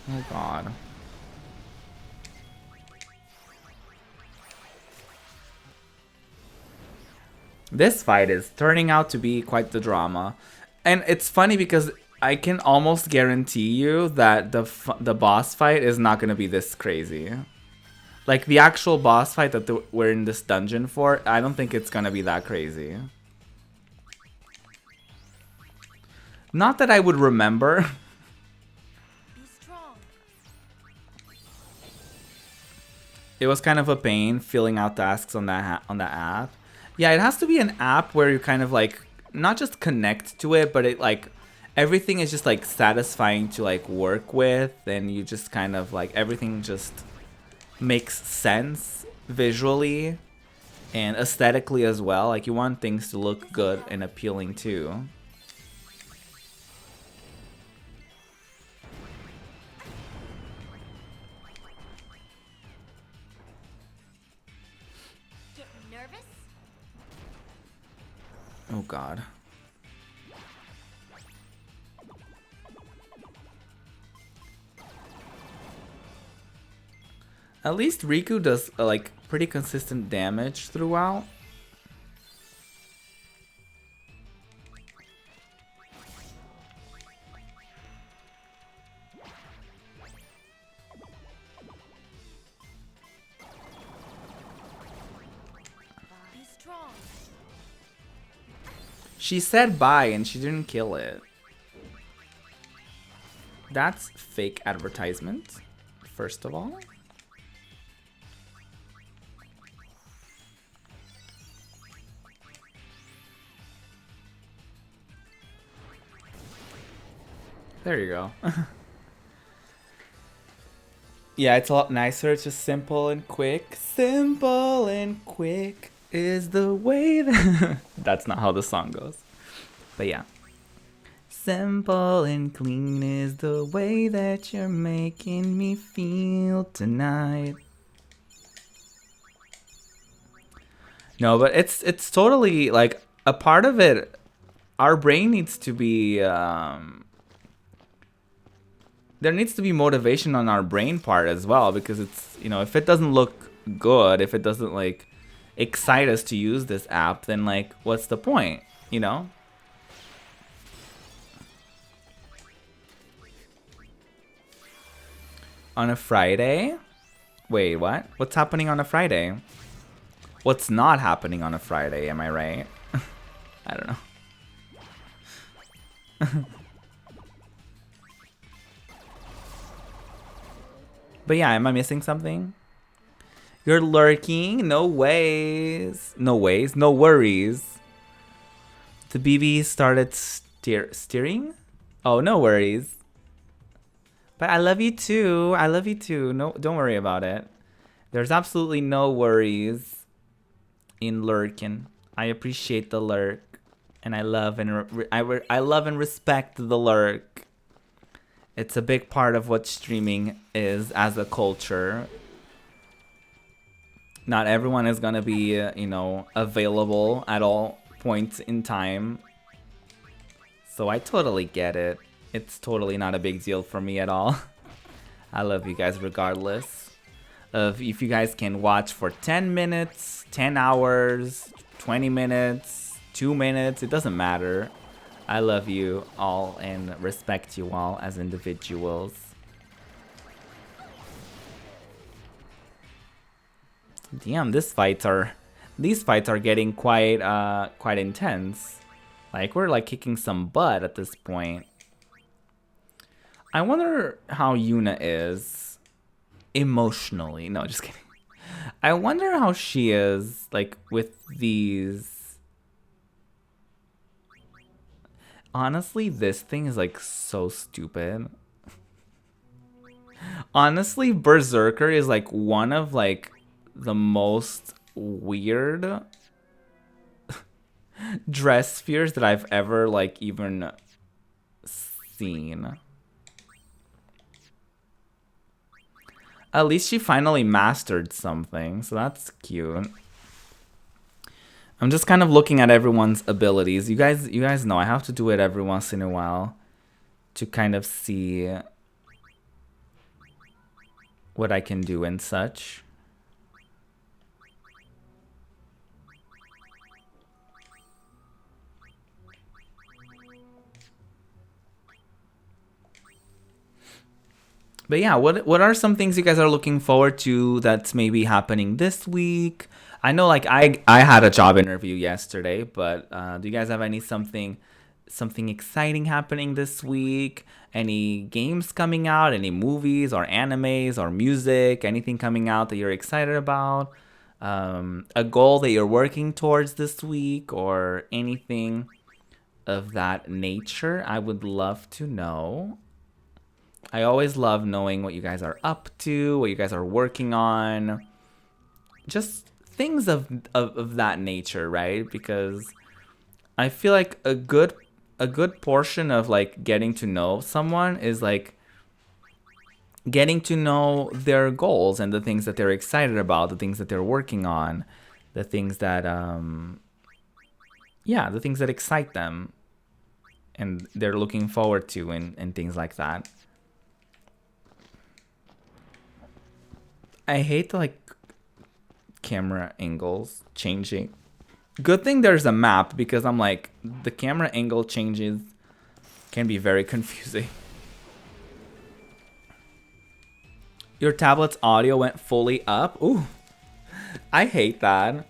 Oh god. This fight is turning out to be quite the drama. And it's funny because I can almost guarantee you that the boss fight is not going to be this crazy. Like the actual boss fight that we're in this dungeon for, I don't think it's going to be that crazy. Not that I would remember. It was kind of a pain filling out tasks on that app. Yeah, it has to be an app where you kind of like not just connect to it, but it like everything is just like satisfying to like work with, and you just kind of like everything just makes sense visually and aesthetically as well. Like you want things to look good and appealing too. Oh god. At least Riku does like pretty consistent damage throughout. She said bye and she didn't kill it. That's fake advertisement, first of all. There you go. Yeah, it's a lot nicer. It's just simple and quick. Simple and quick is the way that... That's not how the song goes. But yeah. Simple and clean is the way that you're making me feel tonight. No, but it's totally like a part of it. Our brain needs to be... there needs to be motivation on our brain part as well, because it's, you know, if it doesn't look good, if it doesn't like excite us to use this app, then like what's the point, you know? On a Friday? Wait, what? What's happening on a Friday? What's not happening on a Friday, am I right? I don't know. But yeah, am I missing something? You're lurking? No ways. No ways. No worries. The BB started steering? Oh, no worries. But I love you too. I love you too. No, don't worry about it. There's absolutely no worries in lurking. I appreciate the lurk. And I love I love and respect the lurk. It's a big part of what streaming is as a culture. Not everyone is gonna be, you know, available at all points in time. So I totally get it. It's totally not a big deal for me at all. I love you guys regardless of if you guys can watch for 10 minutes, 10 hours, 20 minutes, 2 minutes, it doesn't matter. I love you all and respect you all as individuals. Damn, these fights are getting quite intense. Like we're like kicking some butt at this point. I wonder how Yuna is emotionally. No, just kidding. I wonder how she is like with these. Honestly, this thing is like so stupid. Honestly, Berserker is like one of like the most weird dress spheres that I've ever like even seen. At least she finally mastered something, so that's cute. I'm just kind of looking at everyone's abilities. You guys know I have to do it every once in a while to kind of see what I can do and such. But yeah, what are some things you guys are looking forward to that's maybe happening this week? I know like I had a job interview yesterday, but do you guys have something exciting happening this week? Any games coming out? Any movies or animes or music? Anything coming out that you're excited about? A goal that you're working towards this week or anything of that nature? I would love to know. I always love knowing what you guys are up to, what you guys are working on. Just things of that nature, right? Because I feel like a good portion of like getting to know someone is like getting to know their goals and the things that they're excited about, the things that they're working on, the things that the things that excite them and they're looking forward to and things like that. I hate the like camera angles changing. Good thing there's a map because I'm like the camera angle changes can be very confusing. Your tablet's audio went fully up. Ooh, I hate that.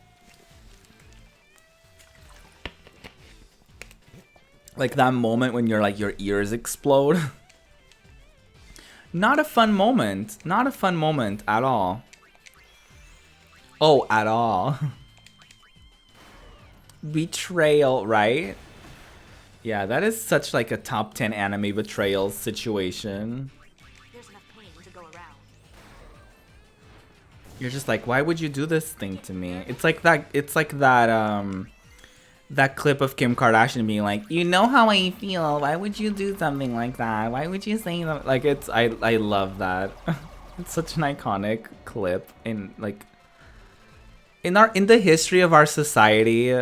Like that moment when you're like your ears explode. Not a fun moment. Not a fun moment at all. Oh, at all. Betrayal, right? Yeah, that is such like a top 10 anime betrayal situation. There's enough pain to go around. You're just like, why would you do this thing to me? It's like that that clip of Kim Kardashian being like, you know how I feel, why would you do something like that? Why would you say that? Like I love that. It's such an iconic clip in like in the history of our society.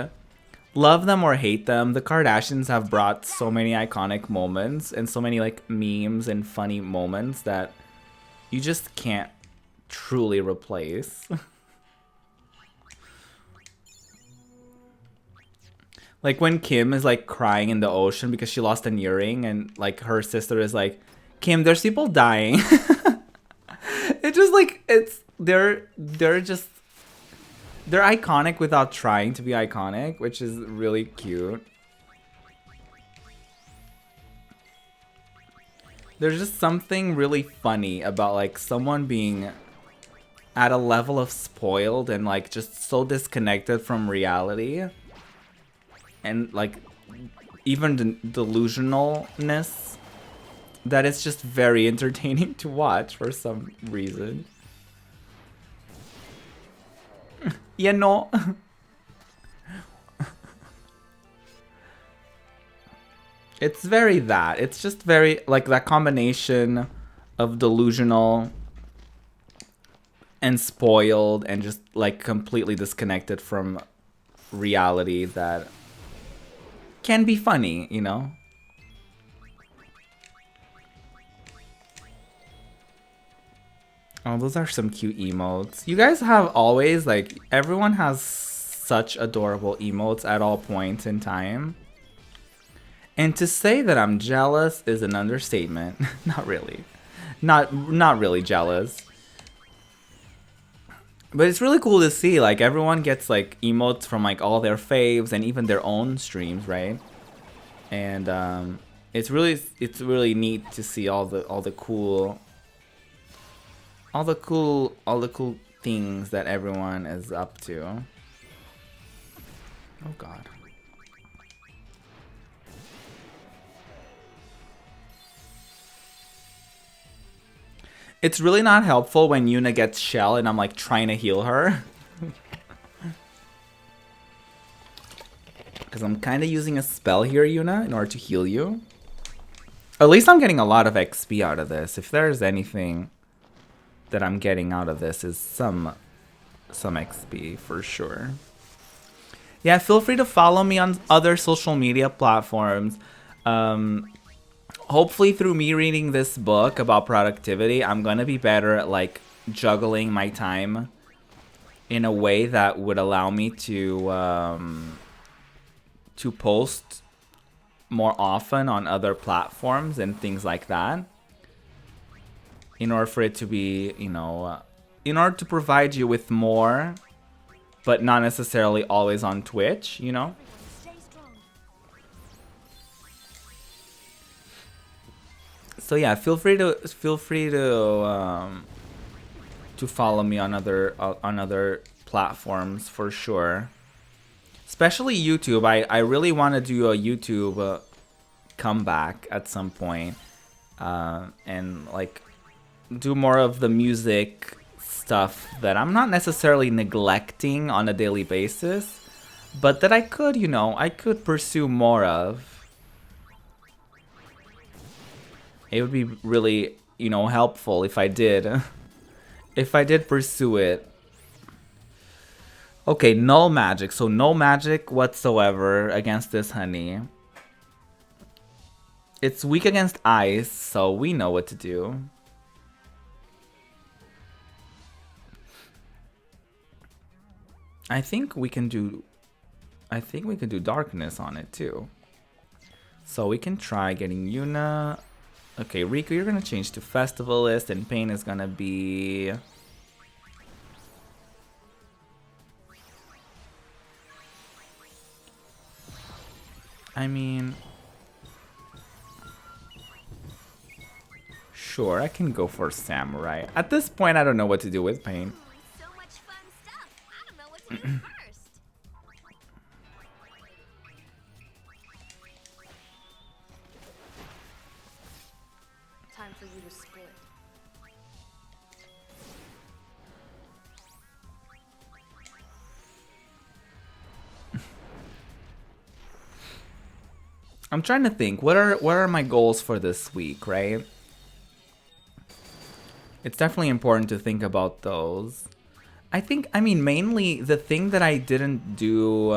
Love them or hate them, the Kardashians have brought so many iconic moments and so many like memes and funny moments that you just can't truly replace. Like when Kim is like crying in the ocean because she lost an earring and like her sister is like, Kim, there's people dying. It just like they're iconic without trying to be iconic, which is really cute. There's just something really funny about like someone being at a level of spoiled and like just so disconnected from reality. And like even the delusionalness that it's just very entertaining to watch for some reason. You know. It's very that. It's just very like that combination of delusional and spoiled and just like completely disconnected from reality that can be funny, you know? Oh, those are some cute emotes. You guys have always, like, everyone has such adorable emotes at all points in time. And to say that I'm jealous is an understatement. Not really. Not really jealous. But it's really cool to see, like, everyone gets, like, emotes from, like, all their faves and even their own streams, right? And, it's really neat to see all the cool things that everyone is up to. Oh god. It's really not helpful when Yuna gets shell and I'm like trying to heal her. Because I'm kind of using a spell here, Yuna, in order to heal you. At least I'm getting a lot of XP out of this. If there's anything that I'm getting out of this is some XP for sure. Yeah, feel free to follow me on other social media platforms. Hopefully through me reading this book about productivity, I'm gonna be better at like juggling my time in a way that would allow me to post more often on other platforms and things like that. In order for it to be, you know, in order to provide you with more, but not necessarily always on Twitch, you know? So yeah, feel free to follow me on other platforms for sure. Especially YouTube. I really want to do a YouTube comeback at some point, and like do more of the music stuff that I'm not necessarily neglecting on a daily basis, but that I could, you know, I could pursue more of. It would be really, you know, helpful if I did pursue it. Okay, null magic. So no magic whatsoever against this honey. It's weak against ice, so we know what to do. I think we can do darkness on it too. So we can try getting Yuna. Okay, Riku, you're gonna change to Festivalist, and Pain is gonna be... I mean... Sure, I can go for Samurai. At this point, I don't know what to do with Pain. So much fun stuff. I don't know what to do first. Time for you to split. I'm trying to think. What are my goals for this week, right? It's definitely important to think about those. I mean, mainly the thing that I didn't do,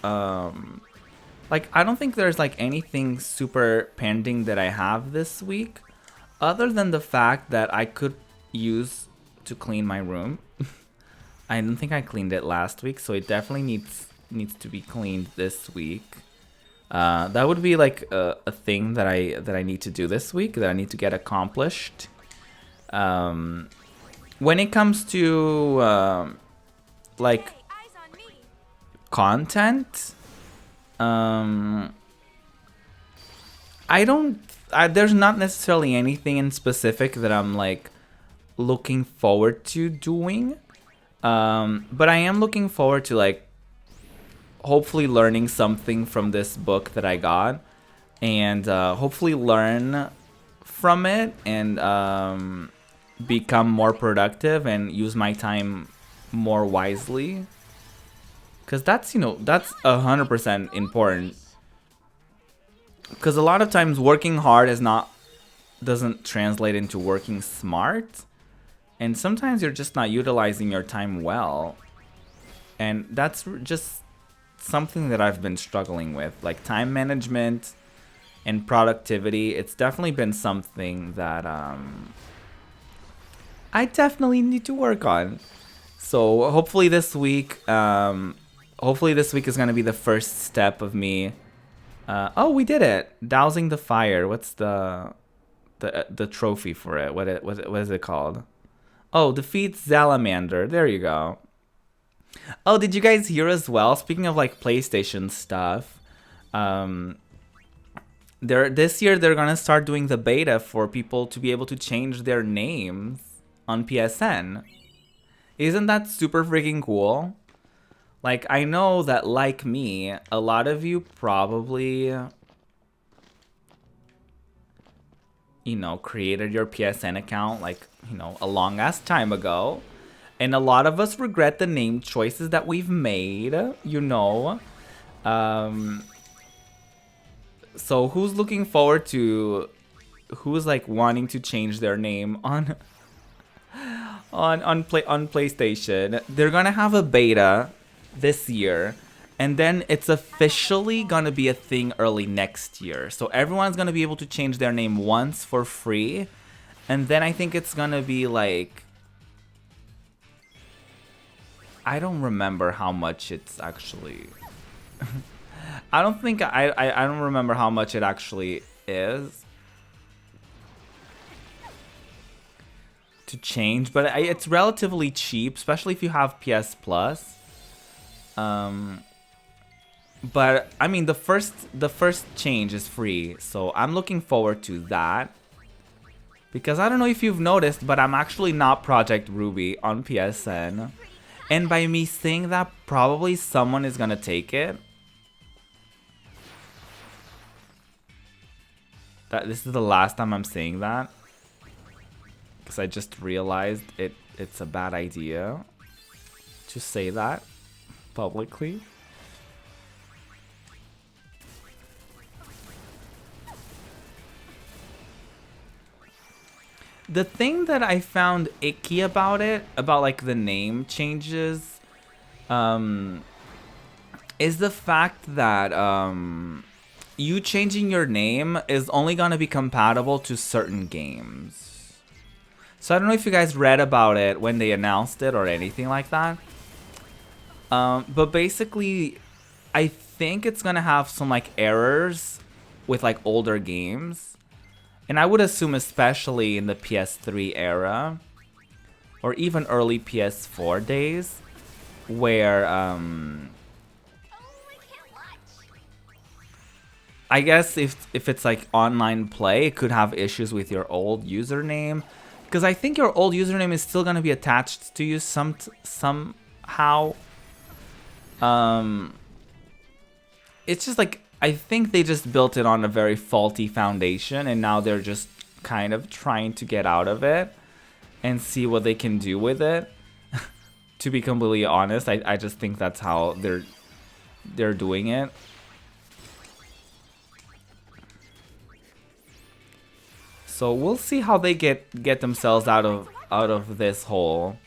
like, I don't think there's, like, anything super pending that I have this week, other than the fact that I could use to clean my room. I don't think I cleaned it last week, so it definitely needs to be cleaned this week. That would be, like, a thing that I need to do this week, that I need to get accomplished. When it comes to like content, there's not necessarily anything in specific that I'm like looking forward to doing, but I am looking forward to like hopefully learning something from this book that I got, and hopefully learn from it and become more productive and use my time more wisely, because that's, you know, that's 100% important. because a lot of times working hard doesn't translate into working smart, and sometimes you're just not utilizing your time well, and that's just something that I've been struggling with, like time management and productivity. It's definitely been something that I definitely need to work on. So hopefully this week is gonna be the first step of me. Oh, we did it! Dousing the fire. What's the trophy for it? What is it called? Oh, defeat Salamander. There you go. Oh, did you guys hear as well? Speaking of like PlayStation stuff, this year they're gonna start doing the beta for people to be able to change their names on PSN. Isn't that super freaking cool? Like, I know that, like me, a lot of you probably, you know, created your PSN account, like, you know, a long-ass time ago. And a lot of us regret the name choices that we've made, you know. So who's looking forward to, who's, like, wanting to change their name on PlayStation? They're gonna have a beta this year, and then it's officially gonna be a thing early next year. So everyone's gonna be able to change their name once for free, and then I think it's gonna be like, I don't remember how much it's actually I don't remember how much it actually is to change, but it's relatively cheap, especially if you have PS Plus. But I mean, the first change is free, so I'm looking forward to that. Because I don't know if you've noticed, but I'm actually not ProjectRuby on PSN. And by me saying that, probably someone is gonna take it. This is the last time I'm saying that. Because I just realized it's a bad idea to say that publicly. The thing that I found icky about it, about like the name changes, is the fact that you changing your name is only gonna be compatible to certain games. So I don't know if you guys read about it when they announced it or anything like that. But basically, I think it's gonna have some like errors with like older games. And I would assume especially in the PS3 era, or even early PS4 days, where I guess if it's like online play, it could have issues with your old username. Because I think your old username is still gonna be attached to you somehow. It's just like, I think they just built it on a very faulty foundation, and now they're just kind of trying to get out of it and see what they can do with it. To be completely honest, I just think that's how they're doing it. So we'll see how they get themselves out of this hole.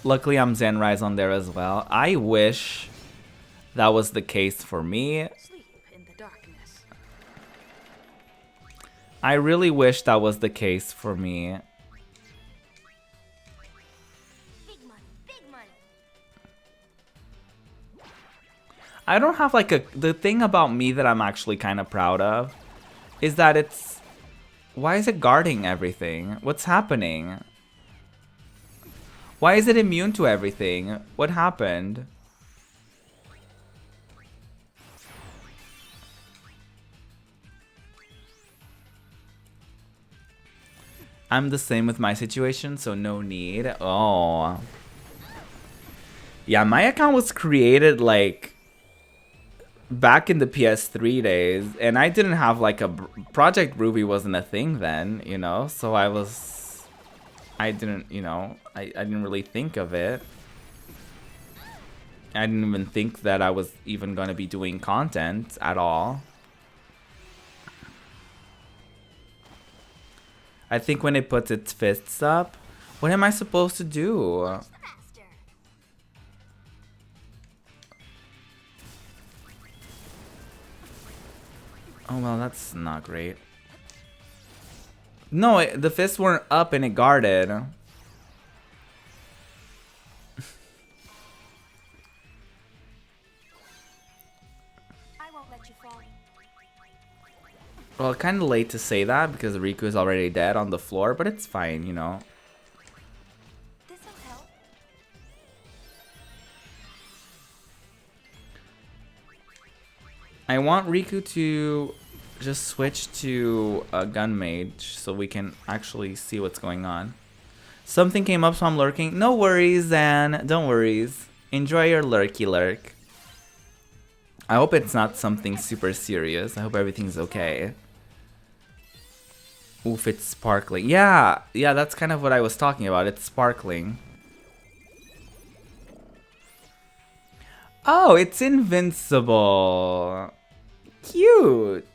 Luckily, I'm Zenrise on there as well. I wish that was the case for me. I really wish that was the case for me. Big money, big money. I don't have like the thing about me that I'm actually kind of proud of is that it's, why is it guarding everything? What's happening? Why is it immune to everything? What happened? I'm the same with my situation, so no need. Oh. Yeah, my account was created like back in the PS3 days, and I didn't have like a ProjectRuby wasn't a thing then, you know, so I didn't, you know, I didn't really think of it. I didn't even think that I was even gonna be doing content at all. I think when it puts its fists up, what am I supposed to do? Oh, well, that's not great. No, the fists weren't up and it guarded. I won't let you fall. Well, kind of late to say that because Riku is already dead on the floor, but it's fine, you know. This'll help. I want Riku to just switch to a gun mage so we can actually see what's going on. Something came up, so I'm lurking. No worries, Zan. Don't worries. Enjoy your lurky lurk. I hope it's not something super serious. I hope everything's okay. Oof, it's sparkling. Yeah, that's kind of what I was talking about. It's sparkling. Oh, it's invincible. Cute.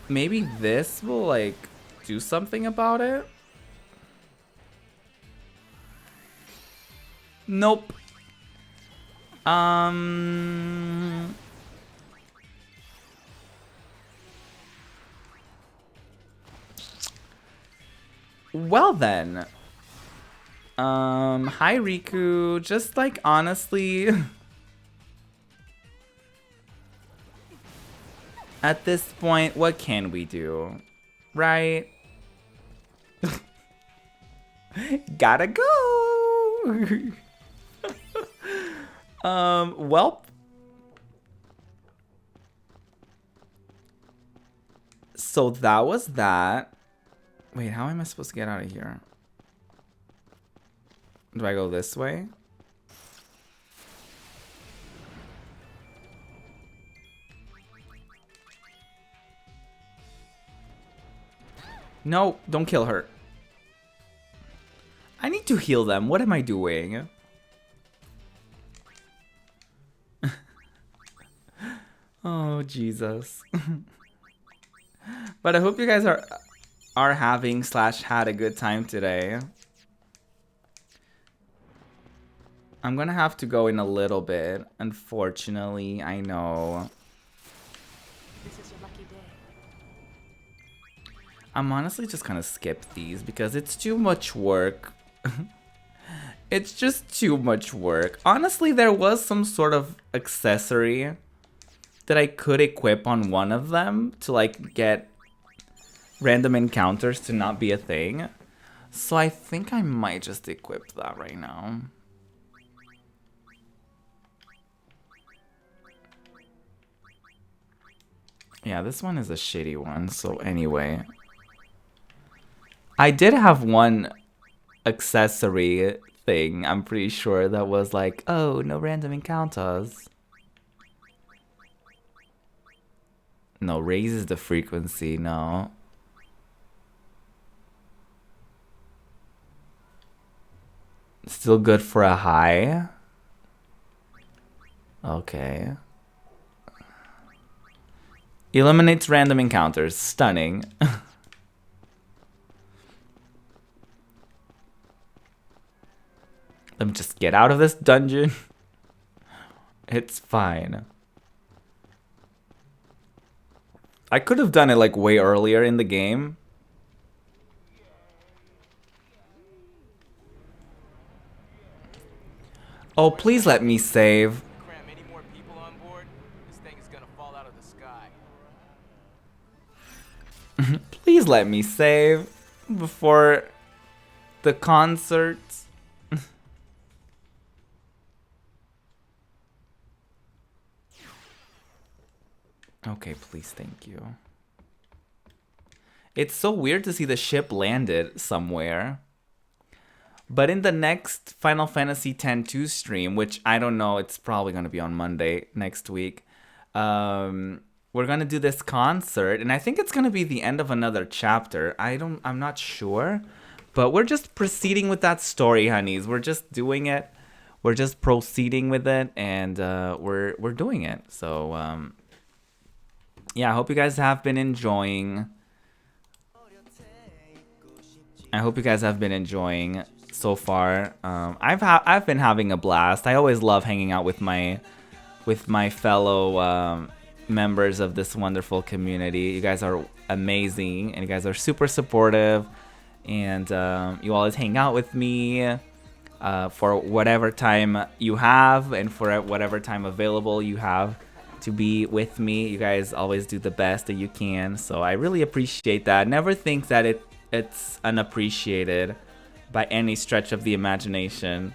Maybe this will like do something about it. Nope. Well then. Hi Riku. Just like honestly at this point, what can we do? Right? Gotta go. Well. So that was that. Wait, how am I supposed to get out of here? Do I go this way? No, don't kill her. I need to heal them. What am I doing? Oh, Jesus. But I hope you guys are having / had a good time today. I'm gonna have to go in a little bit, unfortunately, I know. This is your lucky day. I'm honestly just gonna skip these because it's too much work. It's just too much work. Honestly, there was some sort of accessory that I could equip on one of them to like get random encounters to not be a thing. So I think I might just equip that right now. Yeah, this one is a shitty one, so anyway. I did have one accessory thing, I'm pretty sure, that was like, oh, no random encounters. No, raises the frequency, no. Still good for a high? Okay. Eliminates random encounters. Stunning. Let me just get out of this dungeon. It's fine. I could have done it like way earlier in the game. Oh, please let me save. Cram any more people on board, this thing is gonna fall out of the sky. Please let me save before the concert. Okay, please, thank you. It's so weird to see the ship landed somewhere. But in the next Final Fantasy X-2 stream, which I don't know, it's probably going to be on Monday next week, we're going to do this concert, and I think it's going to be the end of another chapter. I'm not sure, But we're just proceeding with that story, honeys. We're just doing it. We're just proceeding with it, and we're doing it. So yeah, I hope you guys have been enjoying. I hope you guys have been enjoying so far. I've been having a blast. I always love hanging out with my fellow members of this wonderful community. You guys are amazing, and you guys are super supportive, and you always hang out with me for whatever time you have, and for whatever time available you have to be with me. You guys always do the best that you can, so I really appreciate that. Never think that it's unappreciated by any stretch of the imagination.